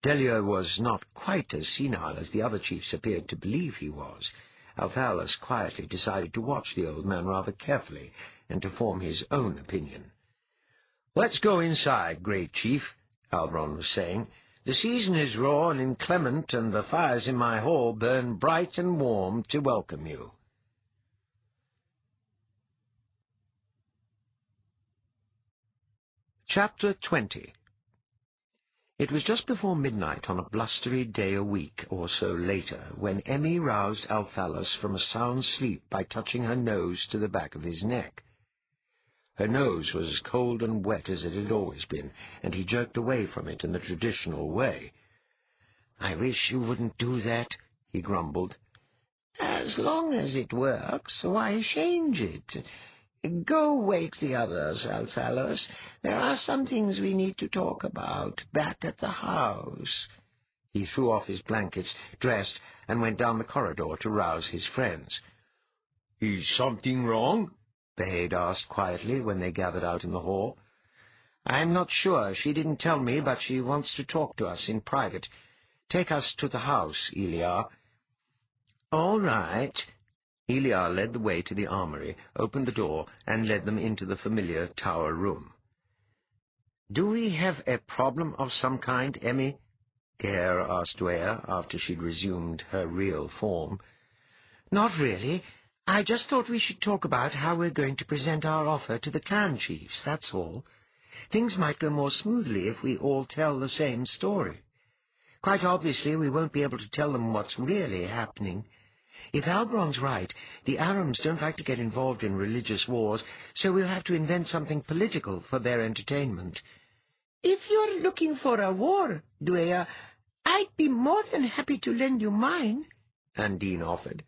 Dweia was not quite as senile as the other chiefs appeared to believe he was. Althalus quietly decided to watch the old man rather carefully and to form his own opinion. "Let's go inside, great chief," Albron was saying. "The season is raw and inclement, and the fires in my hall burn bright and warm to welcome you." Chapter 20. It was just before midnight on a blustery day a week or so later when Emmy roused Althalus from a sound sleep by touching her nose to the back of his neck. Her nose was as cold and wet as it had always been, and he jerked away from it in the traditional way. "I wish you wouldn't do that," he grumbled. "As long as it works, why change it? Go wake the others, Althalus. There are some things we need to talk about back at the house." He threw off his blankets, dressed, and went down the corridor to rouse his friends. "Is something wrong?" Behaid asked quietly when they gathered out in the hall. "I'm not sure. She didn't tell me, but she wants to talk to us in private. Take us to the house, Eliar." "All right." Eliar led the way to the armory, opened the door, and led them into the familiar tower room. "Do we have a problem of some kind, Emmy?" Geher asked Dweia after she'd resumed her real form. "Not really. I just thought we should talk about how we're going to present our offer to the clan chiefs, that's all. Things might go more smoothly if we all tell the same story. Quite obviously we won't be able to tell them what's really happening. If Albron's right, the Arams don't like to get involved in religious wars, so we'll have to invent something political for their entertainment." "If you're looking for a war, Dweia, I'd be more than happy to lend you mine," Undine offered.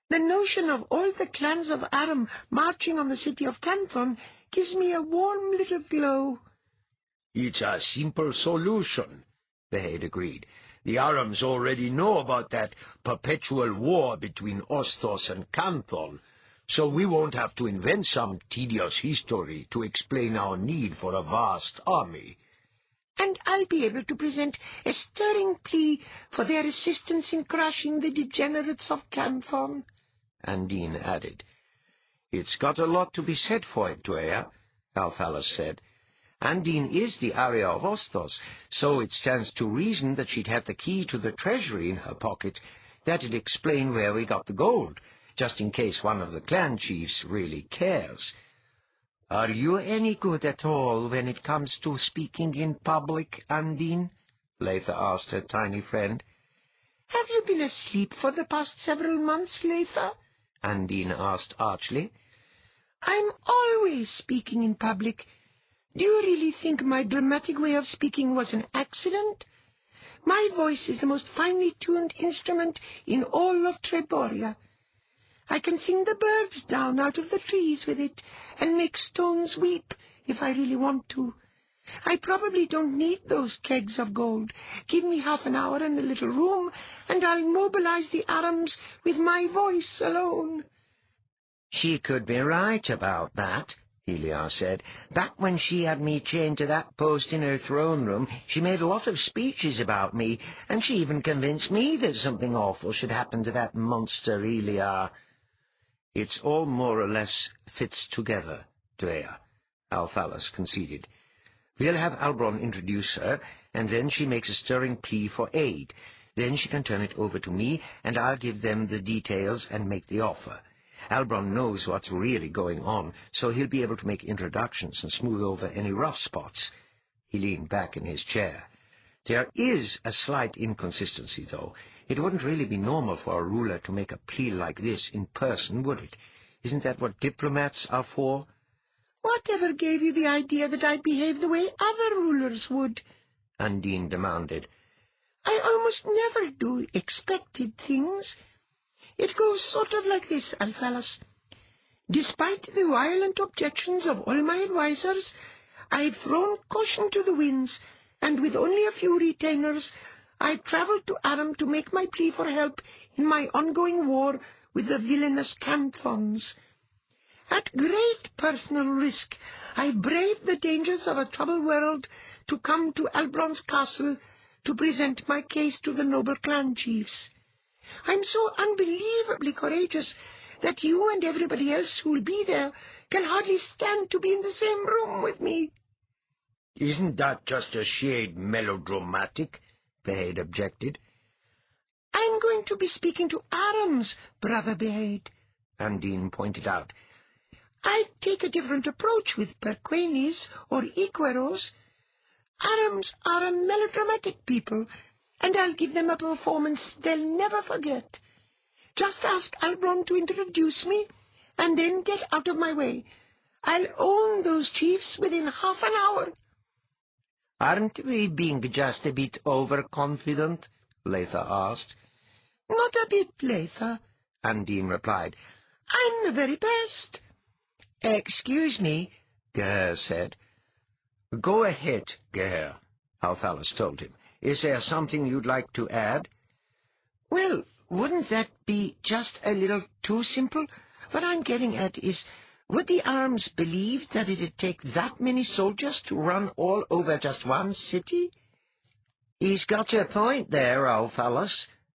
"The notion of all the clans of Aram marching on the city of Canton gives me a warm little glow." "It's a simple solution," Behaid agreed. "The Arams already know about that perpetual war between Ostos and Canton, so we won't have to invent some tedious history to explain our need for a vast army." "And I'll be able to present a stirring plea for their assistance in crushing the degenerates of Canton," Undine added. "It's got a lot to be said for it, Dweia," Althalus said. "Undine is the Arya of Ostos, so it stands to reason that she'd have the key to the treasury in her pocket. That'd explain where we got the gold, just in case one of the clan chiefs really cares." "Are you any good at all when it comes to speaking in public, Undine?" Leigh asked her tiny friend. "Have you been asleep for the past several months, Leigh?" Undine asked archly. "I'm always speaking in public. Do you really think my dramatic way of speaking was an accident? My voice is the most finely tuned instrument in all of Treboria. I can sing the birds down out of the trees with it, and make stones weep if I really want to. I probably don't need those kegs of gold. Give me half an hour and a little room, and I'll mobilize the Arams with my voice alone." "She could be right about that," Eliar said. "Back when she had me chained to that post in her throne room, she made a lot of speeches about me, and she even convinced me that something awful should happen to that monster Eliar." "It's all more or less fits together, Dweia," Althalus conceded. "We'll have Albron introduce her, and then she makes a stirring plea for aid. Then she can turn it over to me, and I'll give them the details and make the offer. Albron knows what's really going on, so he'll be able to make introductions and smooth over any rough spots." He leaned back in his chair. "There is a slight inconsistency, though. It wouldn't really be normal for a ruler to make a plea like this in person, would it? Isn't that what diplomats are for?" "Whatever gave you the idea that I'd behave the way other rulers would?" Undine demanded. "I almost never do expected things. It goes sort of like this, Althalus. Despite the violent objections of all my advisers, I've thrown caution to the winds, and with only a few retainers, I travelled to Aram to make my plea for help in my ongoing war with the villainous Canthons. At great personal risk, I braved the dangers of a troubled world to come to Albron's castle to present my case to the noble clan chiefs. I'm so unbelievably courageous that you and everybody else who will be there can hardly stand to be in the same room with me. Isn't that just a shade melodramatic? Behaid objected. I'm going to be speaking to Aram's brother Behaid, Undine pointed out. I'd take a different approach with Perquenes or Iqueros. Arams are a melodramatic people, and I'll give them a performance they'll never forget. Just ask Albron to introduce me, and then get out of my way. I'll own those chiefs within half an hour. Aren't we being just a bit overconfident? Leitha asked. Not a bit, Leitha, Undine replied. I'm the very best. Excuse me, Geher said. Go ahead, Geher, Althalus told him. Is there something you'd like to add? Well, wouldn't that be just a little too simple? What I'm getting at is, would the Arms believe that it'd take that many soldiers to run all over just one city? He's got your point there, Althalus,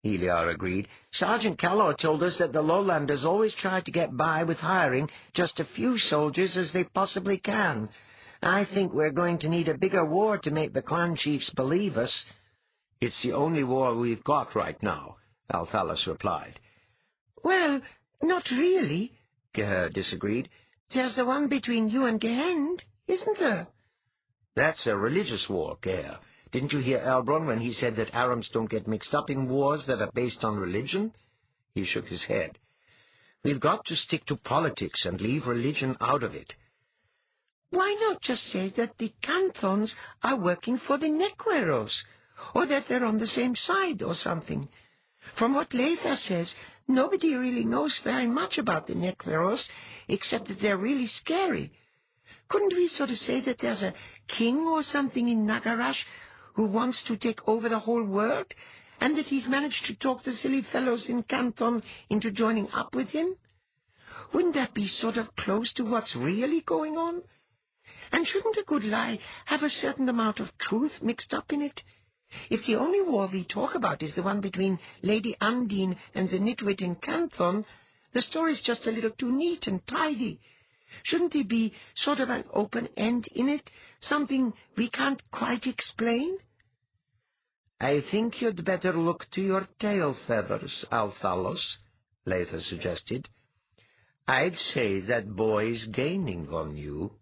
Heliar agreed. Sergeant Callor told us that the lowlanders always try to get by with hiring just a few soldiers as they possibly can. I think we're going to need a bigger war to make the clan chiefs believe us. It's the only war we've got right now, Althalus replied. Well, not really, Geher disagreed. There's the one between you and Gehend, isn't there? That's a religious war, Geher. Didn't you hear Albron when he said that Arams don't get mixed up in wars that are based on religion? He shook his head. We've got to stick to politics and leave religion out of it. Why not just say that the Canthons are working for the Nequeros, or that they're on the same side or something? From what Leitha says, nobody really knows very much about the Nequeros, except that they're really scary. Couldn't we sort of say that there's a king or something in Nagarash who wants to take over the whole world, and that he's managed to talk the silly fellows in Canton into joining up with him? Wouldn't that be sort of close to what's really going on? And shouldn't a good lie have a certain amount of truth mixed up in it? If the only war we talk about is the one between Lady Undine and the nitwit in Canton, the story's just a little too neat and tidy. Shouldn't there be sort of an open end in it, something we can't quite explain? I think you'd better look to your tail feathers, Althalus, Leitha suggested. I'd say that boy's gaining on you.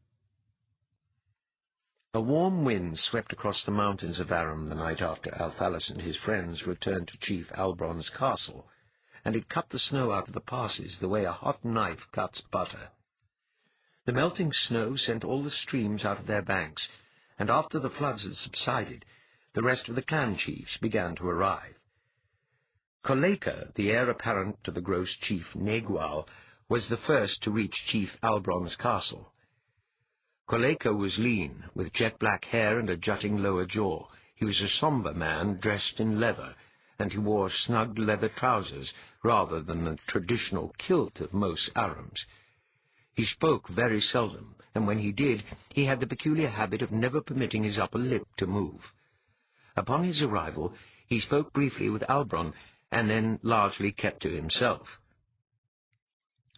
A warm wind swept across the mountains of Aram the night after Althalus and his friends returned to Chief Albron's castle, and it cut the snow out of the passes the way a hot knife cuts butter. The melting snow sent all the streams out of their banks, and after the floods had subsided, the rest of the clan chiefs began to arrive. Koleka, the heir apparent to the gross chief Negual, was the first to reach Chief Albron's castle. Koleka was lean, with jet-black hair and a jutting lower jaw. He was a sombre man dressed in leather, and he wore snug leather trousers rather than the traditional kilt of most Arams. He spoke very seldom, and when he did, he had the peculiar habit of never permitting his upper lip to move. Upon his arrival, he spoke briefly with Albron, and then largely kept to himself.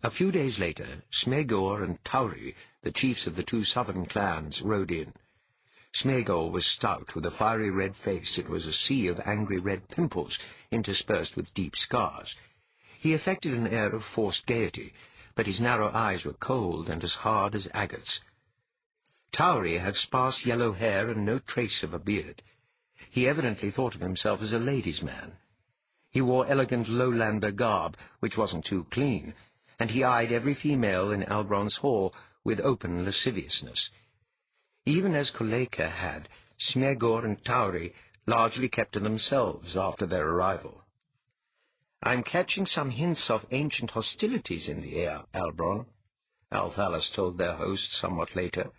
A few days later, Smegor and Tauri, the chiefs of the two southern clans, rode in. Smegor was stout, with a fiery red face that was a sea of angry red pimples interspersed with deep scars. He affected an air of forced gaiety, but his narrow eyes were cold and as hard as agates. Tauri had sparse yellow hair and no trace of a beard. He evidently thought of himself as a ladies' man. He wore elegant lowlander garb, which wasn't too clean, and he eyed every female in Albron's hall with open lasciviousness. Even as Koleka had, Smegor and Tauri largely kept to themselves after their arrival. I'm catching some hints of ancient hostilities in the air, Albron, Althalus told their host somewhat later.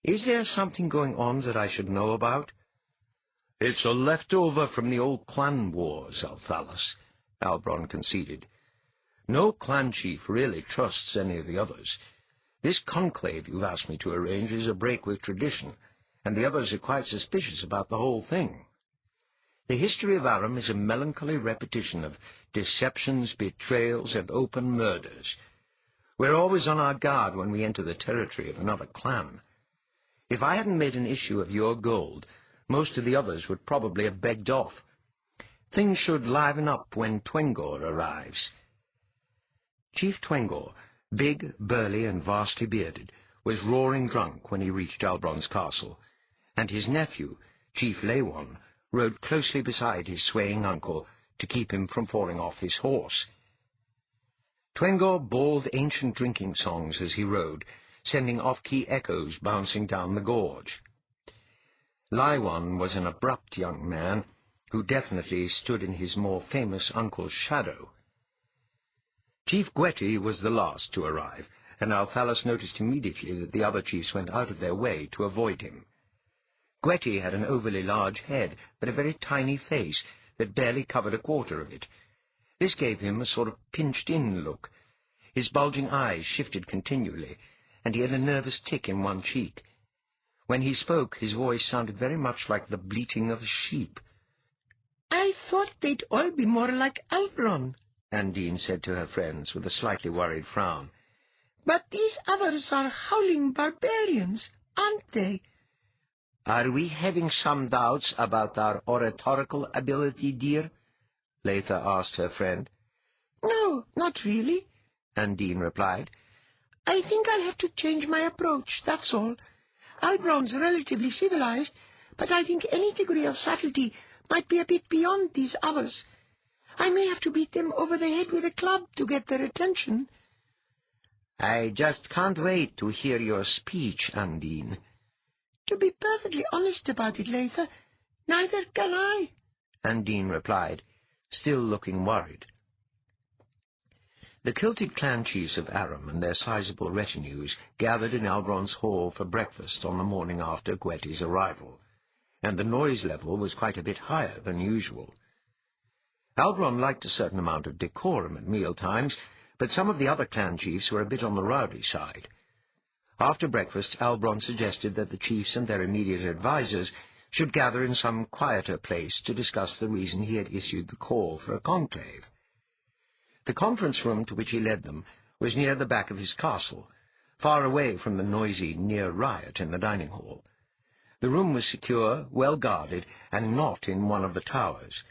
Is there something going on that I should know about? It's a leftover from the old clan wars, Althalus, Albron conceded. No clan chief really trusts any of the others. This conclave you've asked me to arrange is a break with tradition, and the others are quite suspicious about the whole thing. The history of Aram is a melancholy repetition of deceptions, betrayals, and open murders. We're always on our guard when we enter the territory of another clan. If I hadn't made an issue of your gold, most of the others would probably have begged off. Things should liven up when Twengor arrives. Chief Twengor, big, burly, and vastly bearded, was roaring drunk when he reached Albron's castle, and his nephew, Chief Leigh, rode closely beside his swaying uncle to keep him from falling off his horse. Twengor bawled ancient drinking songs as he rode, sending off-key echoes bouncing down the gorge. Leigh was an abrupt young man who definitely stood in his more famous uncle's shadow. Chief Dweia was the last to arrive, and Althalus noticed immediately that the other chiefs went out of their way to avoid him. Dweia had an overly large head, but a very tiny face that barely covered a quarter of it. This gave him a sort of pinched-in look. His bulging eyes shifted continually, and he had a nervous tic in one cheek. When he spoke, his voice sounded very much like the bleating of a sheep. "I thought they'd all be more like Albron," Undine said to her friends with a slightly worried frown. "But these others are howling barbarians, aren't they?" Are we having some doubts about our oratorical ability, dear? Leitha asked her friend. "No, not really," Undine replied. "I think I'll have to change my approach, that's all. Albron's relatively civilized, but I think any degree of subtlety might be a bit beyond these others. I may have to beat them over the head with a club to get their attention." I just can't wait to hear your speech, Undine. "To be perfectly honest about it, Leitha, neither can I," Undine replied, still looking worried. The kilted clan chiefs of Aram and their sizable retinues gathered in Albron's hall for breakfast on the morning after Dweia's arrival, and the noise level was quite a bit higher than usual. Albron liked a certain amount of decorum at mealtimes, but some of the other clan chiefs were a bit on the rowdy side. After breakfast, Albron suggested that the chiefs and their immediate advisers should gather in some quieter place to discuss the reason he had issued the call for a conclave. The conference room to which he led them was near the back of his castle, far away from the noisy near riot in the dining hall. The room was secure, well guarded, and not in one of the towers.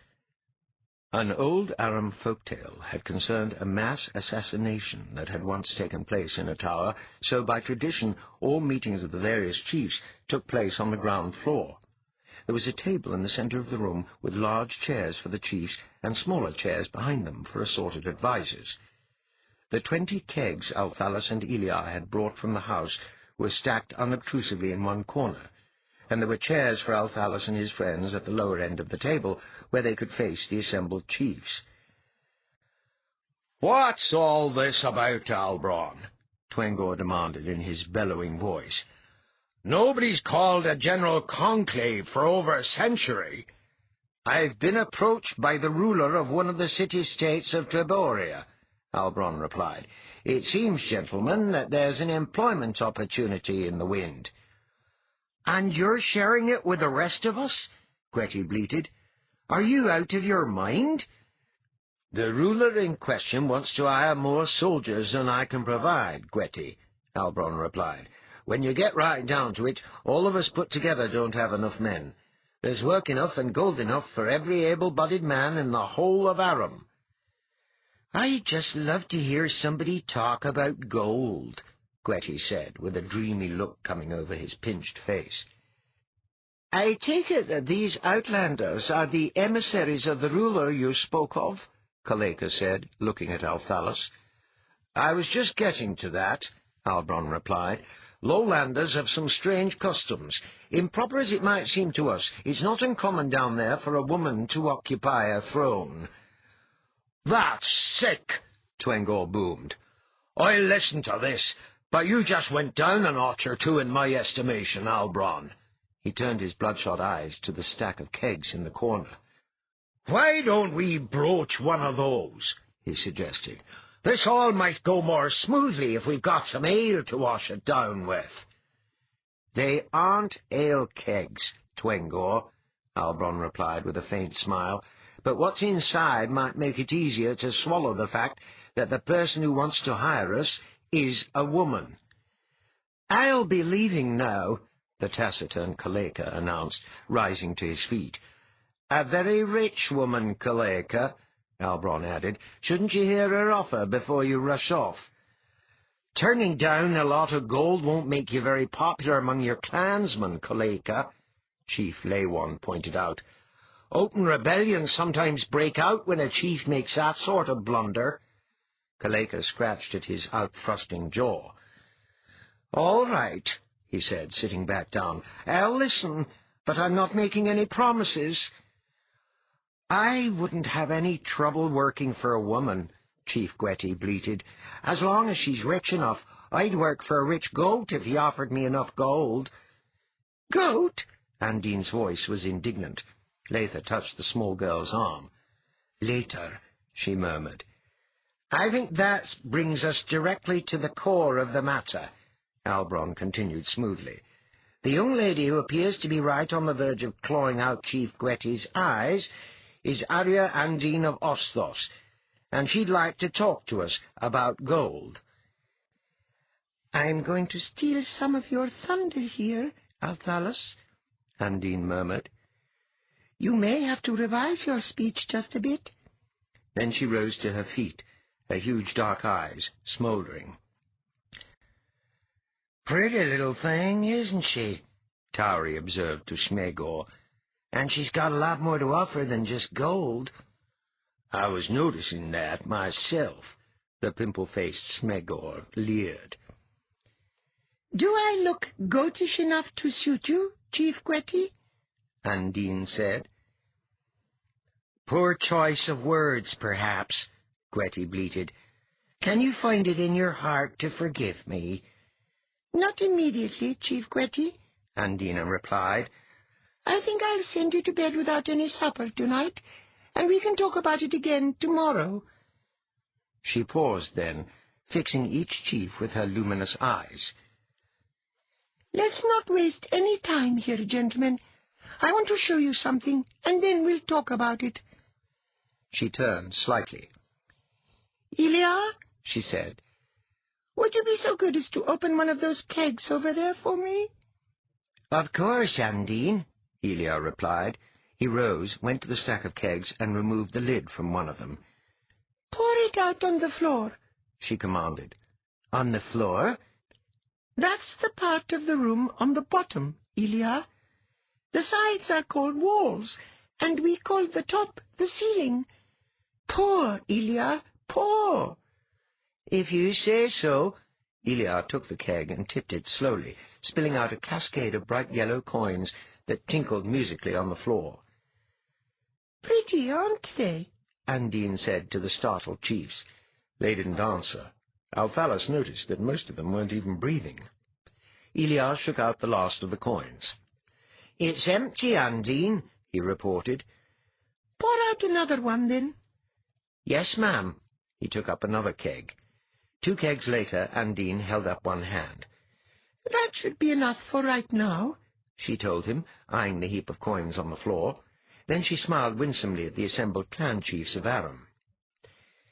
An old Aram folktale had concerned a mass assassination that had once taken place in a tower, so by tradition all meetings of the various chiefs took place on the ground floor. There was a table in the center of the room with large chairs for the chiefs and smaller chairs behind them for assorted advisers. The 20 kegs Althalus and Leigh had brought from the house were stacked unobtrusively in one corner, and there were chairs for Althalus and his friends at the lower end of the table, where they could face the assembled chiefs. "What's all this about, Albron?" Twengor demanded in his bellowing voice. "Nobody's called a general conclave for over a century." "I've been approached by the ruler of one of the city-states of Dweia," Albron replied. "It seems, gentlemen, that there's an employment opportunity in the wind." "And you're sharing it with the rest of us?" Dweia bleated. "Are you out of your mind?" "The ruler in question wants to hire more soldiers than I can provide, Dweia," Albron replied. "When you get right down to it, all of us put together don't have enough men. There's work enough and gold enough for every able-bodied man in the whole of Aram." "I just love to hear somebody talk about gold," Dweia said, with a dreamy look coming over his pinched face. "I take it that these outlanders are the emissaries of the ruler you spoke of?" Kaleka said, looking at Althalus. "I was just getting to that," Albron replied. "Lowlanders have some strange customs. Improper as it might seem to us, it's not uncommon down there for a woman to occupy a throne." "That's sick," Twengor boomed. "I'll listen to this, but you just went down a notch or two in my estimation, Albron." He turned his bloodshot eyes to the stack of kegs in the corner. "Why don't we broach one of those?" he suggested. "This all might go more smoothly if we've got some ale to wash it down with." "They aren't ale kegs, Twengor," Albron replied with a faint smile, "but what's inside might make it easier to swallow the fact that the person who wants to hire us is a woman." "I'll be leaving now," the taciturn Kaleka announced, rising to his feet. "A very rich woman, Kaleka," Albron added. "Shouldn't you hear her offer before you rush off?" "Turning down a lot of gold won't make you very popular among your clansmen, Kaleka," Chief Leigh pointed out. "Open rebellions sometimes break out when a chief makes that sort of blunder." Kaleka scratched at his out-thrusting jaw. "All right," he said, sitting back down. "I'll listen, but I'm not making any promises." "I wouldn't have any trouble working for a woman," Chief Dweia bleated. "As long as she's rich enough, I'd work for a rich goat if he offered me enough gold." "Goat?" Andine's voice was indignant. Leitha touched the small girl's arm. "Later," she murmured. "I think that brings us directly to the core of the matter," Albron continued smoothly. "The young lady who appears to be right on the verge of clawing out Chief Dweia's eyes is Arya Andine of Osthos, and she'd like to talk to us about gold." "I'm going to steal some of your thunder here, Althalus," Andine murmured. "You may have to revise your speech just a bit." Then she rose to her feet, her huge dark eyes smouldering. "Pretty little thing, isn't she?" Tauri observed to Smegor. "And she's got a lot more to offer than just gold." "I was noticing that myself," the pimple-faced Smegor leered. "Do I look goatish enough to suit you, Chief Dweia?" Andine said. "Poor choice of words, perhaps," Dweia bleated. "Can you find it in your heart to forgive me?" "Not immediately, Chief Dweia," Andina replied. "I think I'll send you to bed without any supper tonight, and we can talk about it again tomorrow." She paused then, fixing each chief with her luminous eyes. "Let's not waste any time here, gentlemen. I want to show you something, and then we'll talk about it." She turned slightly. "Ilya," she said, "would you be so good as to open one of those kegs over there for me?" "Of course, Andine," Ilya replied. He rose, went to the stack of kegs, and removed the lid from one of them. "Pour it out on the floor," she commanded. "On the floor?" "That's the part of the room on the bottom, Ilya. The sides are called walls, and we call the top the ceiling. Pour, Ilya, pour." "If you say so." Ilya took the keg and tipped it slowly, spilling out a cascade of bright yellow coins that tinkled musically on the floor. "Pretty, aren't they?" Andine said to the startled chiefs. They didn't answer. Althalus noticed that most of them weren't even breathing. Ilya shook out the last of the coins. "It's empty, Andine," he reported. "Pour out another one, then." "Yes, ma'am." He took up another keg. 2 kegs later, Andine held up one hand. "That should be enough for right now," she told him, eyeing the heap of coins on the floor. Then she smiled winsomely at the assembled clan chiefs of Aram.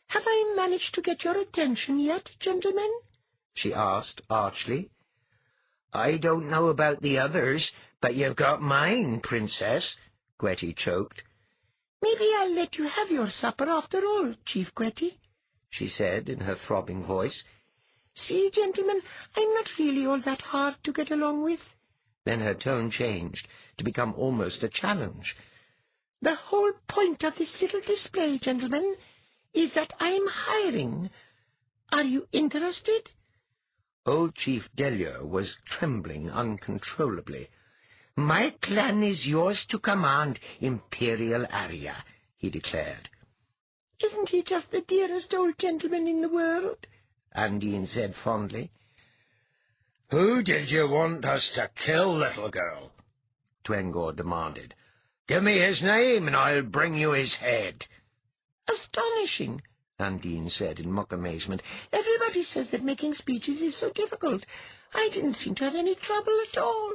"Have I managed to get your attention yet, gentlemen?" she asked archly. "I don't know about the others, but you've got mine, Princess," Dweia choked. "Maybe I'll let you have your supper after all, Chief Dweia," she said in her throbbing voice. "See, gentlemen, I'm not really all that hard to get along with." Then her tone changed to become almost a challenge. "The whole point of this little display, gentlemen, is that I'm hiring. Are you interested?" Old Chief Dweia was trembling uncontrollably. "My clan is yours to command, Imperial Arya," he declared. Isn't he just the dearest old gentleman in the world? Undine said fondly. Who did you want us to kill, little girl? Twengor demanded. Give me his name, and I'll bring you his head. Astonishing, Undine said in mock amazement. Everybody says that making speeches is so difficult. I didn't seem to have any trouble at all.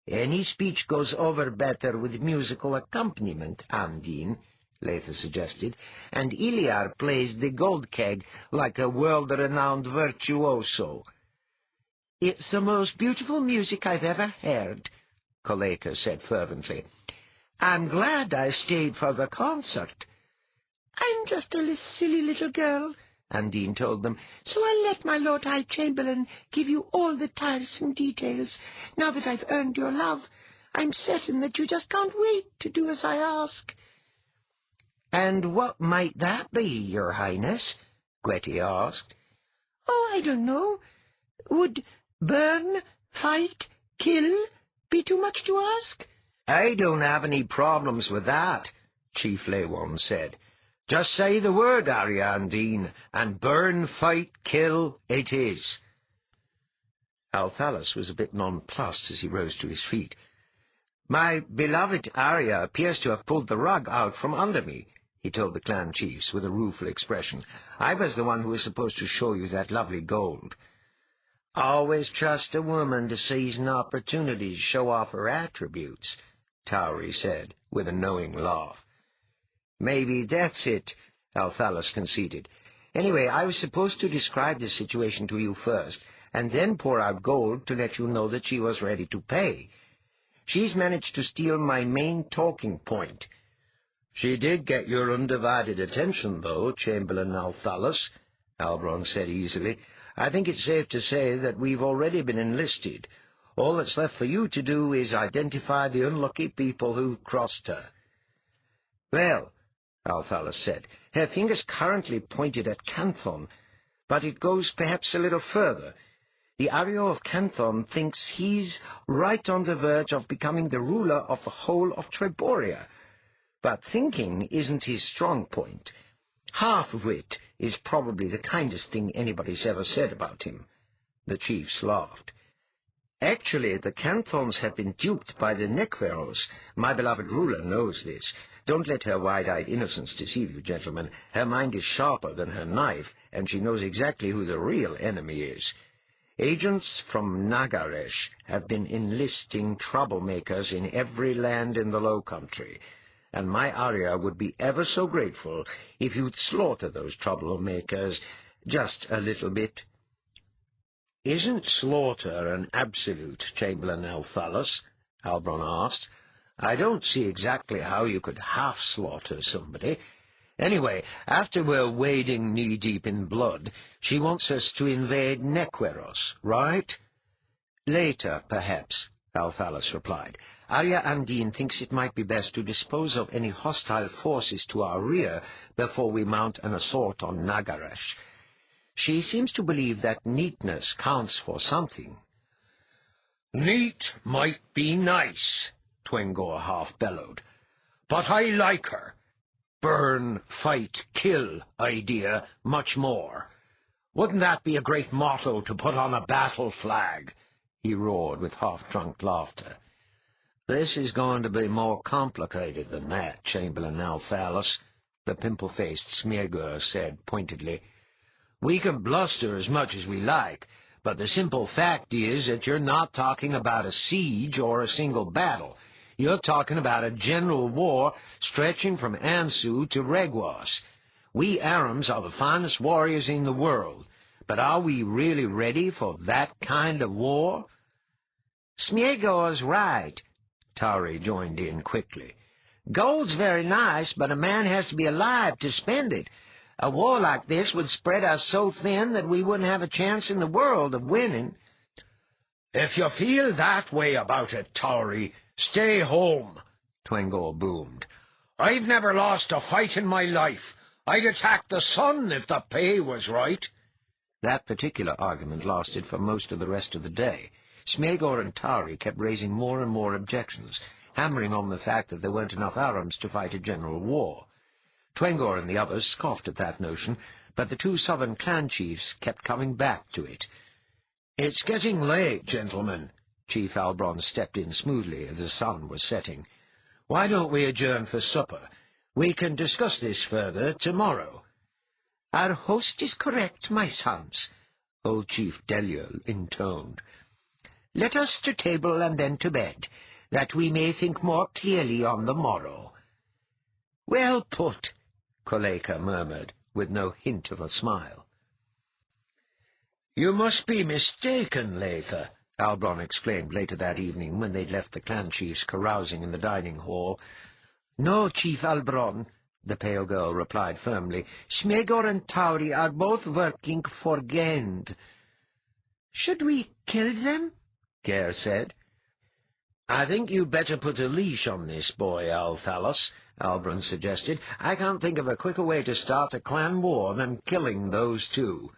Any speech goes over better with musical accompaniment, Undine, Leigh suggested, and Iliar plays the gold keg like a world-renowned virtuoso. It's the most beautiful music I've ever heard, Koleka said fervently. I'm glad I stayed for the concert. I'm just a silly little girl, Undine told them, so I'll let my Lord High Chamberlain give you all the tiresome details. Now that I've earned your love, I'm certain that you just can't wait to do as I ask. And what might that be, Your Highness? Gwetti asked. Oh, I don't know. Would burn, fight, kill be too much to ask? I don't have any problems with that, Chief Leigh said. Just say the word, Arya Undine, and burn, fight, kill it is. Althalus was a bit nonplussed as he rose to his feet. My beloved Arya appears to have pulled the rug out from under me, he told the clan chiefs with a rueful expression. I was the one who was supposed to show you that lovely gold. Always trust a woman to seize an opportunity to show off her attributes, Tauri said, with a knowing laugh. Maybe that's it, Althalus conceded. Anyway, I was supposed to describe the situation to you first, and then pour out gold to let you know that she was ready to pay. She's managed to steal my main talking point. She did get your undivided attention, though, Chamberlain Althalus, Albron said easily. I think it's safe to say that we've already been enlisted. All that's left for you to do is identify the unlucky people who've crossed her. Well, Althalus said, her finger's currently pointed at Canthon, but it goes perhaps a little further. The Arya of Canthon thinks he's right on the verge of becoming the ruler of the whole of Treboria. But thinking isn't his strong point. Half of it is probably the kindest thing anybody's ever said about him. The chiefs laughed. Actually, the Canthons have been duped by the Nekveros. My beloved ruler knows this. Don't let her wide-eyed innocence deceive you, gentlemen. Her mind is sharper than her knife, and she knows exactly who the real enemy is. Agents from Nagaresh have been enlisting troublemakers in every land in the Low Country, and my Arya would be ever so grateful if you'd slaughter those troublemakers just a little bit. Isn't slaughter an absolute, Chamberlain Althalus? Albron asked. I don't see exactly how you could half-slaughter somebody. Anyway, after we're wading knee-deep in blood, she wants us to invade Nekveros, right? Later, perhaps, Althalus replied. Arya Undine thinks it might be best to dispose of any hostile forces to our rear before we mount an assault on Nagaresh. She seems to believe that neatness counts for something. Neat might be nice, Twengor half-bellowed, but I like her. Burn, fight, kill idea much more. Wouldn't that be a great motto to put on a battle flag? He roared with half-drunk laughter. This is going to be more complicated than that, Chamberlain Althalus, the pimple-faced Smeagol said pointedly. We can bluster as much as we like, but the simple fact is that you're not talking about a siege or a single battle. You're talking about a general war stretching from Ansu to Regwas. We Arams are the finest warriors in the world, but are we really ready for that kind of war? Smeagol's right, Tauri joined in quickly. Gold's very nice, but a man has to be alive to spend it. A war like this would spread us so thin that we wouldn't have a chance in the world of winning. If you feel that way about it, Tauri, stay home, Twengor boomed. I've never lost a fight in my life. I'd attack the sun if the pay was right. That particular argument lasted for most of the rest of the day. Smeagol and Tauri kept raising more and more objections, hammering on the fact that there weren't enough Arams to fight a general war. Twengor and the others scoffed at that notion, but the two southern clan chiefs kept coming back to it. "It's getting late, gentlemen." Chief Albron stepped in smoothly as the sun was setting. "Why don't we adjourn for supper? We can discuss this further tomorrow." "Our host is correct, my sons," old Chief Deliel intoned. "Let us to table and then to bed, that we may think more clearly on the morrow." "Well put," Koleka murmured, with no hint of a smile. "You must be mistaken, Leigh," Albron exclaimed later that evening when they'd left the clan chiefs carousing in the dining hall. "No, Chief Albron," the pale girl replied firmly. "Smegor and Tauri are both working for Gend." "Should we kill them?" Gare said. "I think you'd better put a leash on this boy, Althalus," Albron suggested. "I can't think of a quicker way to start a clan war than killing those two."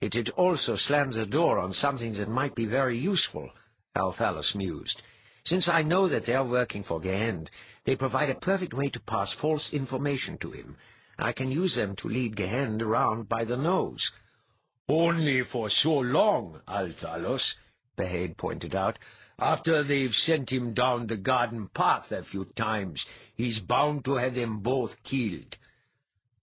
"It also slams a door on something that might be very useful," Althalus mused. "Since I know that they're working for Gehend, they provide a perfect way to pass false information to him. I can use them to lead Gehend around by the nose." "Only for so long, Althalus," Behaid pointed out. "After they've sent him down the garden path a few times, he's bound to have them both killed."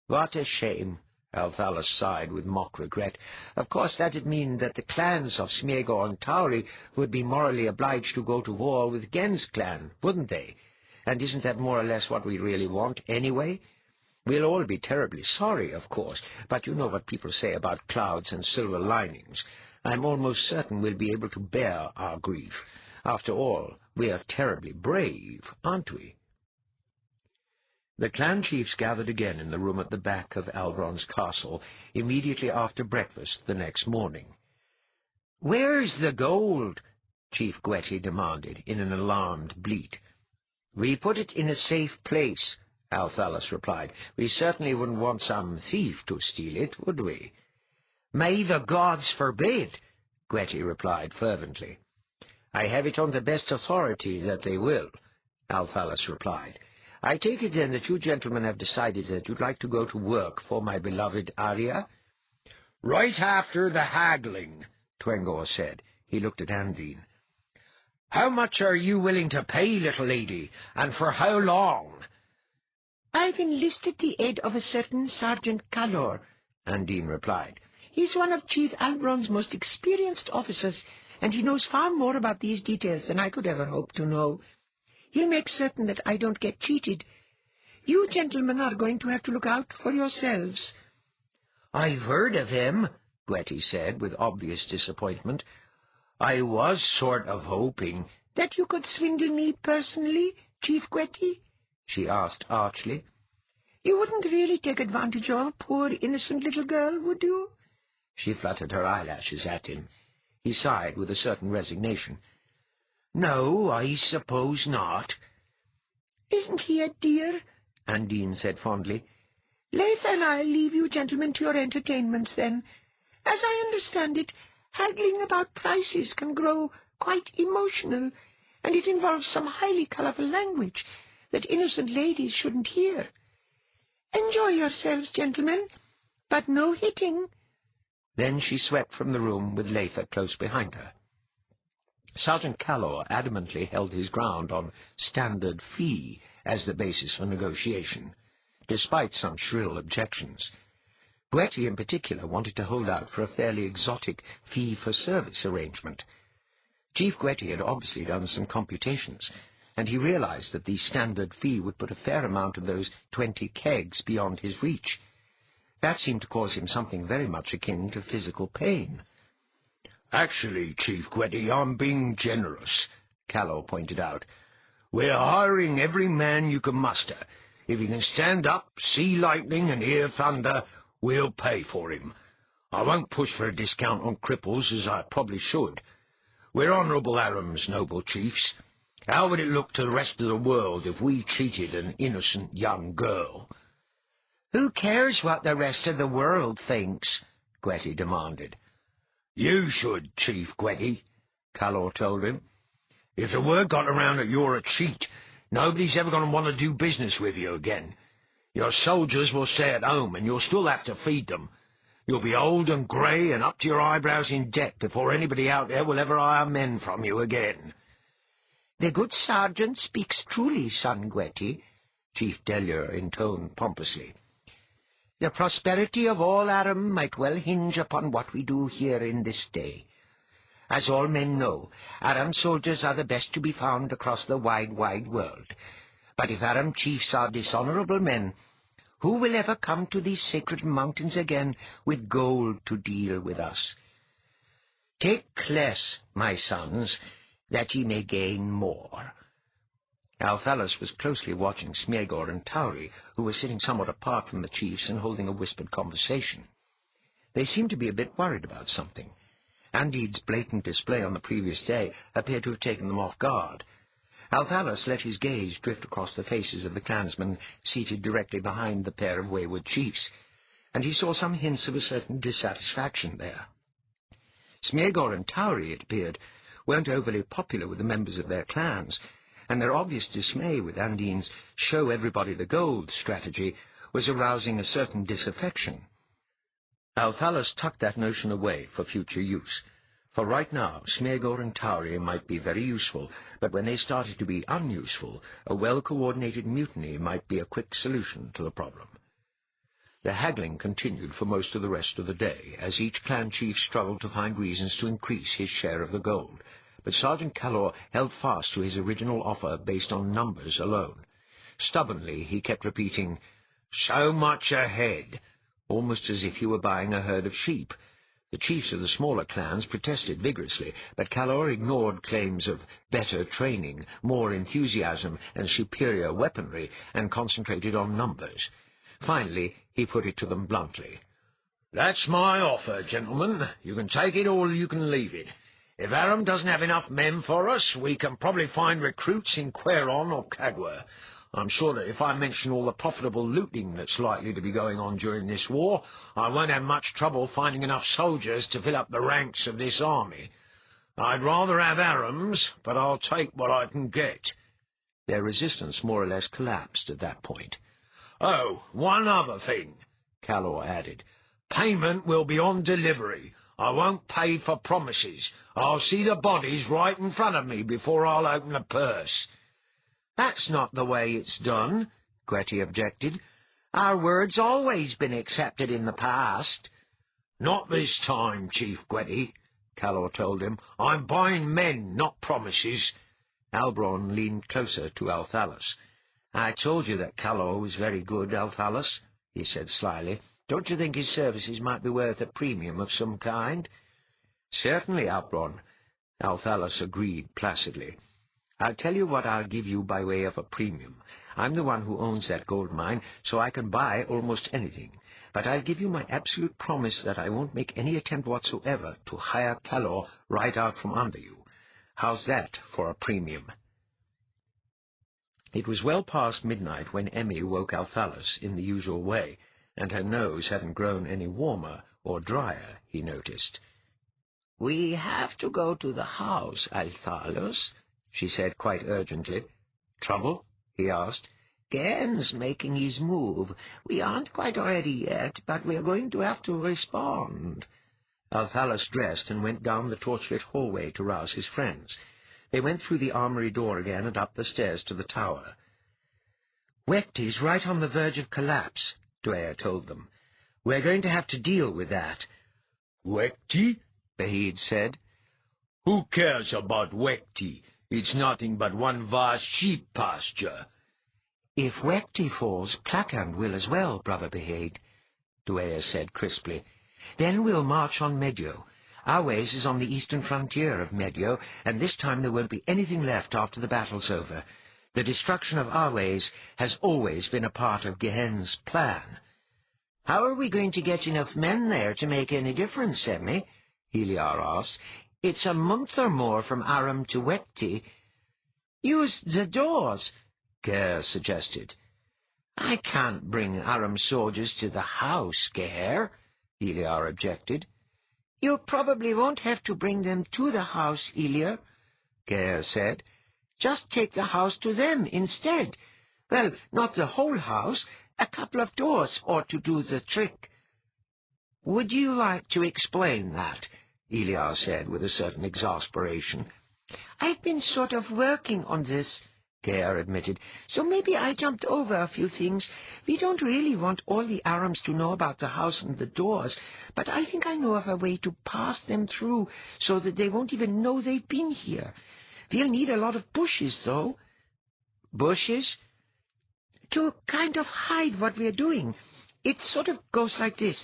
"What a shame," Althalus sighed with mock regret. "Of course that'd mean that the clans of Smegor and Tauri would be morally obliged to go to war with Gen's clan, wouldn't they? And isn't that more or less what we really want anyway? We'll all be terribly sorry, of course, but you know what people say about clouds and silver linings. I'm almost certain we'll be able to bear our grief. After all, we are terribly brave, aren't we?" The clan chiefs gathered again in the room at the back of Albron's castle immediately after breakfast the next morning. "Where's the gold?" Chief Gwetti demanded in an alarmed bleat. "We put it in a safe place," Althalus replied. "We certainly wouldn't want some thief to steal it, would we?" "May the gods forbid," Gwetti replied fervently. "I have it on the best authority that they will," Althalus replied. "I take it then that you gentlemen have decided that you'd like to go to work for my beloved Arya?" "Right after the haggling," Twengor said. He looked at Andine. "How much are you willing to pay, little lady, and for how long?" "I've enlisted the aid of a certain Sergeant Calor," Andine replied. "He's one of Chief Albron's most experienced officers, and he knows far more about these details than I could ever hope to know. He'll make certain that I don't get cheated. You gentlemen are going to have to look out for yourselves." "I've heard of him," Gwetti said with obvious disappointment. "I was sort of hoping—" "That you could swindle me personally, Chief Gwetti?" she asked archly. "You wouldn't really take advantage of a poor innocent little girl, would you?" She fluttered her eyelashes at him. He sighed with a certain resignation. "No, I suppose not." "Isn't he a dear?" Andine said fondly. "Leigh and I'll leave you gentlemen to your entertainments then. As I understand it, haggling about prices can grow quite emotional, and it involves some highly colourful language that innocent ladies shouldn't hear. Enjoy yourselves, gentlemen, but no hitting." Then she swept from the room with Leigh close behind her. Sergeant Calor adamantly held his ground on standard fee as the basis for negotiation, despite some shrill objections. Gwetti in particular wanted to hold out for a fairly exotic fee-for-service arrangement. Chief Gwetti had obviously done some computations, and he realized that the standard fee would put a fair amount of those 20 kegs beyond his reach. That seemed to cause him something very much akin to physical pain. "Actually, Chief Gwetti, I'm being generous," Callow pointed out. "We're hiring every man you can muster. If he can stand up, see lightning, and hear thunder, we'll pay for him. I won't push for a discount on cripples, as I probably should. We're honourable Arams, noble chiefs. How would it look to the rest of the world if we cheated an innocent young girl?" "Who cares what the rest of the world thinks?" Gwetti demanded. "You should, Chief Gwetti," Calor told him. "If the word got around that you're a cheat, nobody's ever going to want to do business with you again. Your soldiers will stay at home, and you'll still have to feed them. You'll be old and grey and up to your eyebrows in debt before anybody out there will ever hire men from you again." "The good sergeant speaks truly, son Gwetti," Chief Delia intoned pompously. "The prosperity of all Aram might well hinge upon what we do here in this day. As all men know, Aram soldiers are the best to be found across the wide, wide world. But if Aram chiefs are dishonourable men, who will ever come to these sacred mountains again with gold to deal with us? Take less, my sons, that ye may gain more." Althalus was closely watching Smeagol and Tauri, who were sitting somewhat apart from the chiefs and holding a whispered conversation. They seemed to be a bit worried about something. Andeed's blatant display on the previous day appeared to have taken them off guard. Althalus let his gaze drift across the faces of the clansmen seated directly behind the pair of wayward chiefs, and he saw some hints of a certain dissatisfaction there. Smeagol and Tauri, it appeared, weren't overly popular with the members of their clans, and their obvious dismay with Andine's show everybody the gold strategy was arousing a certain disaffection. Althalus tucked that notion away for future use. For right now, Smeagol and Tauri might be very useful, but when they started to be unuseful, a well-coordinated mutiny might be a quick solution to the problem. The haggling continued for most of the rest of the day, as each clan chief struggled to find reasons to increase his share of the gold, but Sergeant Calor held fast to his original offer based on numbers alone. Stubbornly, he kept repeating, "So much a head," almost as if he were buying a herd of sheep. The chiefs of the smaller clans protested vigorously, but Calor ignored claims of better training, more enthusiasm, and superior weaponry, and concentrated on numbers. Finally, he put it to them bluntly. "That's my offer, gentlemen. You can take it or you can leave it. If Aram doesn't have enough men for us, we can probably find recruits in Queron or Kagwa. I'm sure that if I mention all the profitable looting that's likely to be going on during this war, I won't have much trouble finding enough soldiers to fill up the ranks of this army. I'd rather have Arams, but I'll take what I can get." Their resistance more or less collapsed at that point. "Oh, one other thing," Calor added. "Payment will be on delivery. I won't pay for promises. I'll see the bodies right in front of me before I'll open the purse." "That's not the way it's done," Gwetti objected. "Our word's always been accepted in the past." "Not this time, Chief Gwetti," Calor told him. "I'm buying men, not promises." Albron leaned closer to Althalus. "I told you that Calor was very good, Althalus," he said slyly. "Don't you think his services might be worth a premium of some kind?" "Certainly, Albron," Althalus agreed placidly. "I'll tell you what I'll give you by way of a premium. I'm the one who owns that gold mine, so I can buy almost anything. But I'll give you my absolute promise that I won't make any attempt whatsoever to hire Calor right out from under you. How's that for a premium?" It was well past midnight when Emmy woke Althalus in the usual way, and her nose hadn't grown any warmer or drier, he noticed. "We have to go to the house, Althalus," she said quite urgently. "Trouble?" he asked. "Gen's making his move. We aren't quite ready yet, but we're going to have to respond." Althalus dressed and went down the torchlit hallway to rouse his friends. They went through the armory door again and up the stairs to the tower. "Wekti's right on the verge of collapse," Dweia told them. "We're going to have to deal with that." "Wekti?" Bahid said. "Who cares about Wekti? It's nothing but one vast sheep pasture." "If Wekti falls, Klakand will as well, Brother Bahid," Dweia said crisply. "Then we'll march on Medio. Our ways is on the eastern frontier of Medio, and this time there won't be anything left after the battle's over. The destruction of our ways has always been a part of Gehen's plan." "How are we going to get enough men there to make any difference, Emmy?" Heliar asked. "It's a month or more from Aram to Wekti." "Use the doors," Geher suggested. "I can't bring Aram soldiers to the house, Geher," Heliar objected. "You probably won't have to bring them to the house, Elia," Geher said. "Just take the house to them instead. Well, not the whole house, A couple of doors ought to do the trick." "Would you like to explain that?" Eliar said with a certain exasperation. "I've been sort of working on this," Gare admitted, "so maybe I jumped over a few things. We don't really want all the Arams to know about the house and the doors, but I think I know of a way to pass them through so that they won't even know they've been here. We'll need a lot of bushes, though." "Bushes?" "To kind of hide what we're doing. It sort of goes like this.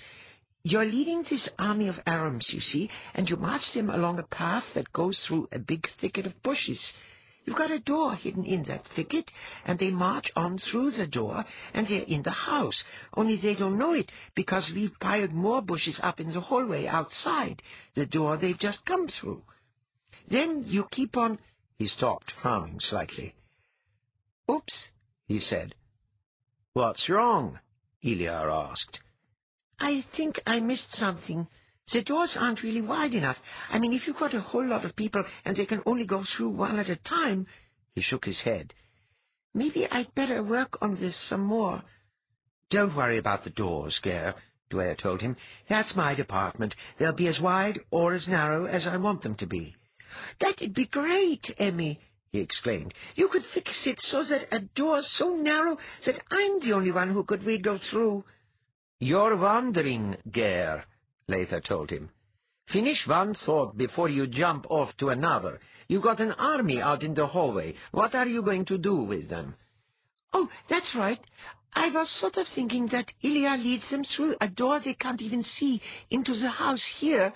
You're leading this army of Arams, you see, and you march them along a path that goes through a big thicket of bushes. You've got a door hidden in that thicket, and they march on through the door, and they're in the house, only they don't know it, because we've piled more bushes up in the hallway outside the door they've just come through. Then you keep on—" He stopped, frowning slightly. "Oops," he said. "What's wrong?" Eliar asked. "I think I missed something. The doors aren't really wide enough. I mean, if you've got a whole lot of people and they can only go through one at a time—" He shook his head. "Maybe I'd better work on this some more." "Don't worry about the doors, Gare," Dweia told him. "That's my department. They'll be as wide or as narrow as I want them to be." "That'd be great, Emmy," he exclaimed. "You could fix it so that a door's so narrow that I'm the only one who could wiggle through." "You're wandering, Gare," Leigh told him. "Finish one thought before you jump off to another. You've got an army out in the hallway. What are you going to do with them?" "Oh, that's right. I was sort of thinking that Ilya leads them through a door they can't even see into the house here,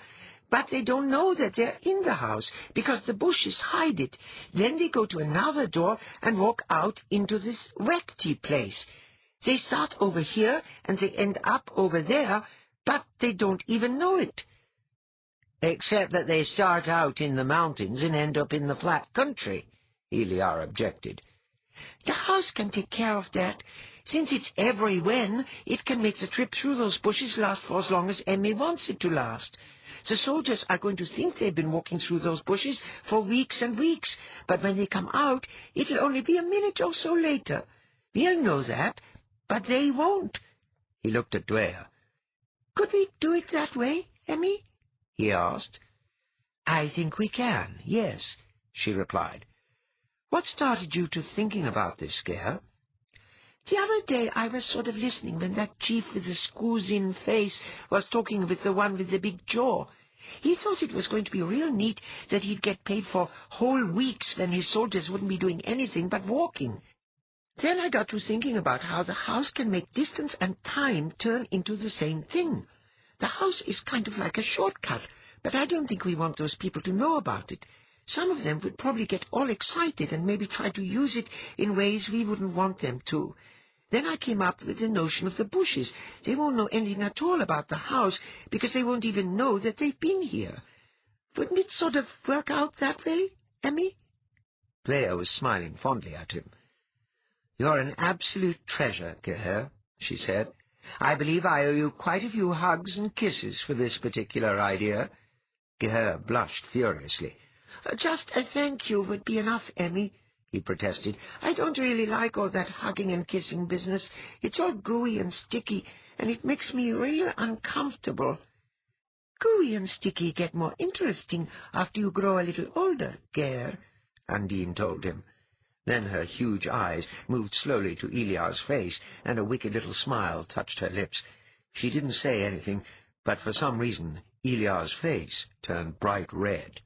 but they don't know that they're in the house because the bushes hide it. Then they go to another door and walk out into this recty place. They start over here and they end up over there, but they don't even know it." "Except that they start out in the mountains and end up in the flat country," Eliar objected. "The house can take care of that. Since it's every when, it can make the trip through those bushes last for as long as Emmy wants it to last. The soldiers are going to think they've been walking through those bushes for weeks and weeks, but when they come out, it'll only be a minute or so later. We'll know that, but they won't." He looked at Dweia. "Could we do it that way, Emmy?" he asked. "I think we can, yes," she replied. "What started you to thinking about this, Gare?" "The other day I was sort of listening when that chief with the screws-in face was talking with the one with the big jaw. He thought it was going to be real neat that he'd get paid for whole weeks when his soldiers wouldn't be doing anything but walking. Then I got to thinking about how the house can make distance and time turn into the same thing. The house is kind of like a shortcut, but I don't think we want those people to know about it. Some of them would probably get all excited and maybe try to use it in ways we wouldn't want them to. Then I came up with the notion of the bushes. They won't know anything at all about the house because they won't even know that they've been here. Wouldn't it sort of work out that way, Emmy?" Dweia was smiling fondly at him. "You're an absolute treasure, Gare," she said. "I believe I owe you quite a few hugs and kisses for this particular idea." Gare blushed furiously. "Just a thank you would be enough, Emmy," he protested. "I don't really like all that hugging and kissing business. It's all gooey and sticky, and it makes me real uncomfortable." "Gooey and sticky get more interesting after you grow a little older, Gare," Undine told him. Then her huge eyes moved slowly to Eliar's face, and a wicked little smile touched her lips. She didn't say anything, but for some reason Eliar's face turned bright red.